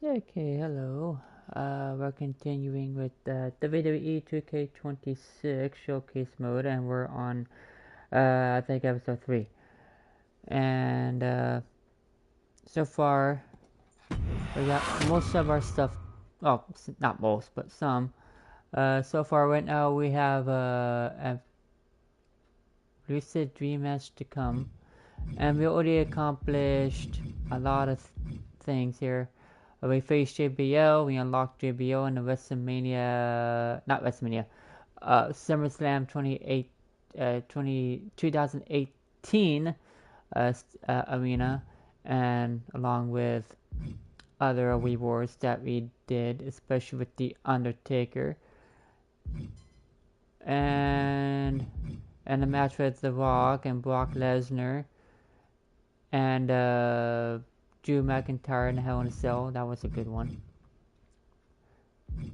Okay, hello. We're continuing with WWE 2K26 Showcase Mode, and we're on, I think, episode 3. And so far, we got most of our stuff. Well, not most, but some. So far, right now, we have a lucid dream match to come, and we already accomplished a lot of things here. We faced JBL, we unlocked JBL in the SummerSlam 2018 arena, and along with other rewards that we did, especially with The Undertaker. And a match with The Rock and Brock Lesnar. And Drew McIntyre in Hell in a Cell. That was a good one.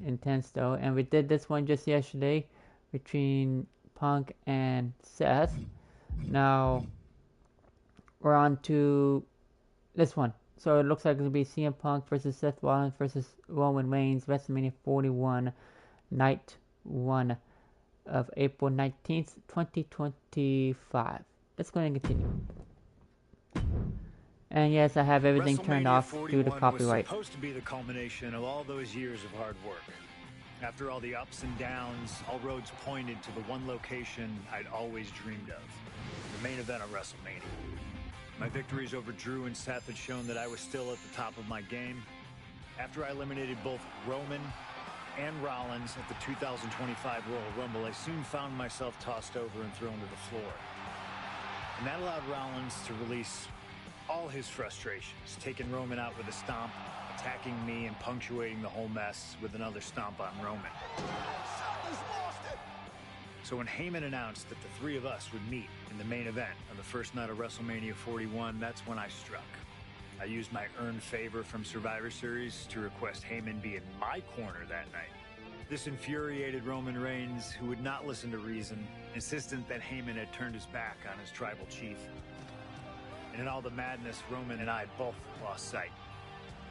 Intense though. And we did this one just yesterday between Punk and Seth. Now we're on to this one. So it looks like it'll be CM Punk versus Seth Rollins versus Roman Reigns, WrestleMania 41, Night 1 of April 19th, 2025. Let's go and continue. And yes, I have everything turned off due to copyright. Was supposed to be the culmination of all those years of hard work. After all the ups and downs, all roads pointed to the one location I'd always dreamed of, the main event of WrestleMania. My victories over Drew and Seth had shown that I was still at the top of my game. After I eliminated both Roman and Rollins at the 2025 Royal Rumble, I soon found myself tossed over and thrown to the floor. And that allowed Rollins to release all his frustrations, taking Roman out with a stomp, attacking me, and punctuating the whole mess with another stomp on Roman. So when Heyman announced that the three of us would meet in the main event on the first night of WrestleMania 41, that's when I struck. I used my earned favor from Survivor Series to request Heyman be in my corner that night. This infuriated Roman Reigns, who would not listen to reason, insistent that Heyman had turned his back on his tribal chief. And in all the madness, Roman and I both lost sight.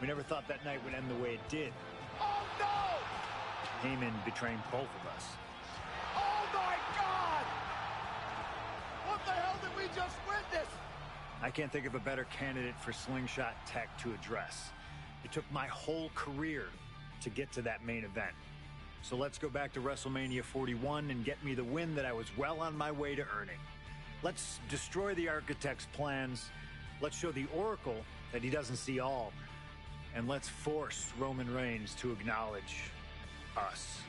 We never thought that night would end the way it did. Oh, no! Heyman betraying both of us. Oh, my God! What the hell did we just witness? I can't think of a better candidate for slingshot tech to address. It took my whole career to get to that main event. So let's go back to WrestleMania 41 and get me the win that I was well on my way to earning. Let's destroy the architect's plans. Let's show the Oracle that he doesn't see all. And let's force Roman Reigns to acknowledge us.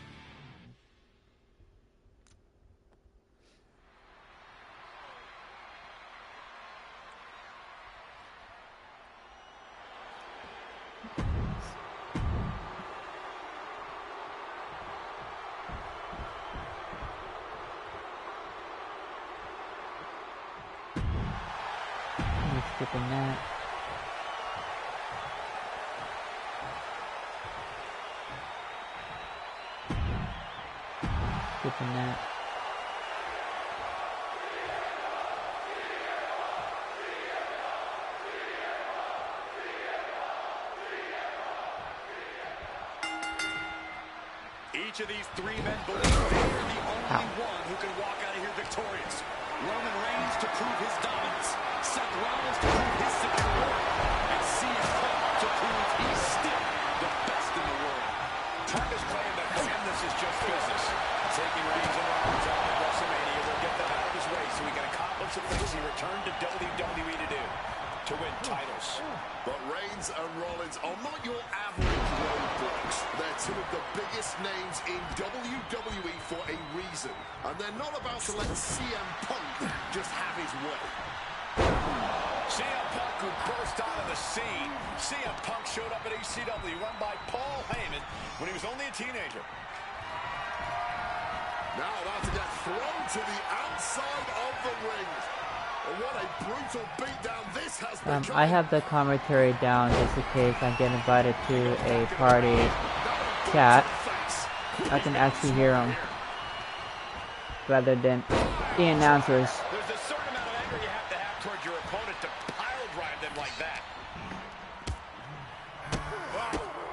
Skipping that. Skipping that. Each of these three men believe they are the only one who can walk out of here victorious. Roman Reigns to prove his dominance, Seth Rollins to prove his superiority, and CM Punk to prove he's still the best in the world. Punk is claiming that this is just business. Taking Reigns and Rollins out at WrestleMania will get them out of his way so he can accomplish the things he returned to WWE to do, to win titles. But Reigns and Rollins are not your average roadblocks. They're two of the biggest names in WWE for a reason. And they're not about to let CM Punk just have his way. CM Punk, who burst onto the scene. CM Punk showed up at ECW, run by Paul Heyman, when he was only a teenager. Now about to get thrown to the outside of the ring. What a brutal beatdown this has become. I have the commentary down just in case I get invited to a party chat. I can actually hear them rather than the announcers. There's a certain amount of anger you have to have towards your opponent to pile drive them like that. Wow.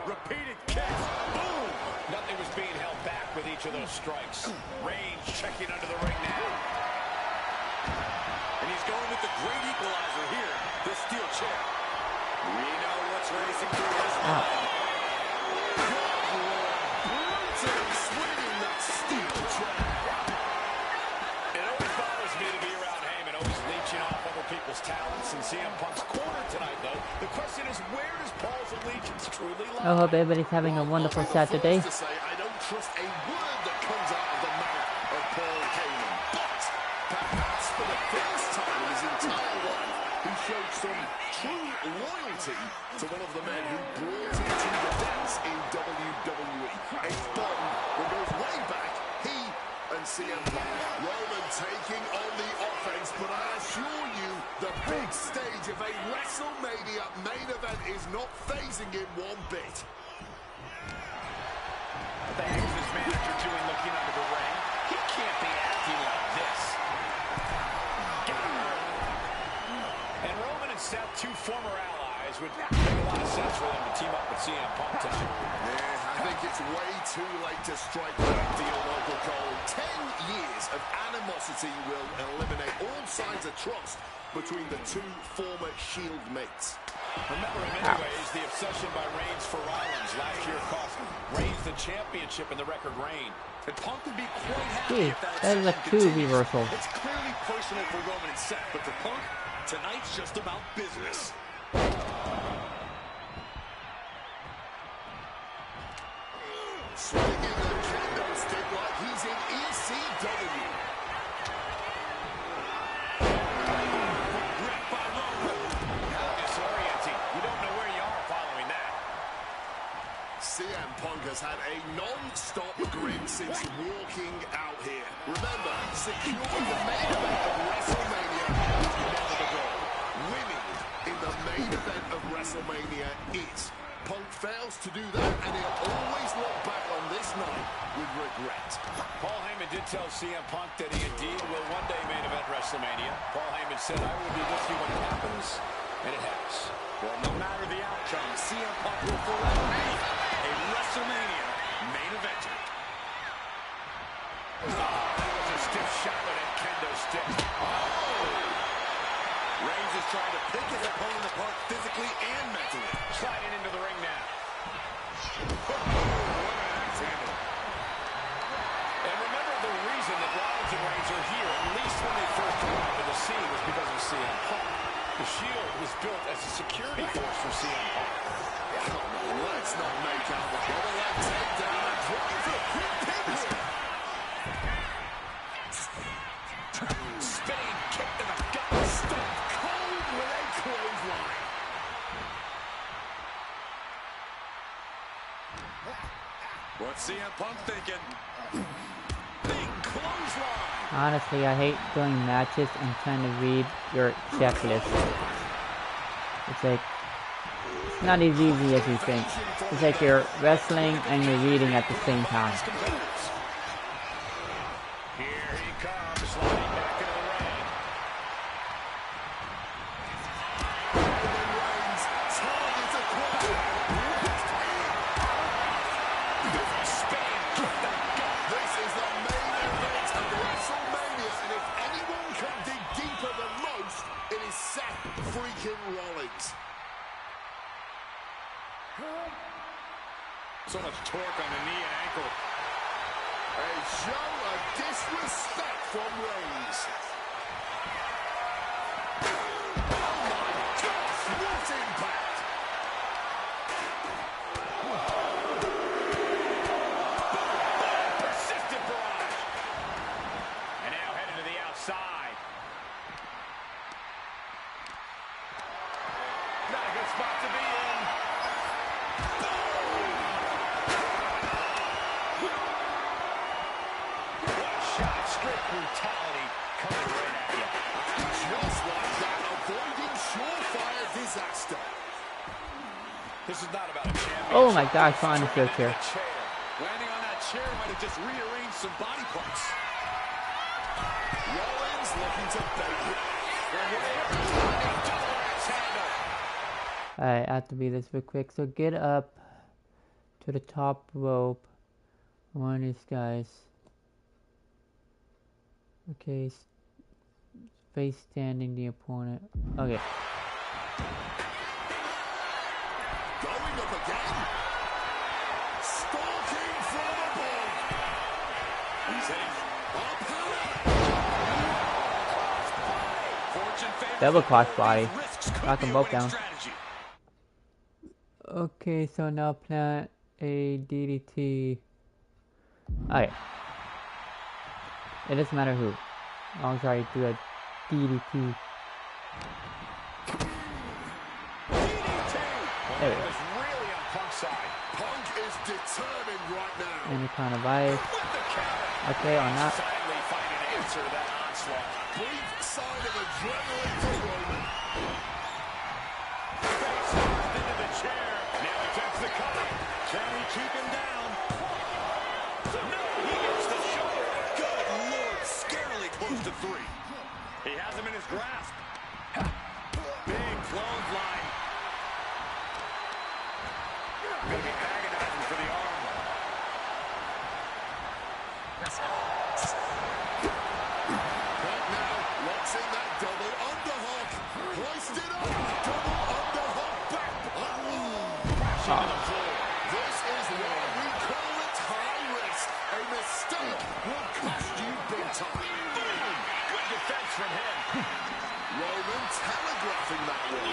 strikes. Reigns checking under the ring now. And he's going with the great equalizer here, this steel chair. We know what's racing through his mind. Brutally swinging that steel chair. It always bothers me to be around Heyman, always leeching off other people's talents. In CM Punk's corner tonight, though, the question is, where does Paul's allegiance truly lie? I hope everybody's having a wonderful Saturday. To say, I don't trust a word that comes out of the mouth of Paul Heyman, but perhaps for the first time in his entire life, he showed some true loyalty to one of the men who brought him to the dance in WWE. A bond that goes way back, he and CM Punk. Roman taking on the offense, but I assure you, the big stage of a WrestleMania main event is not phasing him one bit. The heck is his manager doing looking under the ring? He can't be acting like this. And Roman and Seth, two former allies, would make a lot of sense for them to team up with CM Punk tonight. Yeah, I think it's way too late to strike that deal, Uncle Cole. 10 years of animosity will eliminate all signs of trust between the two former Shield mates. Remember, in many ways, the obsession by Reigns for Rollins last year cost Reigns the championship in the record reign. And Punk would be quite happy if That is a two reversal. It's clearly personal for Roman and Seth, but for Punk, tonight's just about business. Swinging a kendo stick like he's in ECW. Ripped by Roman. How disorienting. You don't know where you are following that. CM Punk has had a non-stop grin since walking out here. Remember, securing the main event of WrestleMania is never the goal. Winning in the main event of WrestleMania is. Punk fails to do that, and he'll always look back on this night with regret. Paul Heyman did tell CM Punk that he indeed will one day main event WrestleMania. Paul Heyman said, I will be with you when it happens, and it has. Well, no matter the outcome, CM Punk will forever be a WrestleMania main eventer. Oh, that was a stiff shot with that kendo stick. Oh! Reigns is trying to pick his opponent apart physically and mentally. Sliding into the ring now. What an axe handle. And remember, the reason that Rollins and Reigns are here, at least when they first arrived in the scene, was because of CM Punk. The Shield was built as a security force for CM Punk. Come on, let's not make out the double leg takedown and drive for a quick pin here. Spinning kick to the gut. Stone cold with a clothesline. What's CM Punk thinking? Big clothesline. Honestly, I hate doing matches and trying to read your checklist. It's like, it's not as easy as you think. It's like you're wrestling and you're reading at the same time. Here he comes, sliding back into the ring. Reigns targets a corner. Spinning kick to the gut. This is the main event of WrestleMania, and if anyone can dig deeper than most, it is Seth freaking Rollins. So much torque on the knee and ankle. A show of disrespect from Reigns. Oh my gosh, what impact! Persistent barrage. And now heading to the outside. Not a good spot to be in. What a shot. Straight brutality coming right at you. Just like that, avoiding surefire disaster. This is not about a championship. Oh my gosh, Finisher here. Chair. Landing on that chair might have just rearranged some body parts. Rollins looking to bait him. Alright, I have to be this real quick. So get up to the top rope. One of these guys. Okay, face standing the opponent. Okay. Going up again. Stalking from above. He's in. Double cross body. Knock them both down. Okay, so now plant a DDT. Okay. It doesn't matter who. As long as I do a DDT. There we go. Really on Punk's side. Punk is determined right now. Any kind of vice. Okay, on that. Finally find an answer to that onslaught. Brief sign of adrenaline for Roman. Face first into the chair. Now attempts the cover. Can he keep him down? No, he gets the shoulder. Good Lord, scarily close to 3. He has him in his grasp. Big clothesline. Going to be agonizing for the arm. Right now, locks in that double underhook. Hoist it up. Double underhook back. This is why we call it high risk. A mistake will cost you big time. Boom! Good defense from him. Roman telegraphing that one.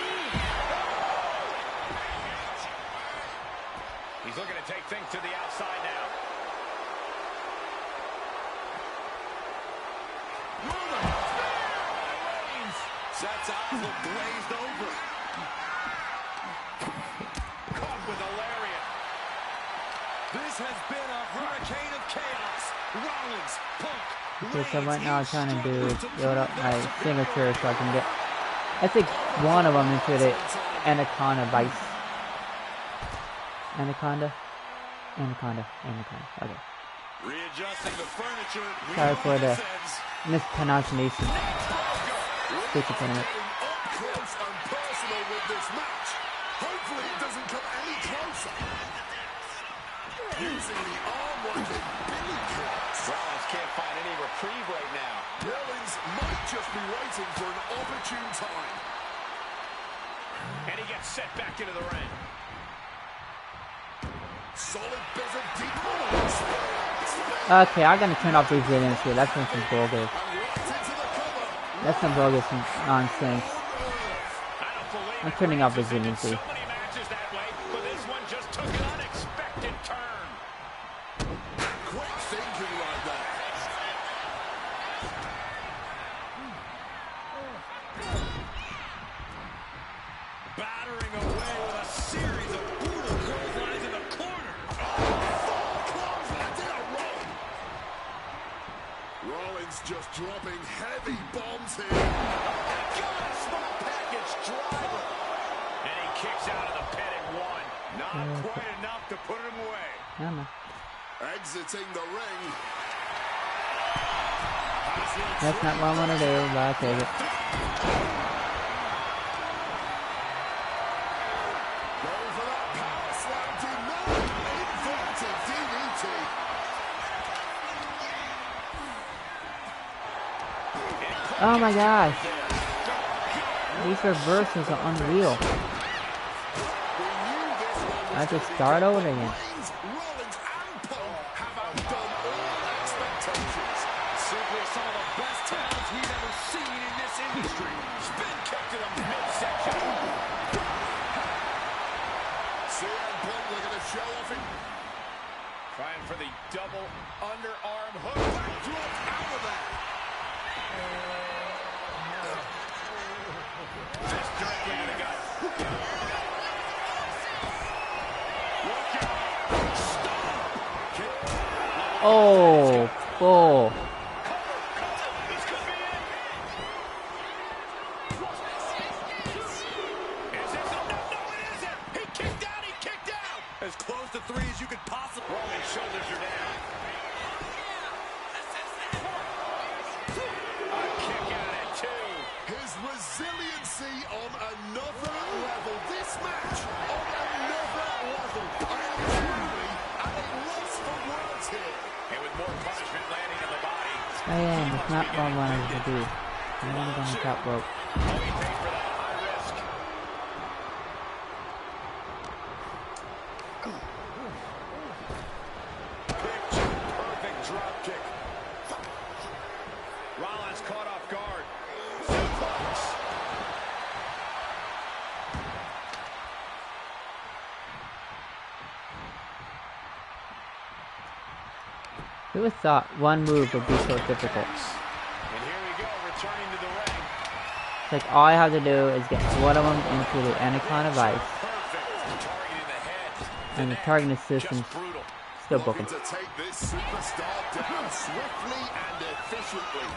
He's looking to take things to the outside now. Seth's eyes look glazed over. Caught with a lariat. This has been a hurricane of chaos. Rollins, Punk, Okay, so right now I'm trying to build up my signature so I can get, I think, one of them into the Anaconda Vice. Anaconda? Anaconda. Okay. readjusting the furniture. Sorry for the mispronunciation. Getting up close and personal with this match. Hopefully it doesn't come any closer. Using the arm like a billy clutch. Rollins can't find any reprieve right now. Rollins might just be waiting for an opportune time. And he gets set back into the ring. Solid bit of deep. Okay, I'm gonna turn off resilience here. That's some bogus. That's some bogus nonsense. I'm turning off resiliency. So many matches that way, but this one just took an unexpected turn. Quick thinking right there. Battering away with a series of brutal clotheslines in the corner. Rollins just dropping heavy bombs here. Got a small package driver. And he kicks out of the pit at 1. Not quite enough to put him away. Yeah, Exiting the ring. that's not what I want to do, but I'll take it. Going for that power slam denied. Inverted DDT. Oh my gosh. These reversals are unreal. I have to start over again. Rollins and Punk have outdone all expectations. Simply some of the best talents we've ever seen in this industry. Spin kick to the midsection. CM Punk looking to show off it. Trying for the double underarm hook. Backdrop out of there. Just directly to the gut. Look out. Stop. Oh, bull. This could be it. Is this a no? No, it isn't. He kicked out. He kicked out. As close to 3 as you could possibly. Roman's shoulders are down. A kick out at 2. His resiliency on another level. This match on another level. I am truly at a loss for words here. And with more punishment landing in the I am. It's not what I wanted to do. I wanted on the top rope. Oh, he paid for that high risk. Picture perfect drop kick. Rollins caught off guard. Suplex. Who would have thought one move would be so difficult? And here we go, returning to the ring. It's like all I have to do is get one of them into the Anaconda Vice, Perfect. Targeting the head. and the targeting system's Just brutal. still broken. To take this superstar down swiftly and efficiently.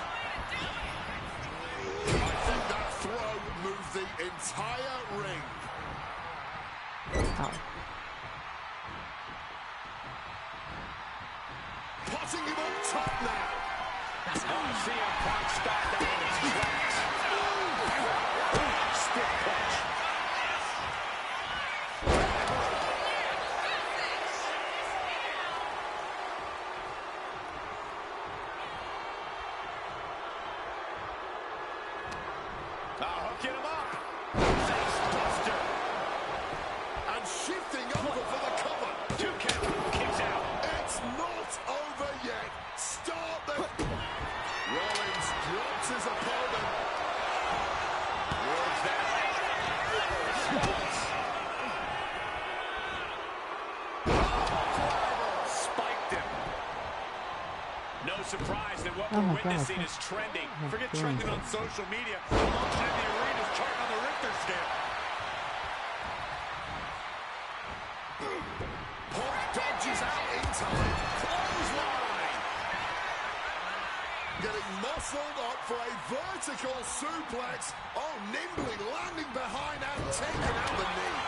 I think that throw moved the entire ring. Ow. Putting him on top now. Oh, CM Punk stopped that in its tracks. Stiff punch. Hooking him up. Face buster. And shifting over for the cover. 2 count. Kicks out. It's not over yet. Start the... Rollins drops his opponent. Works that. Response. Spiked him. No surprise that what Oh we're my God, witnessing what- is trending. what Forget doing? trending on social media. Emotion in the arena is charting on the Richter scale. Punk dodges out in time. Clothesline. Getting muscled up for a vertical suplex. Oh, nimbly landing behind and taking out the knee.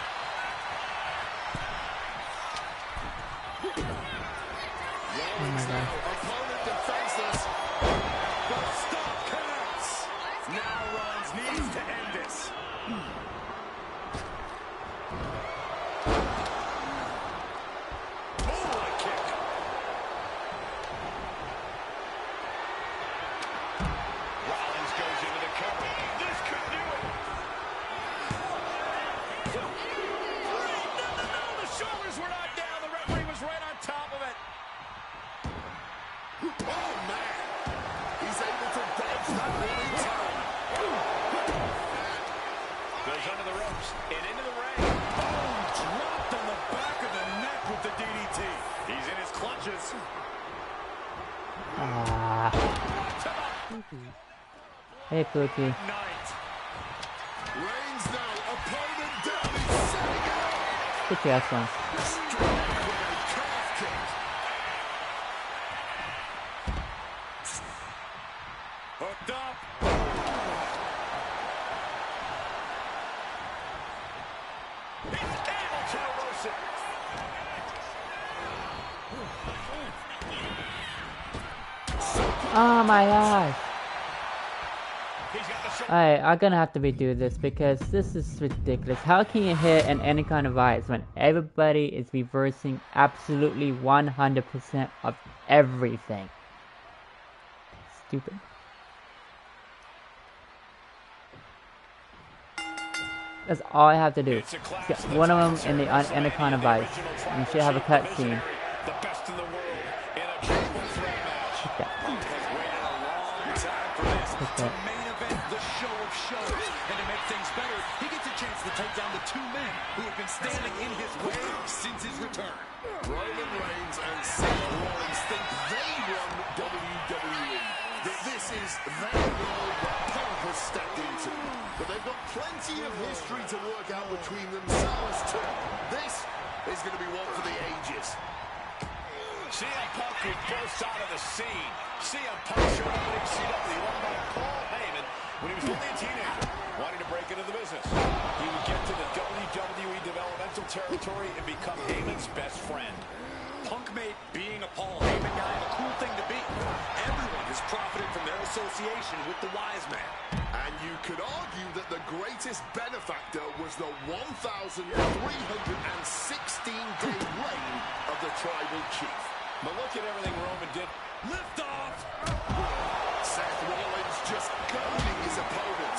Rollins God. now, opponent defenseless. But stop connects. Now Rollins needs to end this. Moonlight kick. Rollins goes into the cover. This could do it. No, the shoulders were not down. The referee was right on top of it. Oh, man. He's able to dodge that one in time. Goes under the ropes and into the ring. Oh, dropped on the back of the neck with the DDT. He's in his clutches. Ah. Hey, Pookie. Night. Reigns now, opponent down, he's setting it up. Get your ass on. Strike with a calf kick. Hooked up. He's able to reverse it. Oh my gosh. He's got the shoulder. Alright, I'm gonna have to redo this because this is ridiculous. How can you hit an Anaconda Vice when everybody is reversing absolutely 100% of everything? Stupid. That's all I have to do. It's a class Get that's one of them in the uncertain. Anaconda The Vice. original You tribal should have a chief cutscene. visionary, the best in the world in a triple threat match. Like that. Punk has waited a long time for this. Like To that. main event the show of shows. And to make things better, he gets a chance to take down the 2 men who have been standing in his way since his return. Roman Reigns and Seth Rollins think they run WWE. That this is their role that Punk has stepped into. But they've got plenty of history to work out between themselves too. This is going to be one for the ages. CM Punk who burst out of the scene. CM Punk showed up at ECW run by Paul Heyman when he was only a teenager, wanting to break into the business. He would get to the WWE developmental territory and become Heyman's best friend. Punk made being a Paul Heyman guy a cool thing to be. Everyone has profited from their association with the wise man. And you could argue that the greatest benefactor was the 1,316-day reign of the Tribal Chief. But look at everything Roman did. Lift off! Seth Rollins just goading his opponent.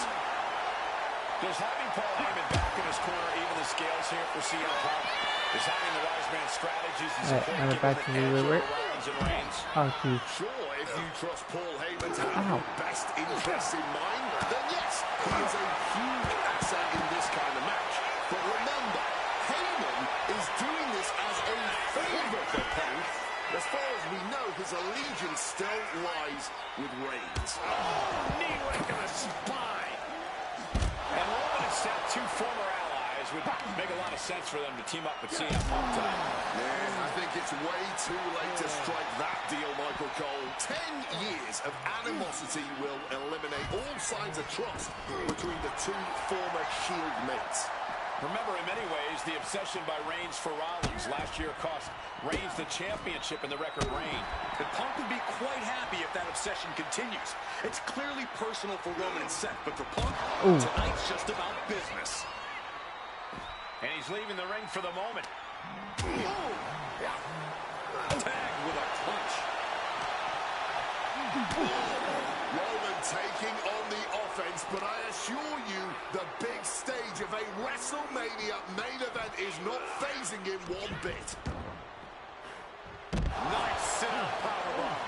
Does having Paul Heyman back in his corner even the scales here for CM Punk? Is having the wise man strategies and support now give back him to an the edge over work. Rollins and Reigns? Oh, geez. Sure, if you trust Paul Heyman to have your best interests in mind, then yes, he is a huge asset in this kind of match. But remember, Heyman is doing this as a favor for Punk. As far as we know, his allegiance still lies with Reigns. Oh, knee right to the spine. And Roman has said two former allies would make a lot of sense for them to team up with CM Punk tonight. Yeah, I think it's way too late to strike that deal, Michael Cole. 10 years of animosity will eliminate all signs of trust between the two former Shield mates. Remember, in many ways, the obsession by Reigns for Rollins last year cost Reigns the championship in the record reign. And Punk would be quite happy if that obsession continues. It's clearly personal for Roman and Seth, but for Punk, tonight's just about business. And he's leaving the ring for the moment. Tag with a punch. Roman taking on the offense, but I assure you, the big stage of a WrestleMania main event is not phasing him one bit. Nice sit-up powerbomb.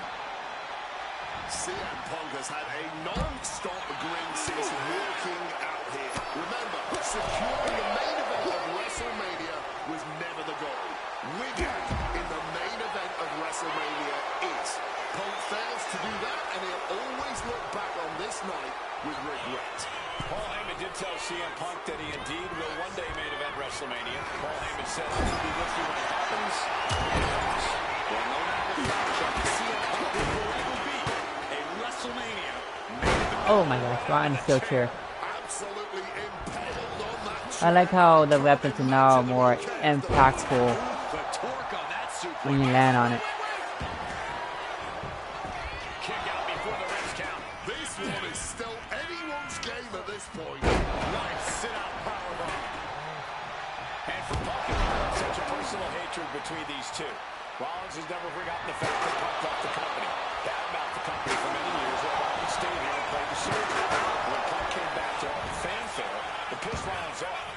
CM Punk has had a non-stop grin since walking out here. Remember, securing the main event of WrestleMania was never the goal. Winning in the main event of WrestleMania is. Punk fails to do that, and he'll always look back on this night with regret. Paul Heyman did tell CM Punk that he indeed will one day main event WrestleMania. Paul Heyman says he'll be with you when it happens. Well, no matter the matchup, CM Punk will forever be a WrestleMania main event. Oh my gosh, right on the steel chair. Absolutely impaled on that. I like how the weapons are now more impactful The torque on that suplex. when you land on it. Kick out before the wrist count. This one is still anyone's game at this point. Nice sit-out powerbomb. And for Punk and Rollins, such a personal hatred between these two. Rollins has never forgotten the fact that Punk left the company. Badmouthed the company for many years, while Rollins stayed here and played the soldier. When Punk came back to fanfare, it pissed Rollins off.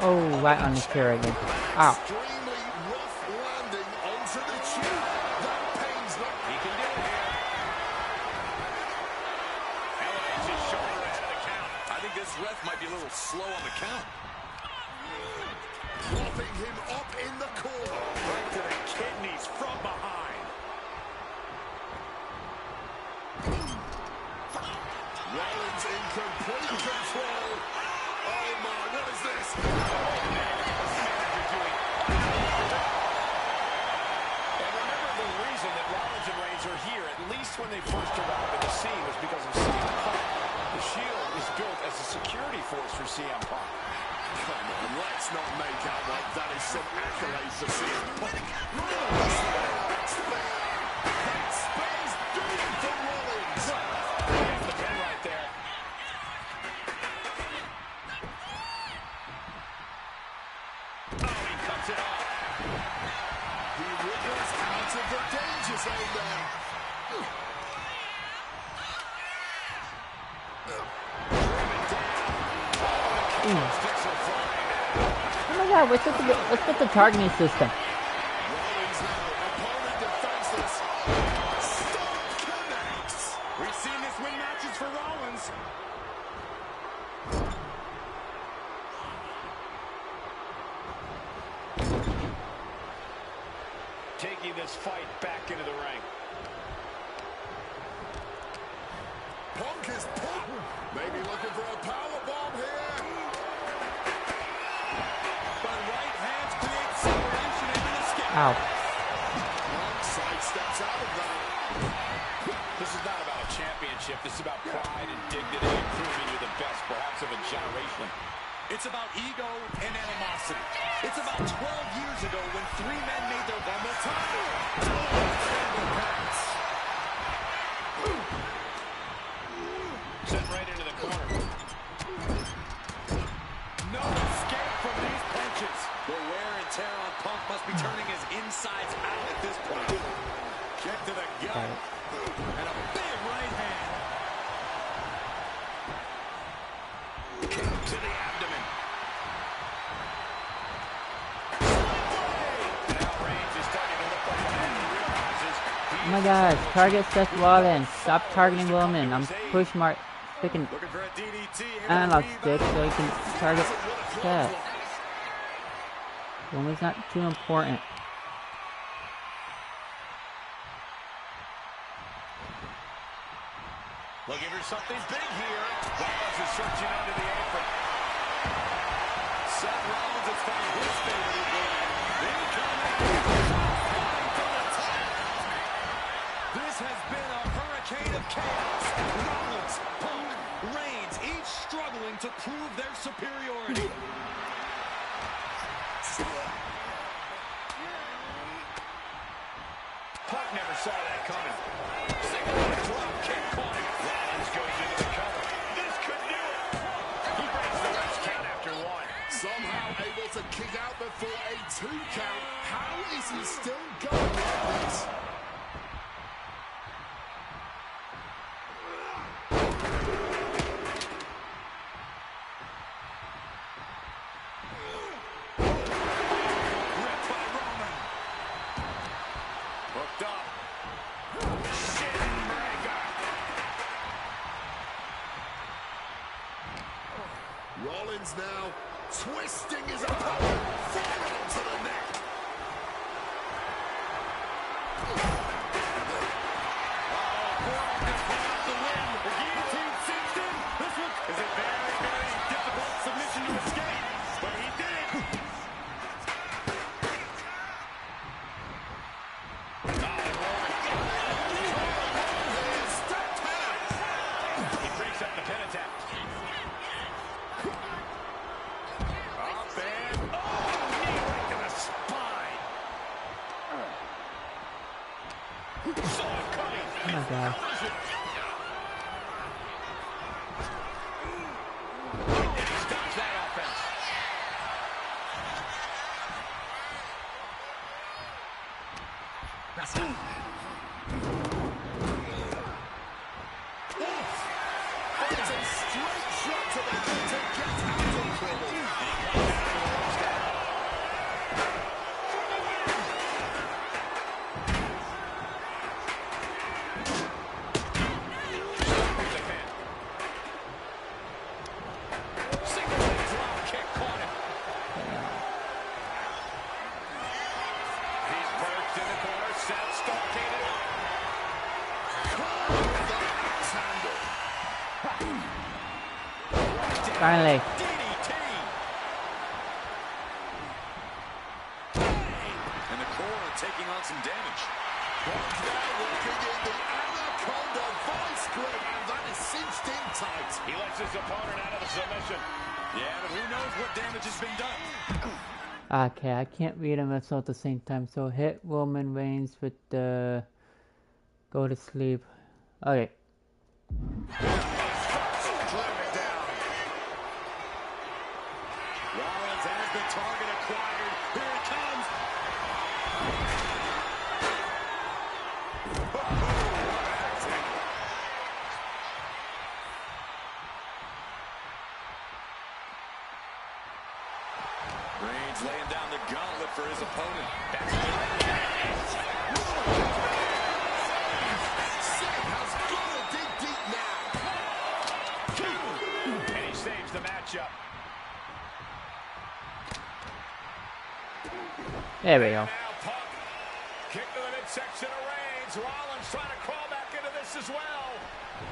Oh, right on the chair again. Ow. Extremely rough landing onto the tube. That pains not. He can do it here. Elevates his shoulder ahead of the count. I think this ref might be a little slow on the count. Dropping him up in the corner. Right to the kidneys from behind. Rollins in complete control. Oh my, what is this? And remember, the reason that Rollins and Reigns are here, at least when they first arrived at the scene, was because of CM Punk. The Shield was built as a security force for CM Punk. Come on, let's not make out like that is some accolade for CM Punk. Space doing for Rollins. There's the pin right there. Oh, he cuts it off. He wriggles out of the danger zone there. Sticks are flying now. Oh my god, what's with the targeting system? Rollins now, opponent defenseless. Stop connects. We've seen this win matches for Rollins. Taking this fight back into the ring. Punk is put. Maybe looking for a power bomb here. But right hands create separation and an escape. Ow. Punk sidesteps out of that. This is not about a championship. This is about pride and dignity and proving you're the best, perhaps of a generation. It's about ego and animosity. It's about 12 years ago when three men made their Rumble title. Sent right into the corner. No escape from these punches. The wear and tear on Punk must be turning his insides out at this point. Kick to the gut. And a big right hand. Kick to the abdomen. Now Reigns is starting to look like a man who realizes Oh my gosh, target Seth Rollins. Stop targeting Roman. I'm push mark sticking looking for a DDT. analog stick so you can target Seth. Roman's not too important. Looking for something big here. Rollins is searching under the apron. Seth Rollins has found his favorite blade. This has been a hurricane of chaos. Rollins, Punk, Reigns, each struggling to prove their superiority. Punk never saw that coming. Single drop kick caught him. Rollins goes into the cover. This could do it. He breaks the ref's count after one. Somehow able to kick out before a 2 count. How is he still going like this? Ripped by Roman. Hooked up. Shin breaker. Rollins now twisting his opponent forward onto the neck. Is a very, very difficult submission to escape, but he did it. He breaks up the pin attack. Up and knee right to the spine. Saw it coming. Oh my gosh. And he stops that offense. It's a straight shot to the head to get out of trouble. Single leg drop kick caught him. He's perched in the corner. Seth stalking it. Finally. DDT. And the corner taking on some damage. Now working in the Anaconda Vice grip, and that is cinched in tight. He lets his opponent out of the submission. Yeah, but who knows what damage has been done. Okay, I can't read them at the same time. So hit Roman Reigns with the go to sleep. Okay. Clearing down. Rollins has the target acquired. Here it comes. Reigns laying down the gauntlet for his opponent. That's Seth has got to dig deep now. and he saves the matchup. There we go. Now Punk. Kick to the midsection of Reigns. Rollins trying to crawl back into this as well.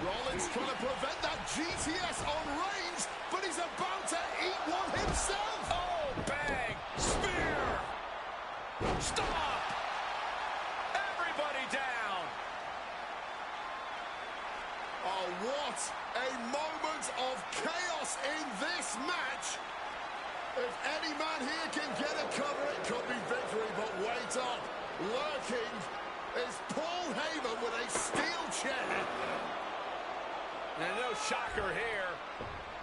Rollins trying to prevent that GTS on Reigns, but he's about to eat one himself. Oh, bang. Spear. Stop. Everybody down. Oh, what a moment of chaos in this match. If any man here can get a cover, it could be victory, but wait up. Lurking is Paul Heyman with a steel chair. And no shocker here.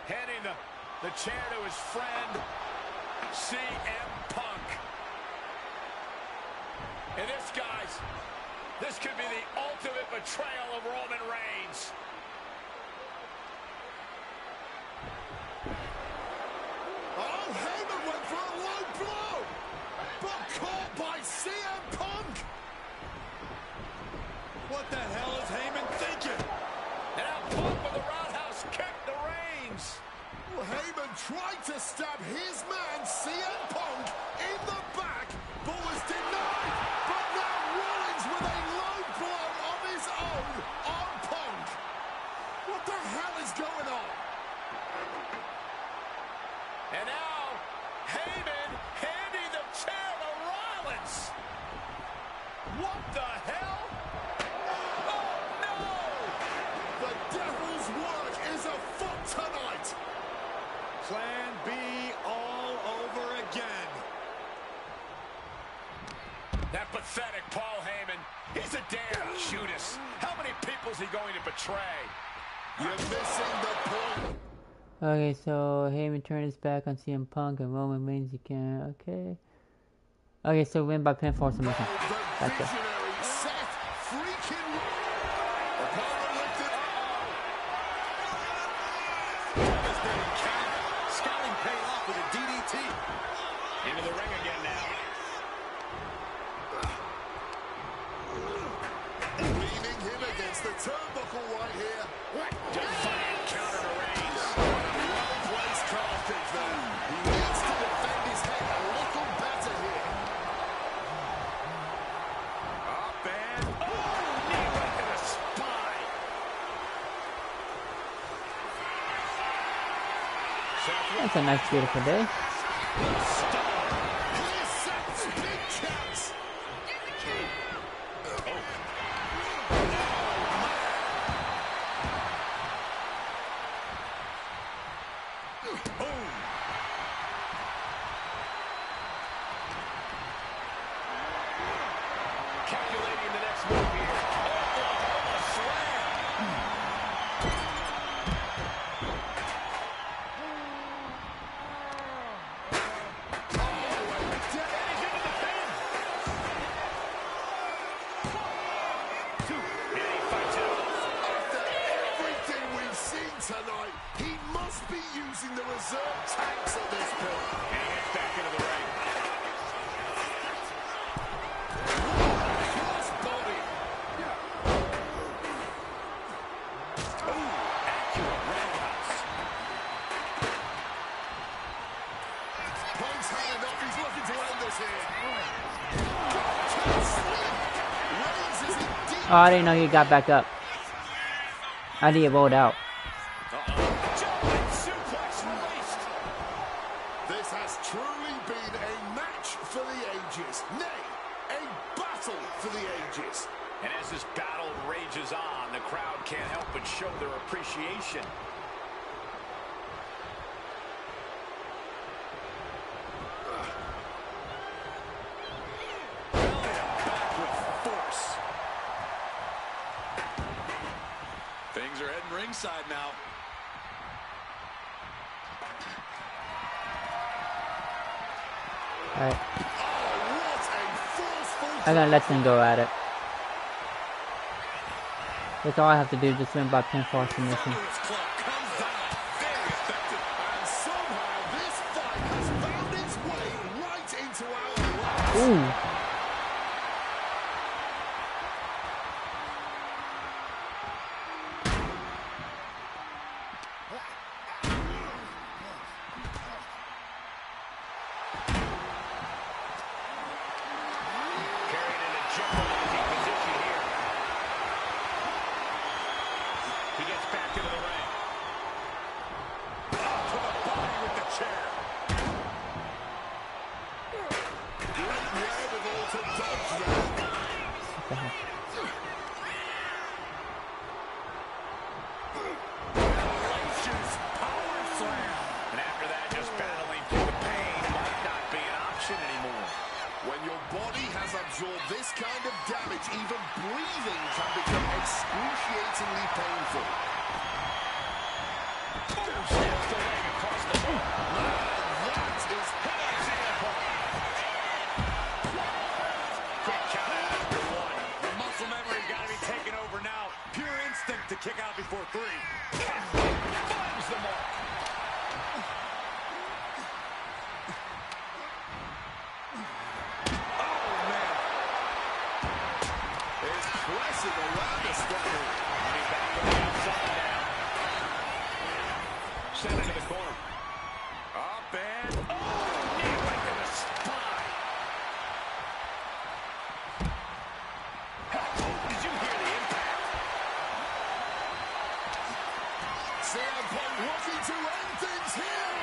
Handing the chair to his friend, CM Punk. And this, guys, This could be the ultimate betrayal of Roman Reigns. Oh, Heyman went for a low blow, but caught by CM Punk. What the hell is Heyman thinking? And now Punk with a roundhouse kick to Reigns. Well, Heyman tried to stab his man CM Punk in the back, but was denied. But now Rollins with a low blow of his own on Punk. What the hell is going on? And now Heyman handing the chair to Rollins. What the hell? Oh, no! The devil's work is afoot tonight. Plan B all over again. That pathetic Paul Heyman. He's a damn Judas. How many people is he going to betray? You're missing the point. Okay, so Heyman turned his back on CM Punk and Roman Reigns again. Okay. Okay, so win by pinfall submission. The Gotcha. visionary Seth freaking opponent lifted. Devastating counter. Scouting paid off with a DDT. Into the ring again now. Leaning him against the turnbuckle right here. Defiant counter to Reigns. Well-placed cartilage there. He needs to defend his head a little better here. Up and Knee right to the spine. That's a nice, beautiful day. Here's Seth's big chance. Calculating the next move here. Oklahoma slam. He's into the pin. Two. And he fights it off. After everything we've seen tonight, he must be using the reserve tanks at this point. And he gets back into the ring. Crossbody. Accurate roundhouse. Punk's had enough. He's looking to end this here. Can't sleep. Reigns is in deep. Oh, I didn't know he got back up. I didn't rolled out. Jumping suplex released. This has truly been a match for the ages. Nay, a battle for the ages. And as this battle rages on, the crowd can't help but show their appreciation. Back with force. things are heading ringside now. Alright. Oh, what a forceful I'm gonna let them go at it. That's all I have to do, just win by pinfall submission. Thunderous club comes down. Very effective. And somehow this fight has found its way right into our lives. Ooh. Carried in a jumping position here. He gets back into the ring. Up to the body with the chair. Great wherewithal to dodge there. Hellacious power slam. And after that, just battling through the pain might not be an option anymore. When your body has absorbed this kind of damage, even breathing can become excruciatingly painful. Snaps the leg across the board. That is Quick count out after one. The muscle man sent into the corner. Up and... Oh, knee right to the spine. Did you hear the impact? CM Punk looking to end things here.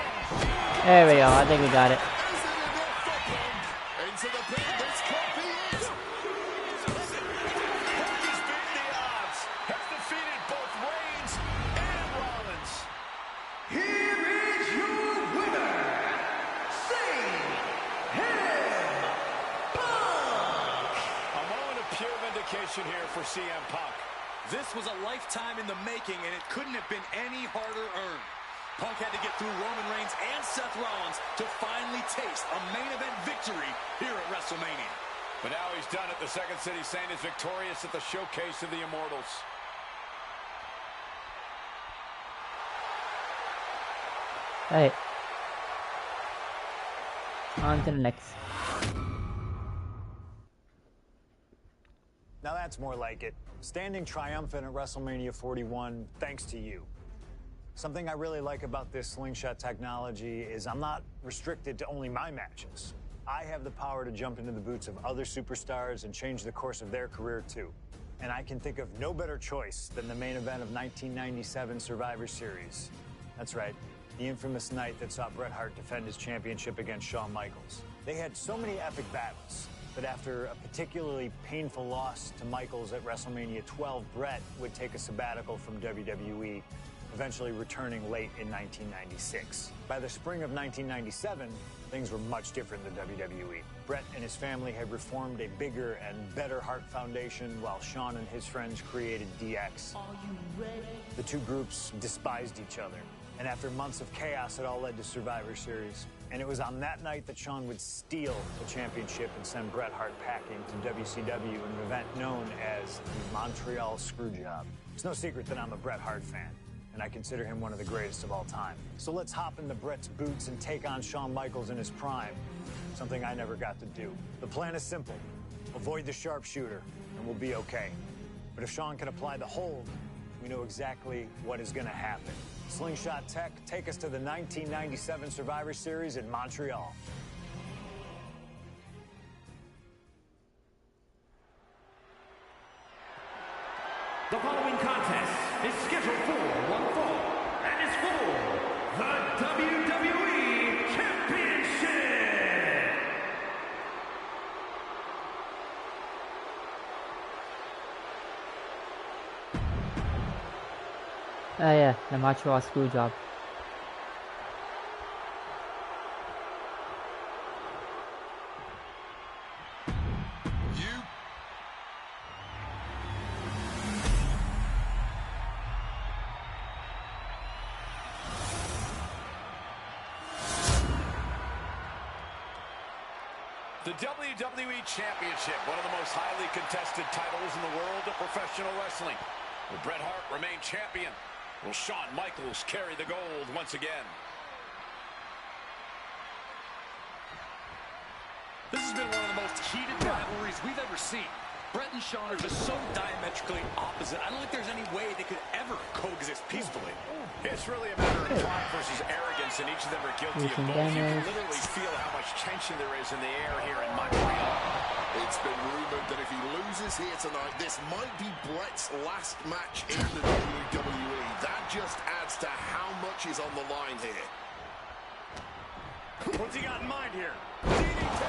There we go. I think we got it. Is it enough for Punk? Into the pin. This could be it. Punk has beaten the odds. Has defeated both Reigns and Rollins. Here is your winner, A moment of pure vindication here for CM Punk. This was a lifetime in the making, and it couldn't have been any harder earned. Punk had to get through Roman Reigns and Seth Rollins to finally taste a main event victory here at WrestleMania. But now he's done it. The Second City Saint is victorious at the Showcase of the Immortals. Hey. On to the next. Now that's more like it. Standing triumphant at WrestleMania 41 thanks to you. Something I really like about this slingshot technology is I'm not restricted to only my matches. I have the power to jump into the boots of other superstars and change the course of their career too. And I can think of no better choice than the main event of 1997 Survivor Series. That's right, the infamous night that saw Bret Hart defend his championship against Shawn Michaels. They had so many epic battles, but after a particularly painful loss to Michaels at WrestleMania 12, Bret would take a sabbatical from WWE, eventually returning late in 1996. By the spring of 1997, things were much different than WWE. Bret and his family had reformed a bigger and better Hart Foundation, while Shawn and his friends created DX. Are you ready? The two groups despised each other, and after months of chaos, it all led to Survivor Series. And it was on that night that Shawn would steal the championship and send Bret Hart packing to WCW in an event known as the Montreal Screwjob. It's no secret that I'm a Bret Hart fan, and I consider him one of the greatest of all time. So let's hop into Bret's boots and take on Shawn Michaels in his prime, something I never got to do. The plan is simple. Avoid the sharpshooter, and we'll be okay. But if Shawn can apply the hold, we know exactly what is going to happen. Slingshot Tech, take us to the 1997 Survivor Series in Montreal. The following contest is scheduled for one fall and is for the WWE Championship. Oh yeah, the Montreal Screwjob. The WWE Championship, one of the most highly contested titles in the world of professional wrestling. Will Bret Hart remain champion? Will Shawn Michaels carry the gold once again? This has been one of the most heated rivalries we've ever seen. Bret and Shawn are just so diametrically opposite. I don't think there's any way they could ever coexist peacefully. It's really a matter of pride versus arrogance, and each of them are guilty of both. You can literally feel how much tension there is in the air here in Montreal. It's been rumored that if he loses here tonight, this might be Bret's last match in the WWE. That just adds to how much is on the line here. What's he got in mind here? DDT!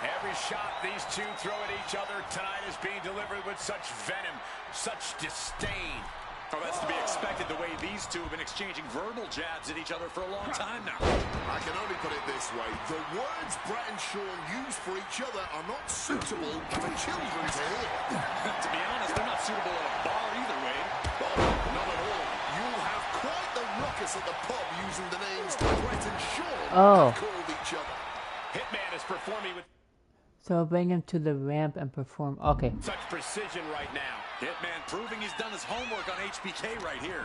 Every shot these two throw at each other tonight is being delivered with such venom, such disdain. Oh, that's to be expected, the way these two have been exchanging verbal jabs at each other for a long time now. I can only put it this way. The words Bret and Shawn use for each other are not suitable for children to hear. To be honest, they're not suitable at a bar either way. Oh, not at all. You'll have quite the ruckus at the pub using the names Bret and Shawn have called each other. Hitman is performing with So bring him to the ramp and perform. Okay. such precision right now. Hitman proving he's done his homework on HBK right here.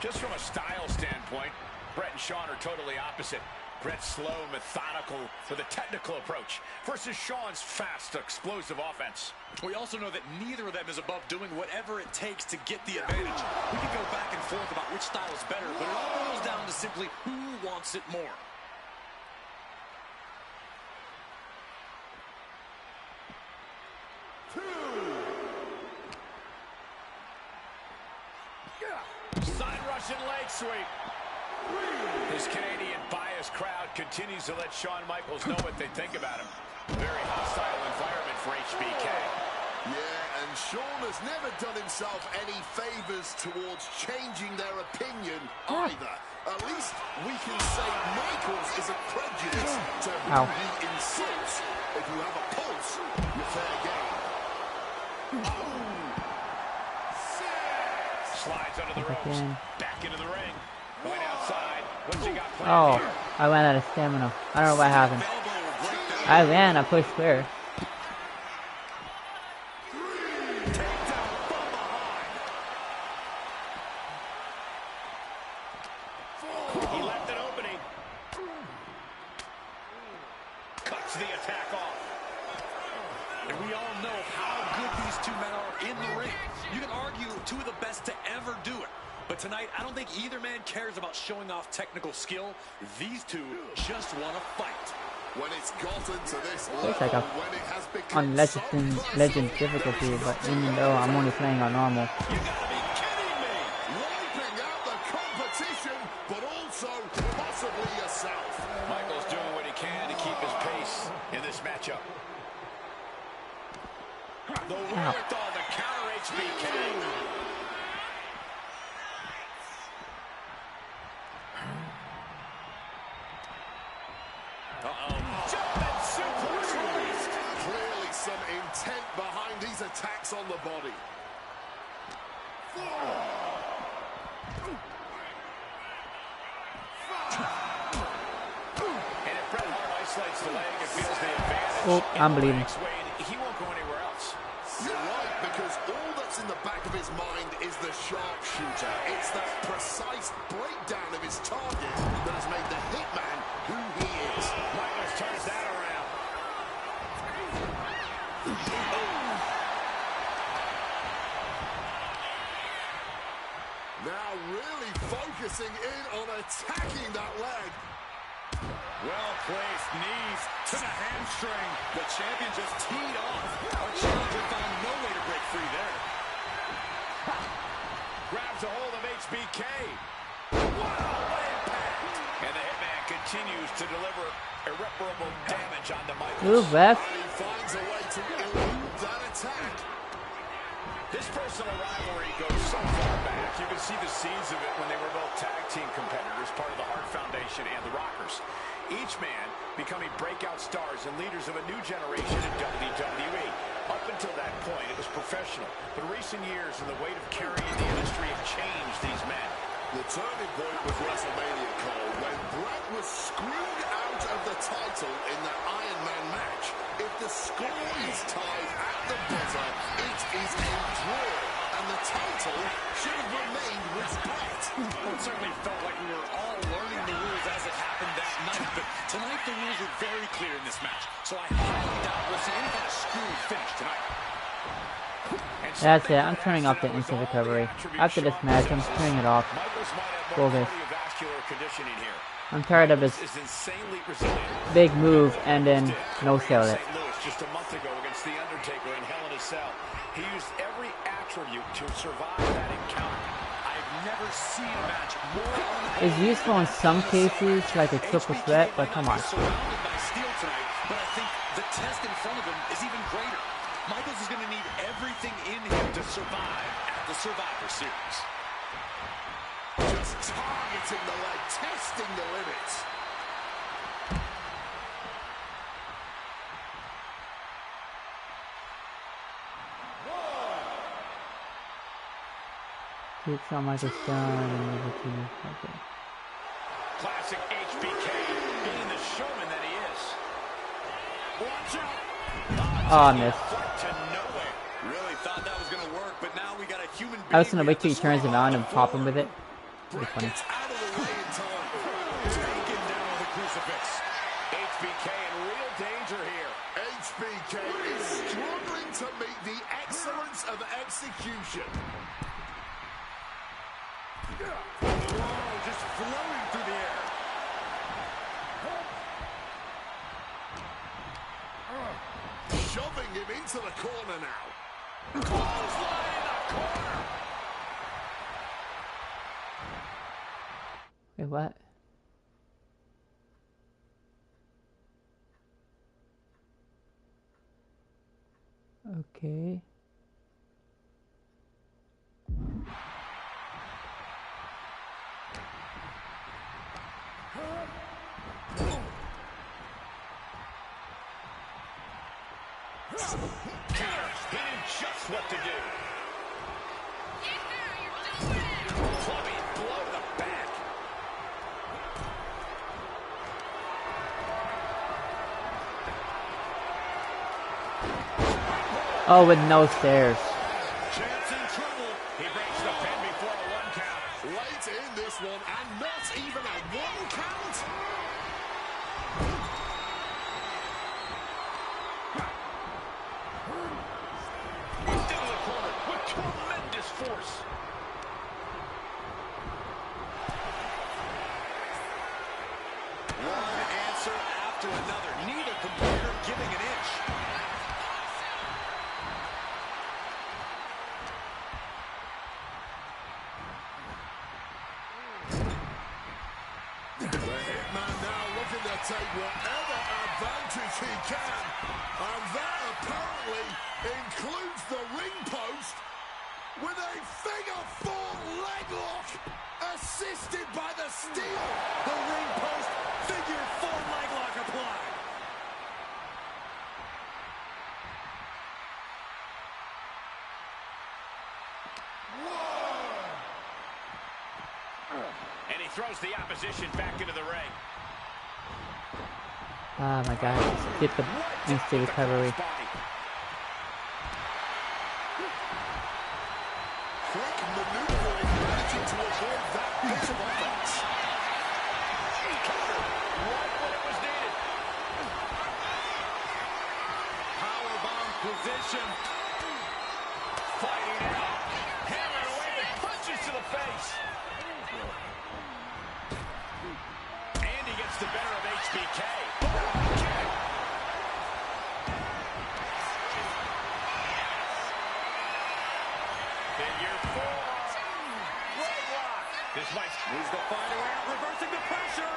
Just from a style standpoint, Bret and Shawn are totally opposite. Brett's slow, methodical, with a technical approach versus Shawn's fast, explosive offense. We also know that neither of them is above doing whatever it takes to get the advantage. We can go back and forth about which style is better, but it all boils down to simply who wants it more. Side Russian leg sweep. His Canadian biased crowd continues to let Shawn Michaels know what they think about him. Very hostile environment for HBK. Yeah, and Shawn has never done himself any favors towards changing their opinion either. At least we can say Michaels isn't prejudiced to who he insults. If you have a pulse, you're fair game. Slides under the ropes. Back into the ring. Going outside. What's he got planned here? I ran out of stamina. I don't know what happened. I ran, I pushed clear. He left an opening. Cuts the attack off. And we all know how good these two men are in the ring. You can argue two of the best to ever do it. But tonight, I don't think either man cares about showing off technical skill. These two just want to fight. When it's gotten to this Looks level, like when it has become on legend difficulty, but even though I'm only playing on normal. You gotta be kidding me! Wiping out the competition, but also possibly yourself. Michaels doing what he can to keep his pace in this matchup. The wherewithal to counter HBK. Jumping suplex released. Clearly some intent behind these attacks on the body. And if Bret Hart isolates the leg and feels the advantage, Oh, I'm bleeding. he won't go anywhere else. You're right, because all that's in the back of his mind is the sharpshooter. It's that precise breakdown of his target that has made the Hitman who he is. Michaels turns that around. Now really focusing in on attacking that leg. Well-placed knees to the hamstring. The champion just teed off. Our challenger found no way to break free there. Grabs a hold of HBK. Wow, what impact! And the Hitman continues to deliver irreparable damage onto Michaels. Move, ref. And he finds a way to elude that attack. This personal rivalry goes so far back. You can see the seeds of it when they were both tag team competitors, part of the Hart Foundation and the Rockers. Each man becoming breakout stars and leaders of a new generation in WWE. Up until that point, it was professional. But recent years and the weight of carrying the industry have changed these men. The turning point was WrestleMania, Cole, when Bret was screwed out of the title in that Iron Man match. If the score is tied at the buzzer, it is a draw, and the title should have remained with Bret. Well, it certainly felt like we were all learning the rules as it happened that night, but tonight the rules were very clear in this match, so I highly doubt we'll see any kind of screwed finish tonight. That's it. I'm turning off the instant recovery. After this match, I'm turning it off. Focus. I'm tired of this big move and then no sell it. Just a month ago against The Undertaker in Hell in a Cell. He used every attribute to survive that encounter. I've never seen a match more It's useful in some cases, like a triple threat, but come on. surrounded by steel tonight, but I think the test in front of him is even greater. Michaels is going to need everything in him to survive at the Survivor Series. Just targeting the leg, testing the limits. Keep Shawn Michaels down and move it to me. Okay. Classic HBK being the showman that he is. Watch out! Oh, I missed. To nowhere. Really thought that was going to work, but now we got a human being. I was gonna wait till he turns around and pop him with it. Pretty funny. Gets out of the way in time. Taken down with a crucifix. HBK in real danger here. HBK is struggling to meet the excellence of execution. Whoa, just floating through the air. Shoving him into the corner now. Clothesline in the corner. Wait, what? Okay. He knew just what to do. Clubby blow to the back. Oh, with no stairs. Chance in trouble. He breaks the pin before a 1 count. Late in this one, and not even a 1 count. Into the corner with tremendous force. One answer after another. Neither competitor giving an inch. The Hitman now looking to take whatever advantage he can. And that apparently includes the ring post with a figure 4 leg lock assisted by the steel. The ring post, figure 4 leg lock applied. And he throws the opposition back into the ring. Oh my god, get the instant recovery. Quick maneuvering, managing to avoid that bit of offense. Counter right when it was needed. Powerbomb position. Fighting out. Hammering away with punches to the face. And he gets the better of HBK. Figure 4. Leg lock. This might... Needs to find a way out, reversing the pressure.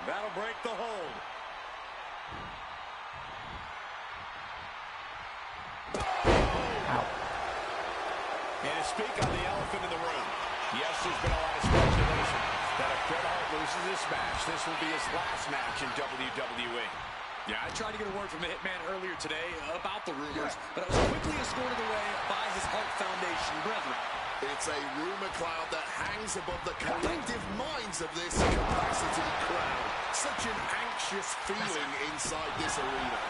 That'll break the hold. Ow. And to speak on the elephant in the room, yes, there's been a lot of speculation that if Bret Hart loses this match, this will be his last match in WWE. Yeah, I tried to get a word from the Hitman earlier today about the rumors, but I was quickly escorted away by his Hart Foundation brethren. It's a rumor cloud that hangs above the collective minds of this capacity crowd. Such an anxious feeling inside this arena.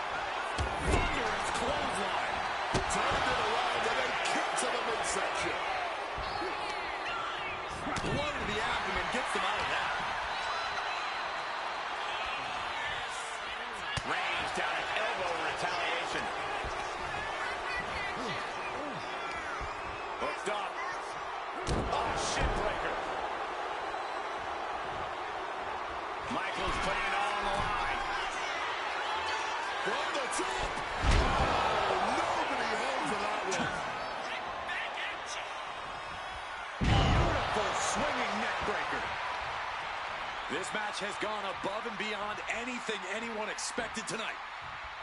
Thunderous clothesline. Turned it around and then kick to the midsection. Blow to the abdomen gets them out of that. Reigns down an elbow in retaliation. Hooked up. Oh, shit breaker. Michaels putting it all on the line. From the top. Oh, nobody home for that one. Beautiful swinging neck breaker. This match has gone above and beyond anything anyone expected tonight.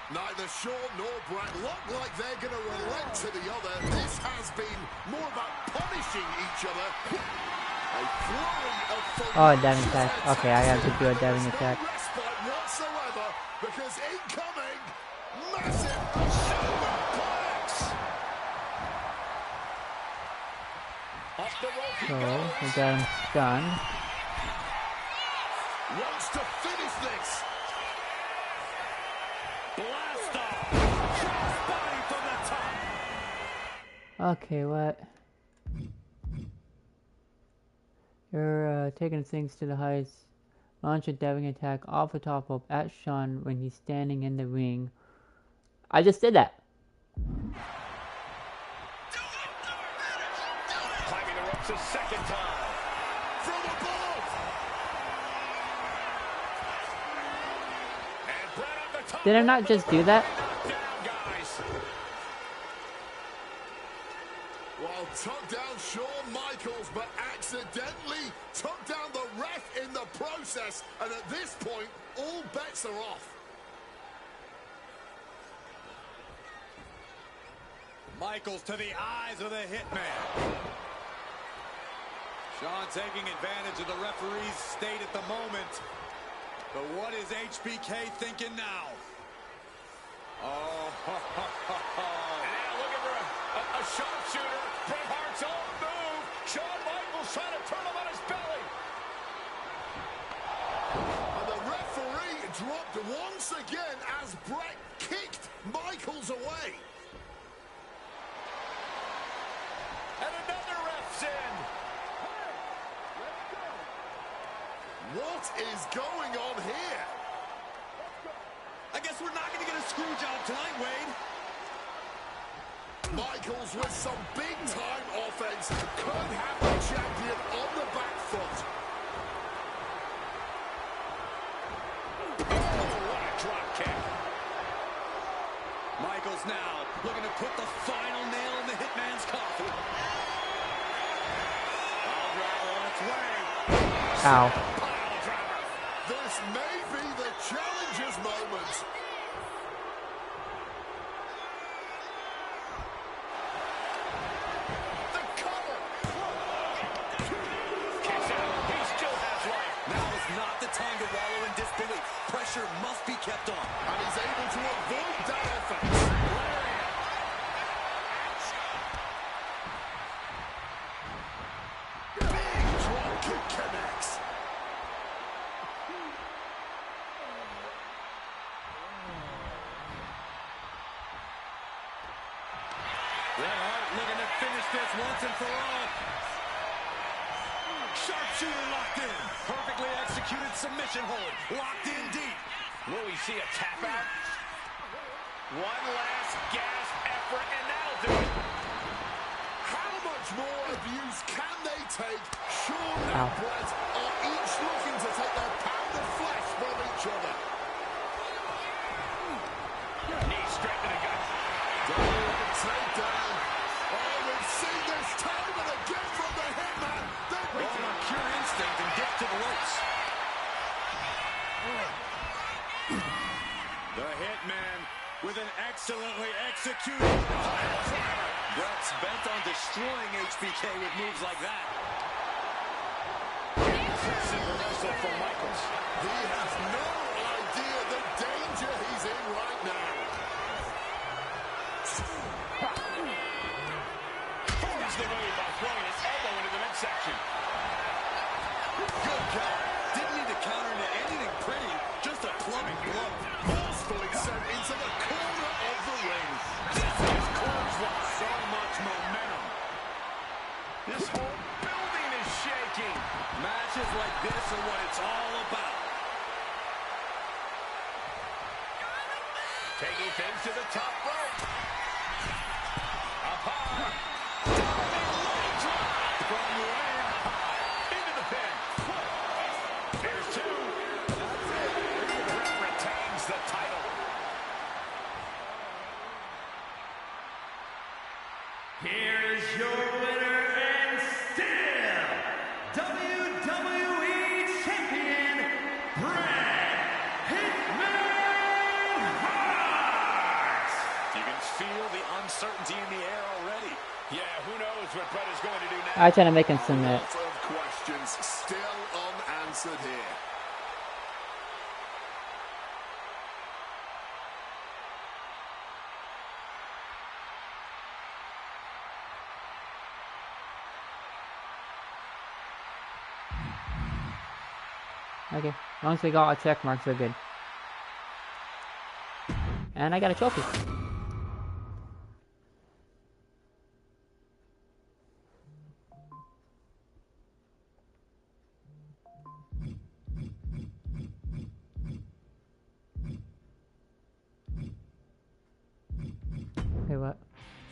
Neither Shawn nor Brett look like they're going to relent to the other. This has been more about punishing each other. A flurry of Oh, diving attack. Okay, I have to do a diving attack. No respite whatsoever because incoming massive superplex. Up the rope he So, goes. we got him stunned. Wants to finish this. Blast off. Crossbody from the top. Okay, what? You're taking things to the highest launch a diving attack off the top rope at Shawn when he's standing in the ring. I just did that. Climbing the ropes a second time. From above. And Brett on the top. Did I not just do that? Knocked down, guys. Well, took down Shawn Michaels, but accidentally took down the ref in the process. And at this point, all bets are off. Michaels to the eyes of the Hitman. Shawn taking advantage of the referee's state at the moment. But what is HBK thinking now? Oh, And now looking for a sharpshooter. Bret Hart's own move. Shawn Michaels trying to turn him on his belly. And the referee dropped once again as Bret kicked Michaels away. And another ref's in. What is going on here? I guess we're not going to get a screw job tonight, Wade. Michaels with some big-time offense could have the champion on the back foot. Oh, what a drop kick. Michaels now looking to put the final nail in the Hitman's coffin. Pile driver on its way. Ow. Pile driver. This may be the challenger's moment. The cover. Kicks out. He still has life. Now is not the time to wallow in disbelief. Pressure must be kept on. And he's able to avoid that offense. Big drop kick connects. Bret Hart looking to finish this once and for all. Sharpshooter locked in. Perfectly executed submission hold. Locked in deep. Will we see a tap out? One last gasp effort, and that'll do it. How much more abuse can they take? Shawn Ow. and Bret are each looking to take their pound of flesh from each other. Knee straight to the gut. Double takedown. Oh, we've seen this time and again from the Hitman. Going on pure instinct and gets to the ropes. The Hitman with an excellently executed pile driver. Bret's bent on destroying HBK with moves like that. Impressive reversal from Michaels. He has no idea the danger he's in right now. Follows the move by throwing his elbow into the midsection. Good God. Didn't need to counter into anything pretty. Just a plumbing blow. Forcefully sent into the corner of the ring. This is clothesline. So much momentum. This whole building is shaking. Matches like this are what it's all about. Taking things to the top rope. Up high. From way high. Into the pin. Here's two. Bret retains the title. Here's your winner and still WWE Champion, Bret Hitman Hart. You can feel the uncertainty in the air already. Yeah, who knows what Bret is going to do now. I try to make him submit. Lots of questions still unanswered here. Okay, as long as we got our check marks, we're good. And I got a trophy.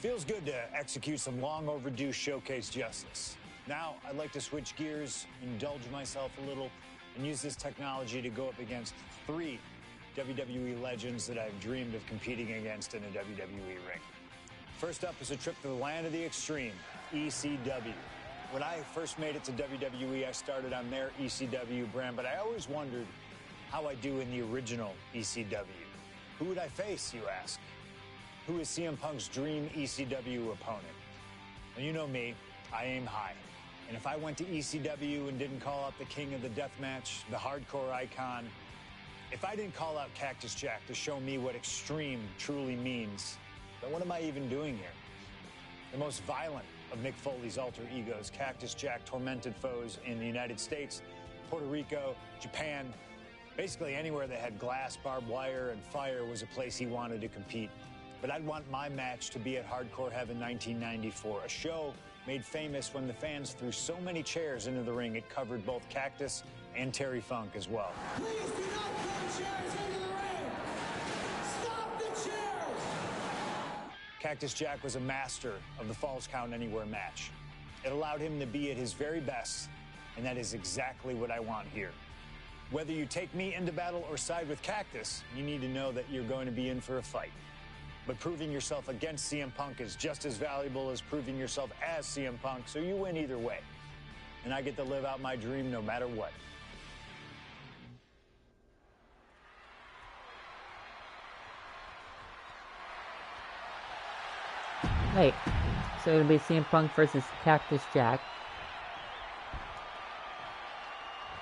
Feels good to execute some long overdue showcase justice. Now, I'd like to switch gears, indulge myself a little, and use this technology to go up against 3 WWE legends that I've dreamed of competing against in a WWE ring. First up is a trip to the land of the extreme, ECW. When I first made it to WWE, I started on their ECW brand, but I always wondered how I do in the original ECW. Who would I face, you ask? Who is CM Punk's dream ECW opponent? Well, you know me, I aim high. And if I went to ECW and didn't call out the king of the deathmatch, the hardcore icon, if I didn't call out Cactus Jack to show me what extreme truly means, then what am I even doing here? The most violent of Mick Foley's alter egos, Cactus Jack tormented foes in the United States, Puerto Rico, Japan, basically anywhere that had glass, barbed wire, and fire was a place he wanted to compete. But I'd want my match to be at Hardcore Heaven 1994, a show made famous when the fans threw so many chairs into the ring it covered both Cactus and Terry Funk as well. Please do not throw chairs into the ring! Stop the chairs! Cactus Jack was a master of the Falls Count Anywhere match. It allowed him to be at his very best, and that is exactly what I want here. Whether you take me into battle or side with Cactus, you need to know that you're going to be in for a fight. But proving yourself against CM Punk is just as valuable as proving yourself as CM Punk, so you win either way. And I get to live out my dream no matter what. Wait, so it'll be CM Punk versus Cactus Jack.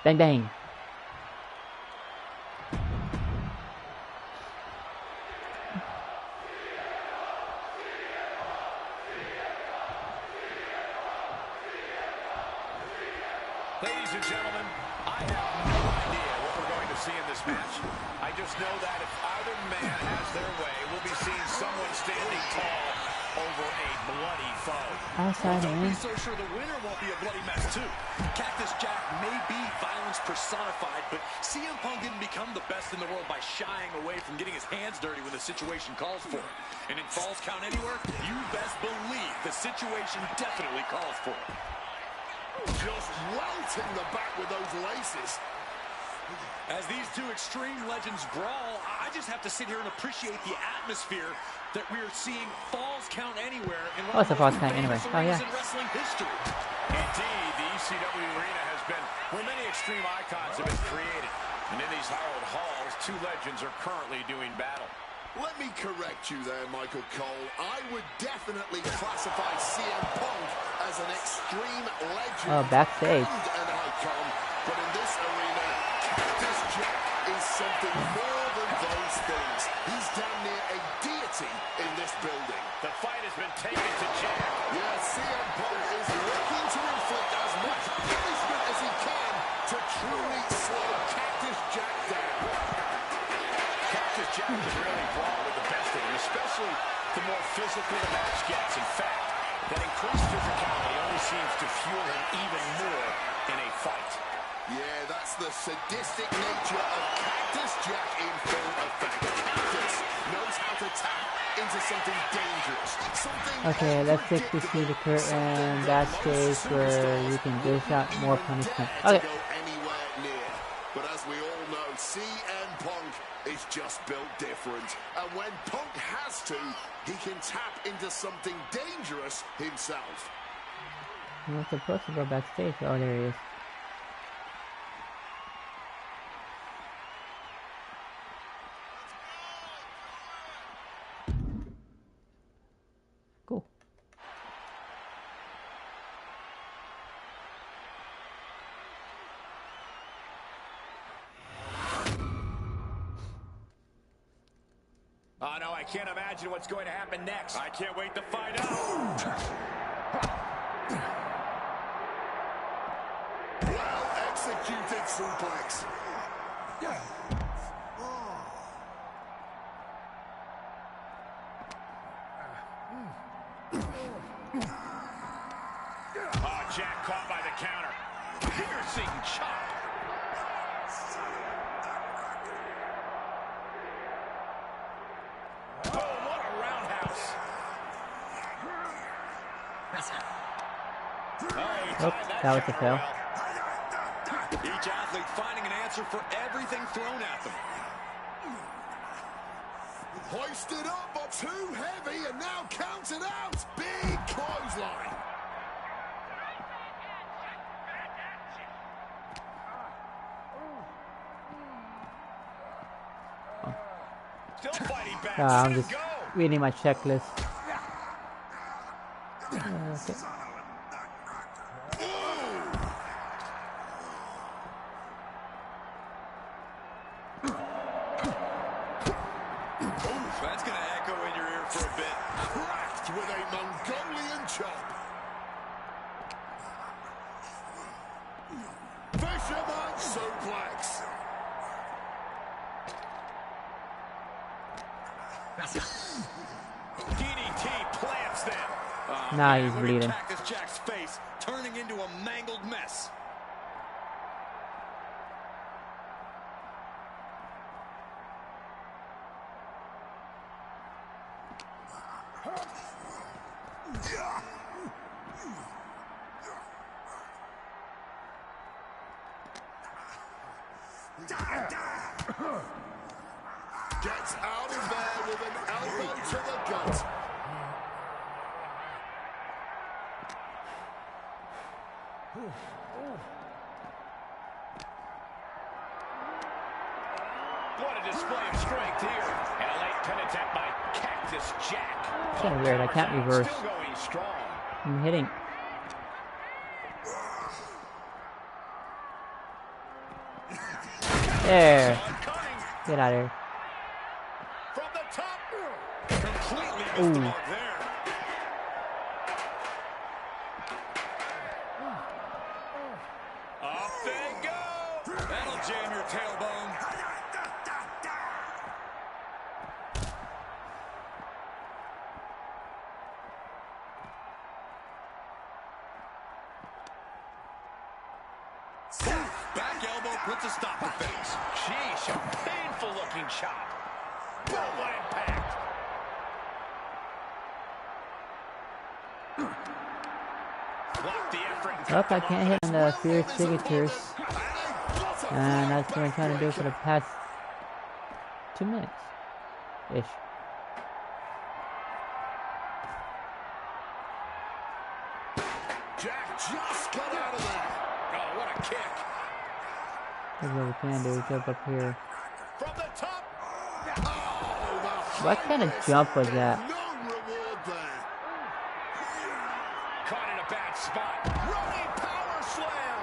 Bang bang. Ladies and gentlemen, I have no idea what we're going to see in this match. I just know that if either man has their way, we'll be seeing someone standing tall over a bloody foe. Don't be so sure the winner won't be a bloody mess, too. Cactus Jack may be violence personified, but CM Punk didn't become the best in the world by shying away from getting his hands dirty when the situation calls for it. And in Falls Count Anywhere, you best believe the situation definitely calls for it. Just welting the back with those laces. As these two extreme legends brawl, I just have to sit here and appreciate the atmosphere that we're seeing Falls Count Anywhere in one of the most famous arenas in wrestling history. Indeed, the ECW arena has been where many extreme icons have been created. And in these hallowed halls, 2 legends are currently doing battle. Let me correct you there, Michael Cole. I would definitely classify CM Punk as an extreme legend backstage. and an icon. But in this arena, Cactus Jack is something more than those things. He's damn near a deity in this building. The fight has been taken to Jack. Yeah, CM Punk is looking to inflict as much punishment as he can to truly slow Cactus Jack down. Cactus Jack is really brawl with the best of them, especially the more physical the match gets. In fact, that increased physicality only seems to fuel him even more in a fight. Yeah, that's the sadistic nature of Cactus Jack in full effect. Cactus knows how to tap into something dangerous. Okay, let's take to see the curtain backstage where you can dish out more punishment. Okay. But as we all know, CM Punk is just built different. And when Punk has to, he can tap into something dangerous himself. I'm not supposed to go backstage. Oh, there he is. Cool. Oh, no, I can't imagine what's going to happen next. I can't wait to find out. Well executed suplex. Oh, Jack caught by the counter. Piercing chop. Oh, what a roundhouse. Oh, that was a fail. Each athlete finding an answer for everything thrown at them. Hoisted up, but too heavy, and now counted out. Big clothesline. Still fighting back. I'm Let him just go. reading my checklist. Okay. That's going to echo in your ear for a bit. Cracked with a Mongolian chop. Fisherman suplex. DDT plants them. Now he's Look at bleeding. Cactus Jack's face turning into a mangled mess. Gets out of there with an elbow to the gut. What a display of strength here. And a late pin attempt by Cactus Jack. Kinda weird, I can't reverse. Still going strong. I'm hitting. There. Get out of here. From the top. Completely missed the Ooh. mark there. Up they go. That'll jam your tailbone. Back elbow puts a stop to things. Sheesh, a painful looking chop. Boom, what impact. Block the effort. Nope, I can't hit on the fierce signatures. And that's what I'm trying to do for the past 2 minutes. Ish. Jack just got out of there. Oh, what a kick. That's what we can do, jump up here. From the top. What kind of jump was that? No reward there. Caught in a bad spot. Running power slam.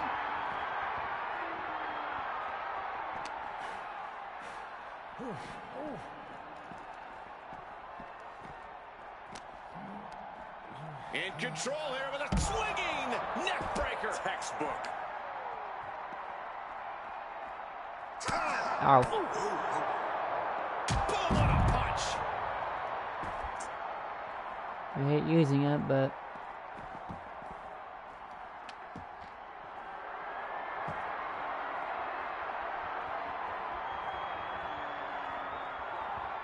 In control here with a swinging neck breaker. Textbook. Ow. Boom, what a punch. I hate using it, but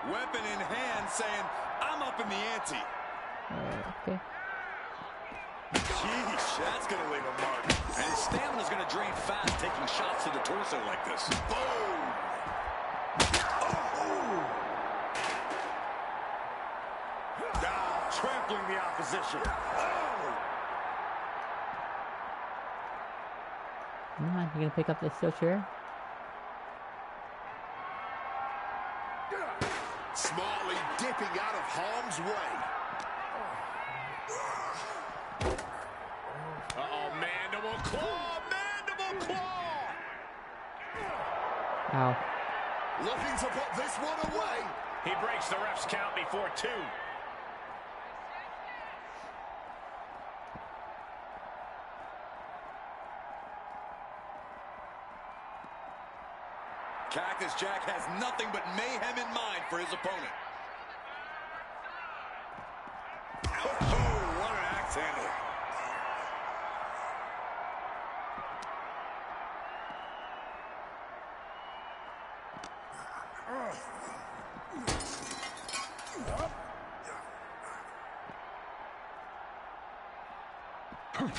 Weapon in hand saying, I'm up in the ante. okay. Sheesh, that's going to leave a mark. And his stamina's going to drain fast taking shots to the torso like this. Boom! Trampling the opposition. Come on, you gonna pick up this steel chair? Smartly dipping out of harm's way. Uh-oh, mandible claw! Mandible claw! Ow. Looking to put this one away. He breaks the ref's count before 2. Cactus Jack has nothing but mayhem in mind for his opponent. Oh, what an axe handle.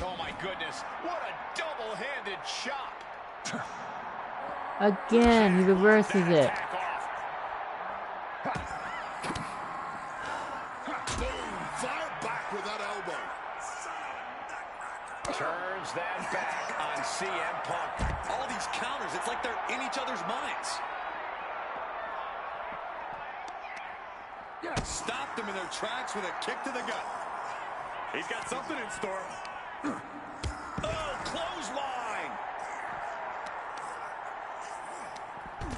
Oh my goodness, what a double-handed chop. Again, he reverses it. Boom! Fire back with that elbow. Turns that back on CM Punk. All these counters, it's like they're in each other's minds. Stopped them in their tracks with a kick to the gut. He's got something in store. Oh, clothesline!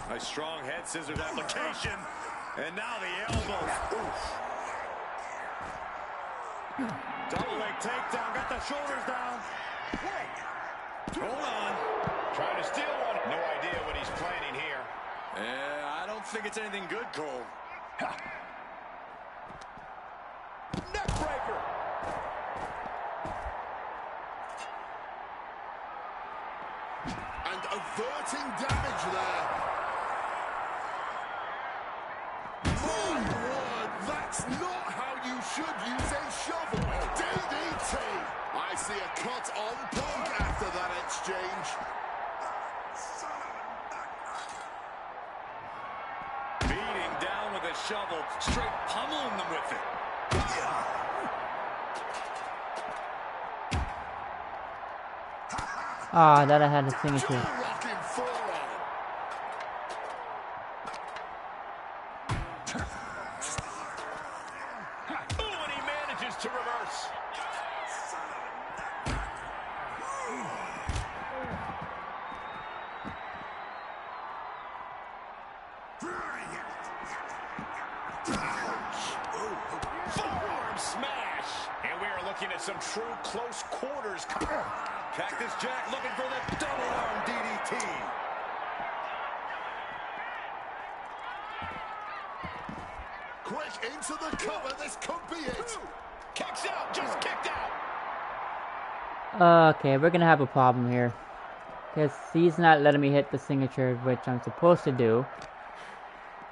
A strong head scissors application. And now the elbow. Oof. Double leg takedown. Got the shoulders down. Hold on. Trying to steal one. No idea what he's planning here. Yeah, I don't think it's anything good, Cole. Neckbreaker. And averting damage there. My word, that's not how you should use a shovel. DDT. I see a cut on Punk after that exchange. Beating down with a shovel, straight pummeling them with it. Ah, that I had a signature. Rocking forearm. Oh, and he manages to reverse. Forearm smash. And we are looking at some true close quarters. Cactus Jack looking for the double arm DDT. Quick into the cover. This could be it. Kicks out, just kicked out. Okay, we're gonna have a problem here. Because he's not letting me hit the signature, which I'm supposed to do.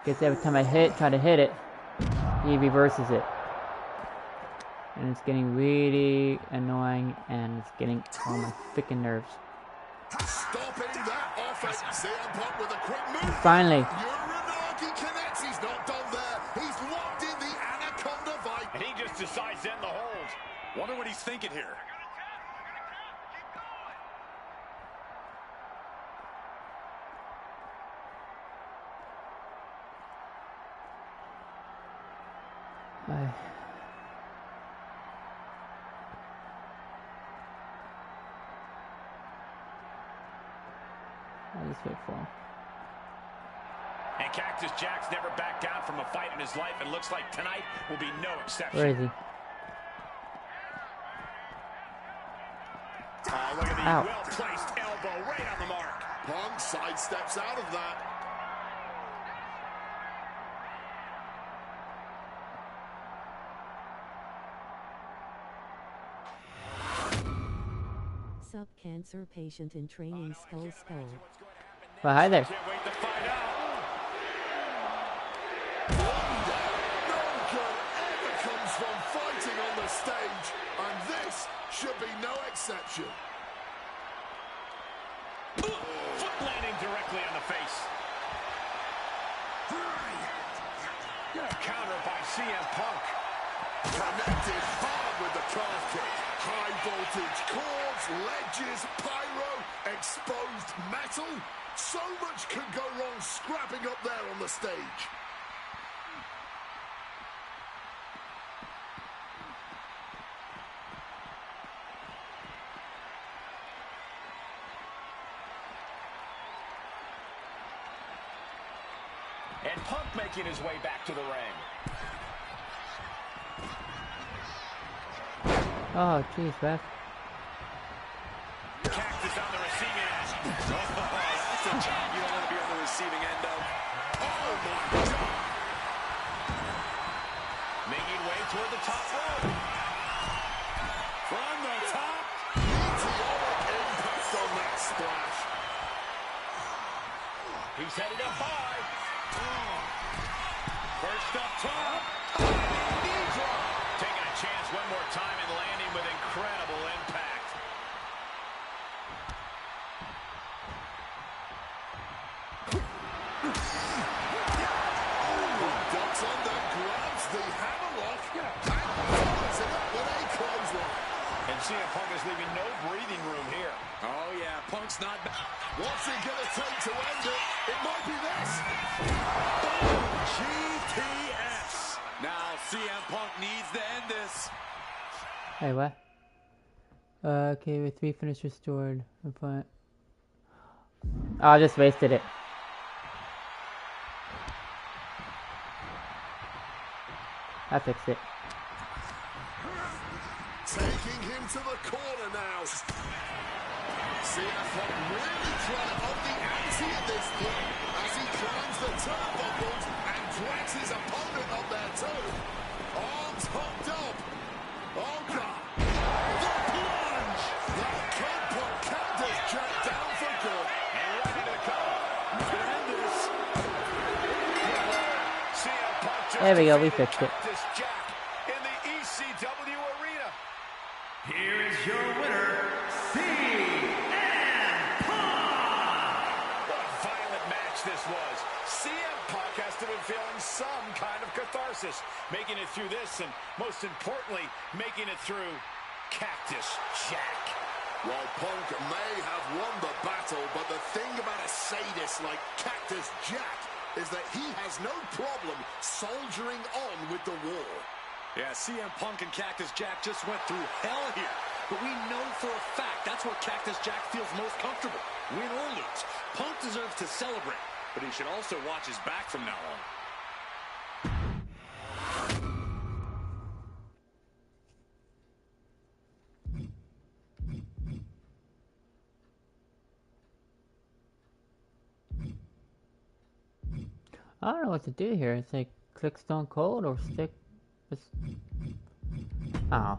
Because every time I try to hit it, he reverses it. And it's getting really annoying, and it's getting on my freaking nerves. Stopping that offense. CM Punk with a quick move. Finally. Uranagi connects. He's not done there. He's locked in the Anaconda Vice. And he just decides to end the hold. Wonder what he's thinking here. I'll just wait for him. And Cactus Jack's never backed down from a fight in his life, and looks like tonight will be no exception. Where is he? Oh, look at the Ow. well-placed elbow right on the mark. Punk sidesteps out of that. Sub-cancer patient in training skull. Well, hi there. Can't wait to find out. No good ever comes from fighting on the stage, and this should be no exception. Foot landing directly on the face. Counter by CM Punk. Connected hard with the calf kick. High voltage cords, ledges, pyro, exposed metal. So much can go wrong scrapping up there on the stage. And Punk making his way back to the ring. Oh, jeez, ref. Cactus on the receiving end. That's a job you don't want to be on the receiving end of. Oh my God! Making way toward the top rope. From the top. Meteoric impact on that splash. He's headed up high. First up top. Knee drop. Taking a chance one more time and landing with incredible impact. CM Punk is leaving no breathing room here. Oh, yeah, Punk's not... What's it going to take to end it? It might be this. GTS. Now CM Punk needs to end this. Hey, what? Okay, with 3 finishes restored. Oh, I just wasted it. I fixed it. Taking him to the corner now. CM Punk really trying to up the ante at this point as he climbs the turnbuckles and drags his opponent up there too. Arms hooked up. Oh God. The plunge. That could put Cactus Jack down for good. And ready to go. To end this. CM Punk just There we go, we defeated fixed it. Cactus Jack in the ECW arena. Here is your winner, CM Punk! What a violent match this was. CM Punk has to be feeling some kind of catharsis, making it through this, and most importantly, making it through Cactus Jack. While Punk may have won the battle, but the thing about a sadist like Cactus Jack is that he has no problem soldiering on with the war. Yeah, CM Punk and Cactus Jack just went through hell here. But we know for a fact that's where Cactus Jack feels most comfortable. Win or lose, Punk deserves to celebrate. But he should also watch his back from now on. I don't know what to do here. It's like click Stone Cold or stick. Oh.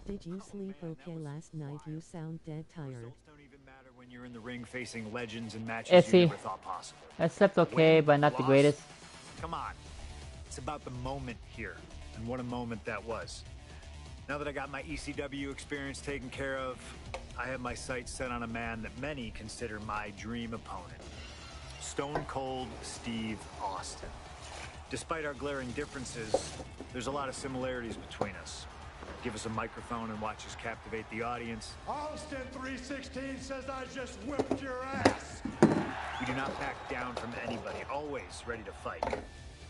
Did you sleep okay last night? You sound dead tired. Results don't even matter when you're in the ring facing legends and matches you Iffy. never thought possible. I slept okay, Win, but not the loss, greatest. Come on. It's about the moment here, and what a moment that was. Now that I got my ECW experience taken care of, I have my sights set on a man that many consider my dream opponent. Stone Cold Steve Austin. Despite our glaring differences, there's a lot of similarities between us. Give us a microphone and watch us captivate the audience. Austin 316 says I just whipped your ass. We do not back down from anybody, always ready to fight.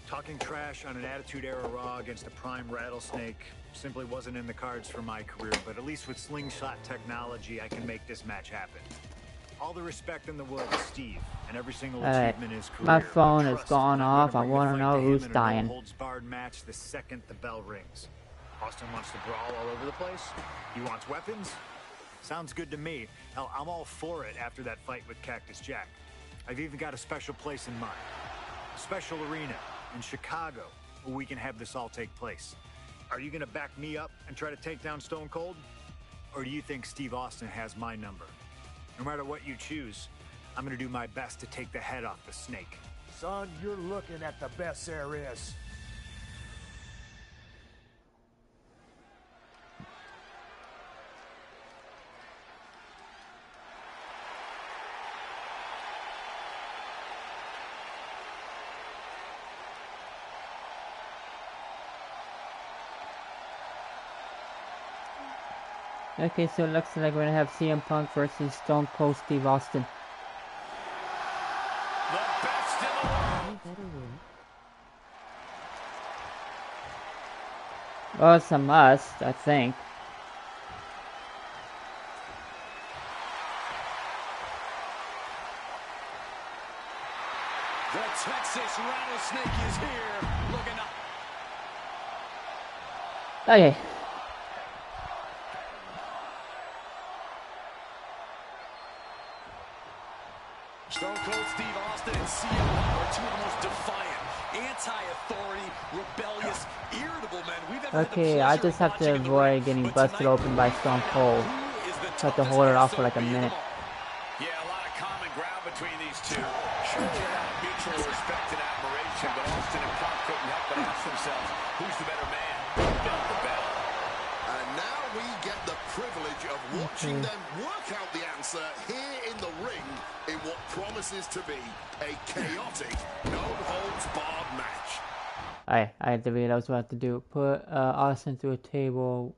Talking trash on an Attitude Era Raw against a prime Rattlesnake simply wasn't in the cards for my career, but at least with slingshot technology, I can make this match happen. All the respect in the world to Steve, and every single achievement in his career. My phone is Trust gone that I'm off. gonna I bring the want to fight know him who's in a dying. no-holds-barred match the second the bell rings. Austin wants to brawl all over the place. He wants weapons. Sounds good to me. Hell, I'm all for it after that fight with Cactus Jack. I've even got a special place in mind. A special arena in Chicago where we can have this all take place. Are you going to back me up and try to take down Stone Cold? Or do you think Steve Austin has my number? No matter what you choose, I'm going to do my best to take the head off the snake. Son, you're looking at the best there is. Okay, so it looks like we're gonna have CM Punk versus Stone Cold Steve Austin. The best in the world. You better win. Well, it's a must, I think. The Texas Rattlesnake is here. Looking up. Okay. Stone Cold Steve Austin and CM Punk are two of the most defiant, anti-authority, rebellious, irritable men we've ever had the Okay, I pleasure just of have to watching in the avoid ring. getting But busted tonight, open by Stone Cold. who is the Have to toughest hold it off for SOB like a of them minute. all? Yeah, a lot of common ground between these two. Sure, they have mutual respect and admiration, but Austin and Punk couldn't help but ask themselves, who's the better man? Bell to bell. And now we get the privilege of watching them work out the answer here in the ring in what promises to be a chaotic, no-holds-barred match. I have to read. That was what I have to do. Put Austin through a table.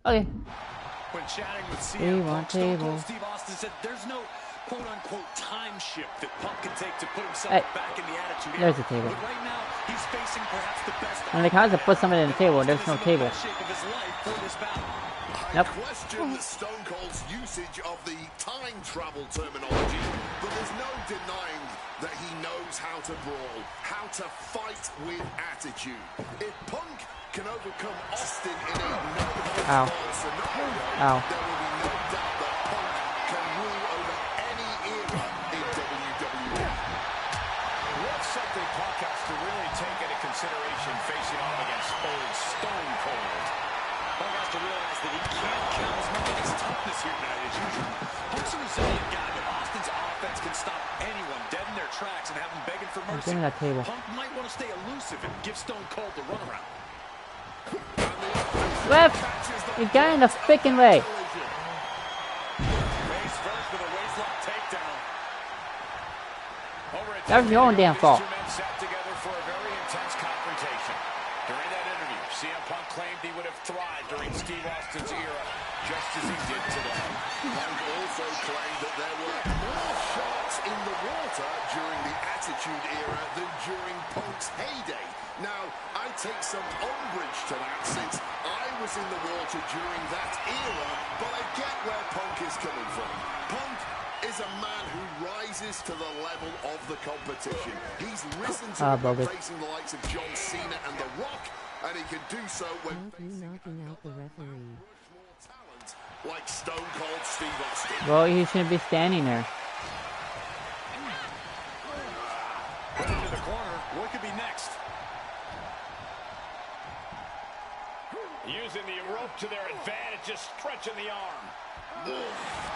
Okay. When chatting with We CM want Punk, Stone Cold tables. Steve Austin said there's no quote-unquote time shift that Punk can take to put himself Hey, back in the attitude era. there's a table. But right now, he's facing perhaps the best When they kind of put something in the table, Austin there's is no in the table. best shape of his life for this battle. Nope. I question Stone Cold's usage of the time travel terminology, but there's no denying that he knows how to brawl, how to fight with attitude. If Punk can overcome Austin in a no-holds-barred scenario, Ow. there will be no doubt that Punk can rule over any era in WWE. What's something Punk has to really take into consideration facing off against old Stone Cold? Punk has to realize that he can't count as much on his toughness here tonight as usual. Punk's a resilient guy, but Austin's offense can stop anyone dead in their tracks and have them begging for mercy. Give me that table. Punk might want to stay elusive and give Stone Cold the runaround. Ref, you got in the freaking way. Face first with a waistlock takedown. Over at That was your own damn these fault. two men sat together for a very intense confrontation. During that interview, CM Punk claimed he would have thrived during Steve Austin's era, just as he did today. Punk also claimed that there were more sharks in the water during the Attitude Era than during Punk's heyday. Now, I take some umbrage to that since I was in the water during that era, but I get where Punk is coming from. Punk is a man who rises to the level of the competition. He's risen to facing the likes of John Cena and The Rock, and he can do so when Not you knocking out the referee. more talent like Stone Cold Steve Austin. Well, he shouldn't be standing there. Right into the corner. What could be next? Using the rope to their advantage, just stretching the arm.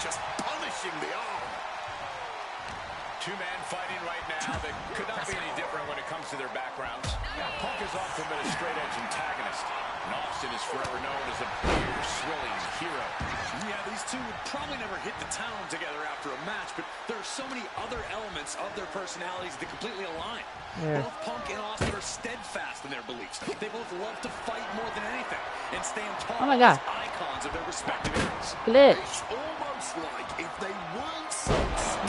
Just punishing the arm. Two men fighting right now that could not be any different when it comes to their backgrounds. Punk has often been a straight-edge antagonist, and Austin is forever known as a beer-swilling hero. Yeah, these two would probably never hit the town together after a match, but there are so many other elements of their personalities that completely align. Yeah. Both Punk and Austin are steadfast in their beliefs. They both love to fight more than anything and stand tall Oh my God. as icons of their respective eras. Glitch. It's almost like if they weren't so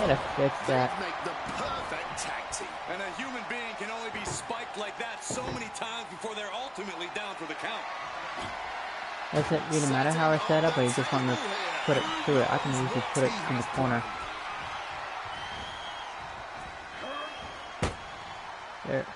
Gotta fix that. they'd make the perfect tag team. And a human being can only be spiked like that so many times before they're ultimately down for the count. Does it really matter how it's set up, or you just want me to put it through it? I can usually put it in the corner. There.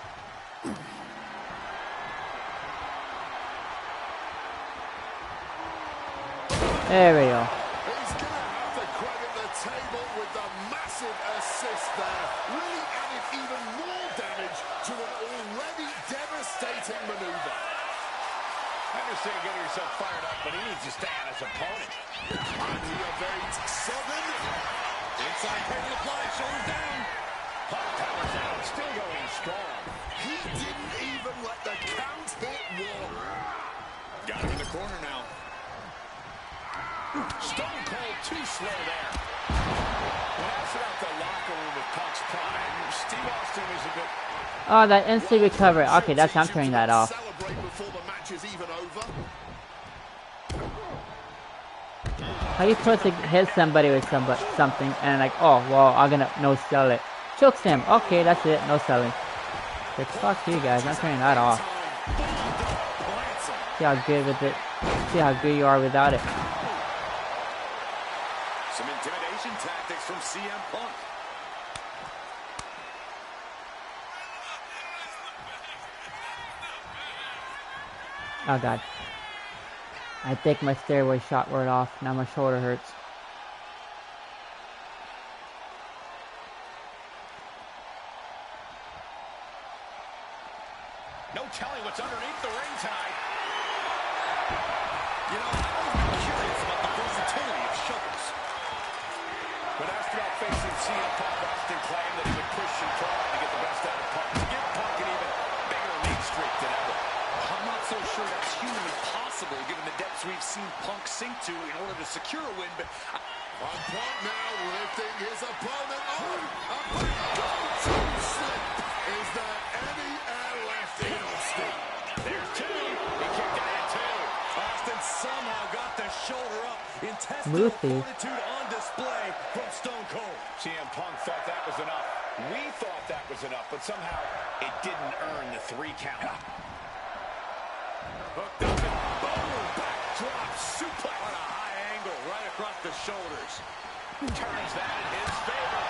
There we go. He's going to have to credit the table with the massive assist there. Really added even more damage to an already devastating maneuver. I understand getting yourself fired up, but he needs to stay on his opponent. And he evades sudden. Inside cradle applied, shoulders down. Punk powers out, still going strong. He didn't even let the count hit one. Got him in the corner now. Stone Cold too slow there. When asked about the locker room of Punk's prime, Steve Austin was a bit... Oh, that instant recovery. Okay, that's I'm turning that off. Celebrate before the match is even over. How you supposed to hit somebody with something and like, oh, well, I'm gonna no sell it. Chokes him. Okay, that's it. No selling. But fuck you guys. I'm turning that off. See how good with it. See how good you are without it. Some intimidation tactics from CM Punk. Oh god. I think my stairway shot wore off. Now my shoulder hurts. No telling what's underneath the ring tonight. You know, I've always been curious about the versatility of shovels. When asked about facing CM Punk, Austin claimed that he would push and try to get the best out of Punk, to give Punk an even bigger lead streak than ever. I'm not so sure that's humanly possible given the depths we've seen Punk sink to in order to secure a win, but On Punk now lifting his opponent on. A go-to slip. Is there any air left in Austin? There's two. He kicked out at two. Austin somehow got the shoulder up smoothly. Fortitude on display from Stone Cold. CM Punk thought that was enough. We thought that was enough, but somehow it didn't earn the 3 count. Hooked up and boom! Backdrop suplex. On a high angle right across the shoulders. Turns that in his favor.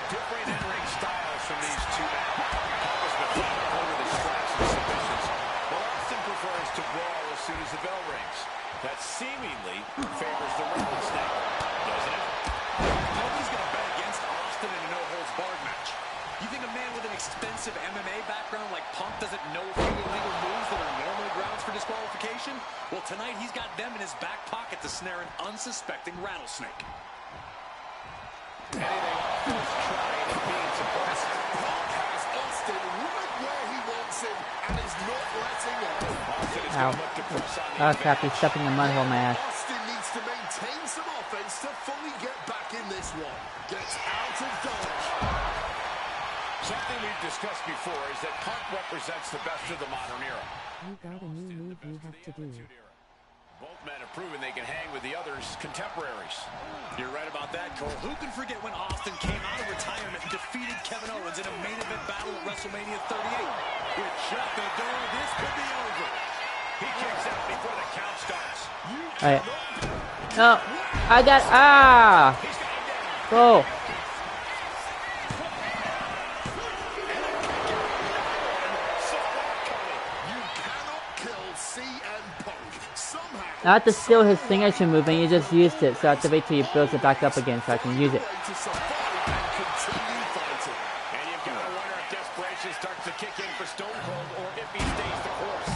Different in-ring styles from these two men. Punk is methodical with his slaps and submissions, while Austin prefers to brawl as soon as the bell rings. That seemingly favors the rattlesnake, doesn't it? Nobody's going to bet against Austin in a no-holds-barred match. You think a man with an expensive MMA background like Punk doesn't know a few illegal moves that are normally grounds for disqualification? Well, tonight he's got them in his back pocket to snare an unsuspecting rattlesnake. Anything Austin is trying is being suppressed. Punk has Austin right where he wants him and is not letting up. Austin is Ow. going to look to press on the Oh crap, he's advantage. stuffing a mud hole in my ass. Austin needs to maintain some offense to fully get back in this one. Gets out of dodge. Something we've discussed before is that Punk represents the best of the modern era. You got a new move you have to do. Both men have proven they can hang with the other's contemporaries. You're right about that, Cole. Who can forget when Austin came out of retirement and defeated Kevin Owens in a main event battle at WrestleMania 38? With shut the door, this could be over. He kicks out before the count starts. Alright. No, I got He's got him down. go. You cannot kill CM Punk. Somehow. Not to steal his signature move, and you just used it, so I have to wait till he builds it back up again so I can use it. To survive and continue fighting. And you've got to wonder if desperation starts to kick in for Stone Cold or if he stays the course.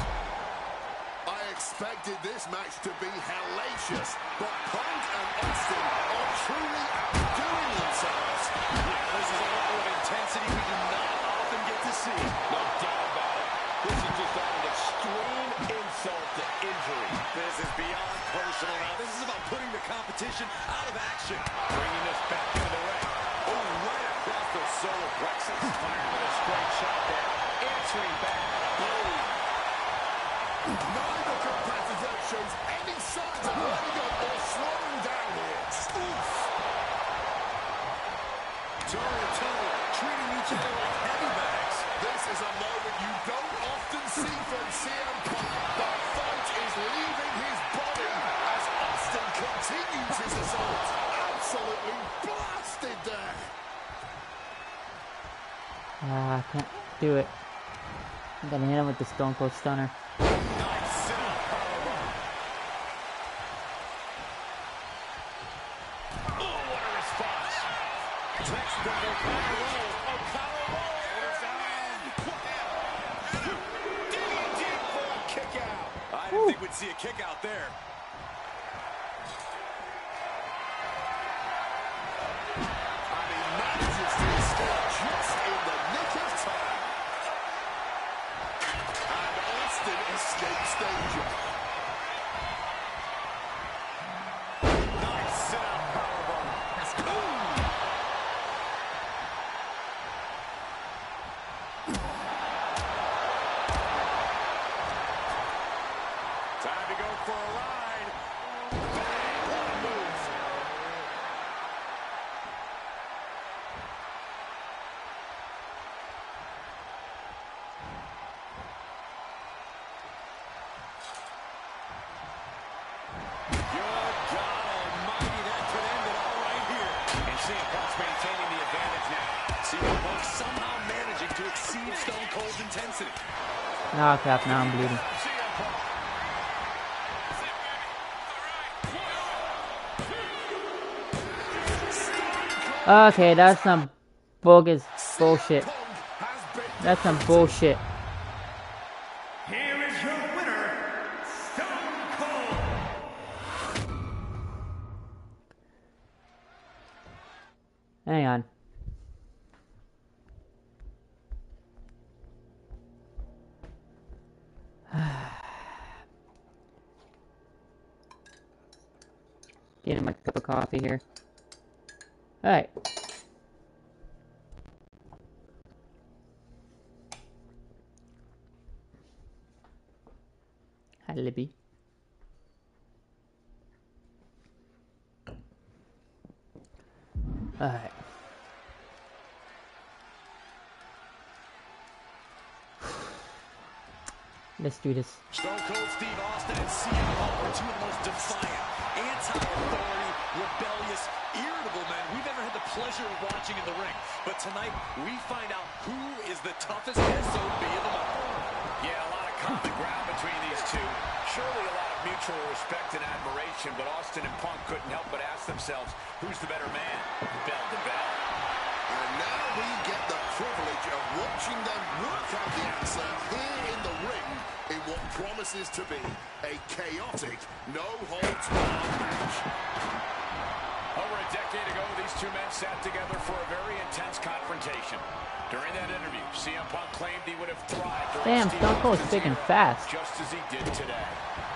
I expected this match to be hellacious, but Punk and Austin are truly outdoing themselves. This is a level of intensity we do not often get to see. No doubt about it. This is just an extreme insult to injury. This is beyond personal now. This is about putting the competition out of action. Bringing this back into the ring. Oh, right across the solar plexus. Firing with a straight shot there. Answering back. Boom. Neither competitor shows any signs of letting up or slowing down here. Oof. Toe-to-toe, treating each other like heavy bags. This is a moment you don't often see from CM Punk. The fight is leaving his body as Austin continues his assault. Absolutely blasted there. I can't do it. I'm gonna hit him with the Stone Cold Stunner. Nice sit-up powerbomb. Oh, what a response. Textbook O'Connor roll. O'Connor roll. Deep for a kick out. I didn't think we'd see a kick out there. And he manages to escape just in the nick of time. And Austin escapes danger. Nice sit-out powerbomb. Time to go for a ride. Bang, what a move. Good God almighty, that could end it all right here. And CM Punk's maintaining the advantage now. CM Punk somehow managing to exceed Stone Cold's intensity. Oh crap, now I'm bleeding. CM Punk. Okay, that's some bogus bullshit. Punk has been That's some bullshit. Here is your winner, Stone Cold. Hang on. Getting my cup of coffee here. Alright. Hi, Libby. Let's do this. Stone Cold Steve Austin and CM Punk are two of the most defiant, anti-authority, rebellious, irritable men we've ever had the pleasure of watching in the ring. But tonight, we find out who is the toughest SOB in them all. Yeah, a lot of common ground between these two. Surely a lot of mutual respect and admiration, but Austin and Punk couldn't help but ask themselves, who's the better man, bell to bell? And now we get the privilege of watching them work out the answer here in the ring in what promises to be a chaotic, no-holds-barred match. Over a decade ago, these two men sat together for a very intense confrontation. During that interview, CM Punk claimed he would have thrived during Damn, Steve Stone Cold's Austin's speaking era, fast. just as he did today.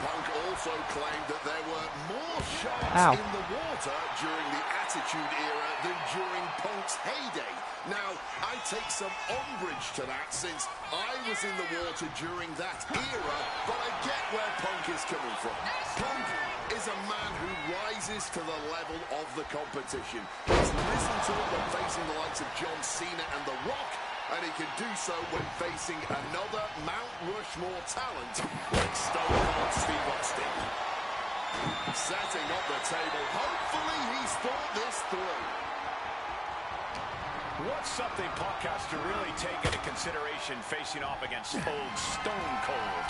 Punk also claimed that there were more sharks Ow. in the water during the Attitude Era than during Punk's heyday. Now, I take some umbrage to that since I was in the water during that era, but I get where Punk is coming from. Punk is a man who rises to the level of the competition. He's listened to it when facing the likes of John Cena and The Rock, and he can do so when facing another Mount Rushmore talent like Stone Cold Steve Austin. Setting up the table, hopefully he's thought this through. What's something Punk has to really take into consideration facing off against old Stone Cold?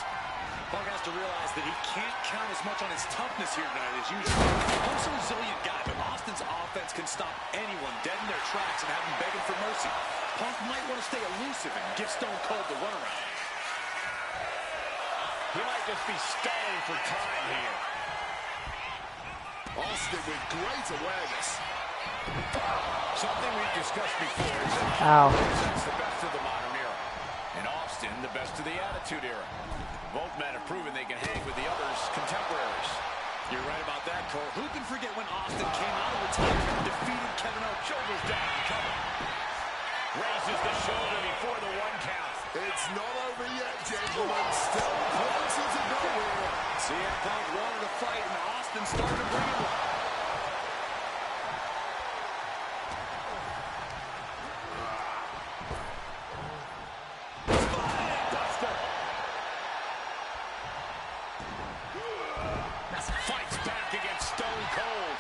Punk has to realize that he can't count as much on his toughness here tonight as usual. Punk's a resilient guy, but Austin's offense can stop anyone dead in their tracks and have them begging for mercy. Punk might want to stay elusive and give Stone Cold the runaround. He might just be stalling for time here. Austin with great awareness. Something we've discussed before is that Ow. Punk represents the best of the modern era, and Austin the best of the Attitude Era. Both men have proven they can hang with the other's contemporaries. You're right about that, Cole. Who can forget when Austin came out of retirement and defeated Kevin Owens? Shoulders down, cover. Raises the shoulder before the 1 count. It's not over yet, gentlemen. Still plenty to go here. CM Punk wanted to fight, and Austin started to bring it on. Fights back against Stone Cold.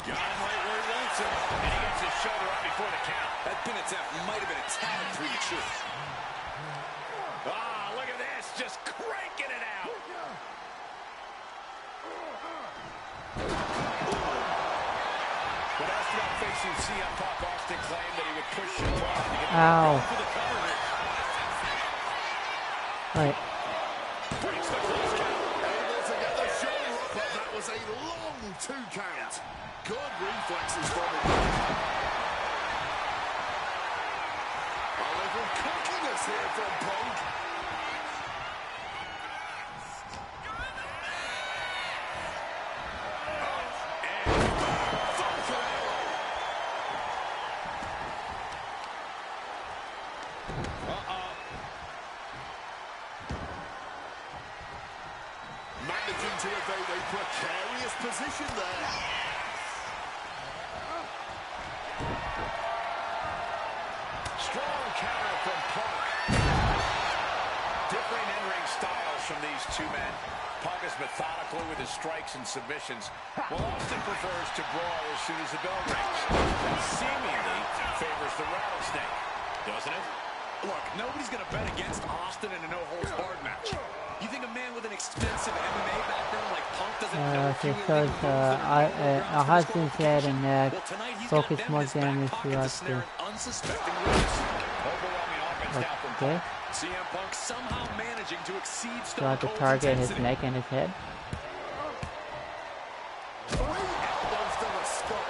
Got him right where he wants him. And he gets his shoulder up before the count. That pin attempt might have been a tad premature. Ah, look at this, just cranking it out. When asked about facing CM Punk, Austin claimed that he would push him hard to get Ow. for the cover here. Wait. Breaks the close count. Able to get the shoulder up, but that was a long 2 count. Good reflexes from him. A little cockiness here from Punk. Managing to evade a precarious position there. Strong counter from Punk. Different in-ring styles from these two men. Punk is methodical with his strikes and submissions, while Austin prefers to brawl as soon as the bell rings. That seemingly favors the rattlesnake, doesn't it? Look, nobody's going to bet against Austin in a no-holds-barred match. You think a man with an extensive MMA background like Punk doesn't know if Okay, you so illegal moves that our husband's head and neck. Well, tonight he's Focus got them more in his back damage pocket to to us. snare an unsuspecting witness. Overwhelming offense now from Okay. Punk. CM Punk somehow managing to exceed So Stone I have to Cold's target his intensity. neck and his head. 3 elbows to the skull.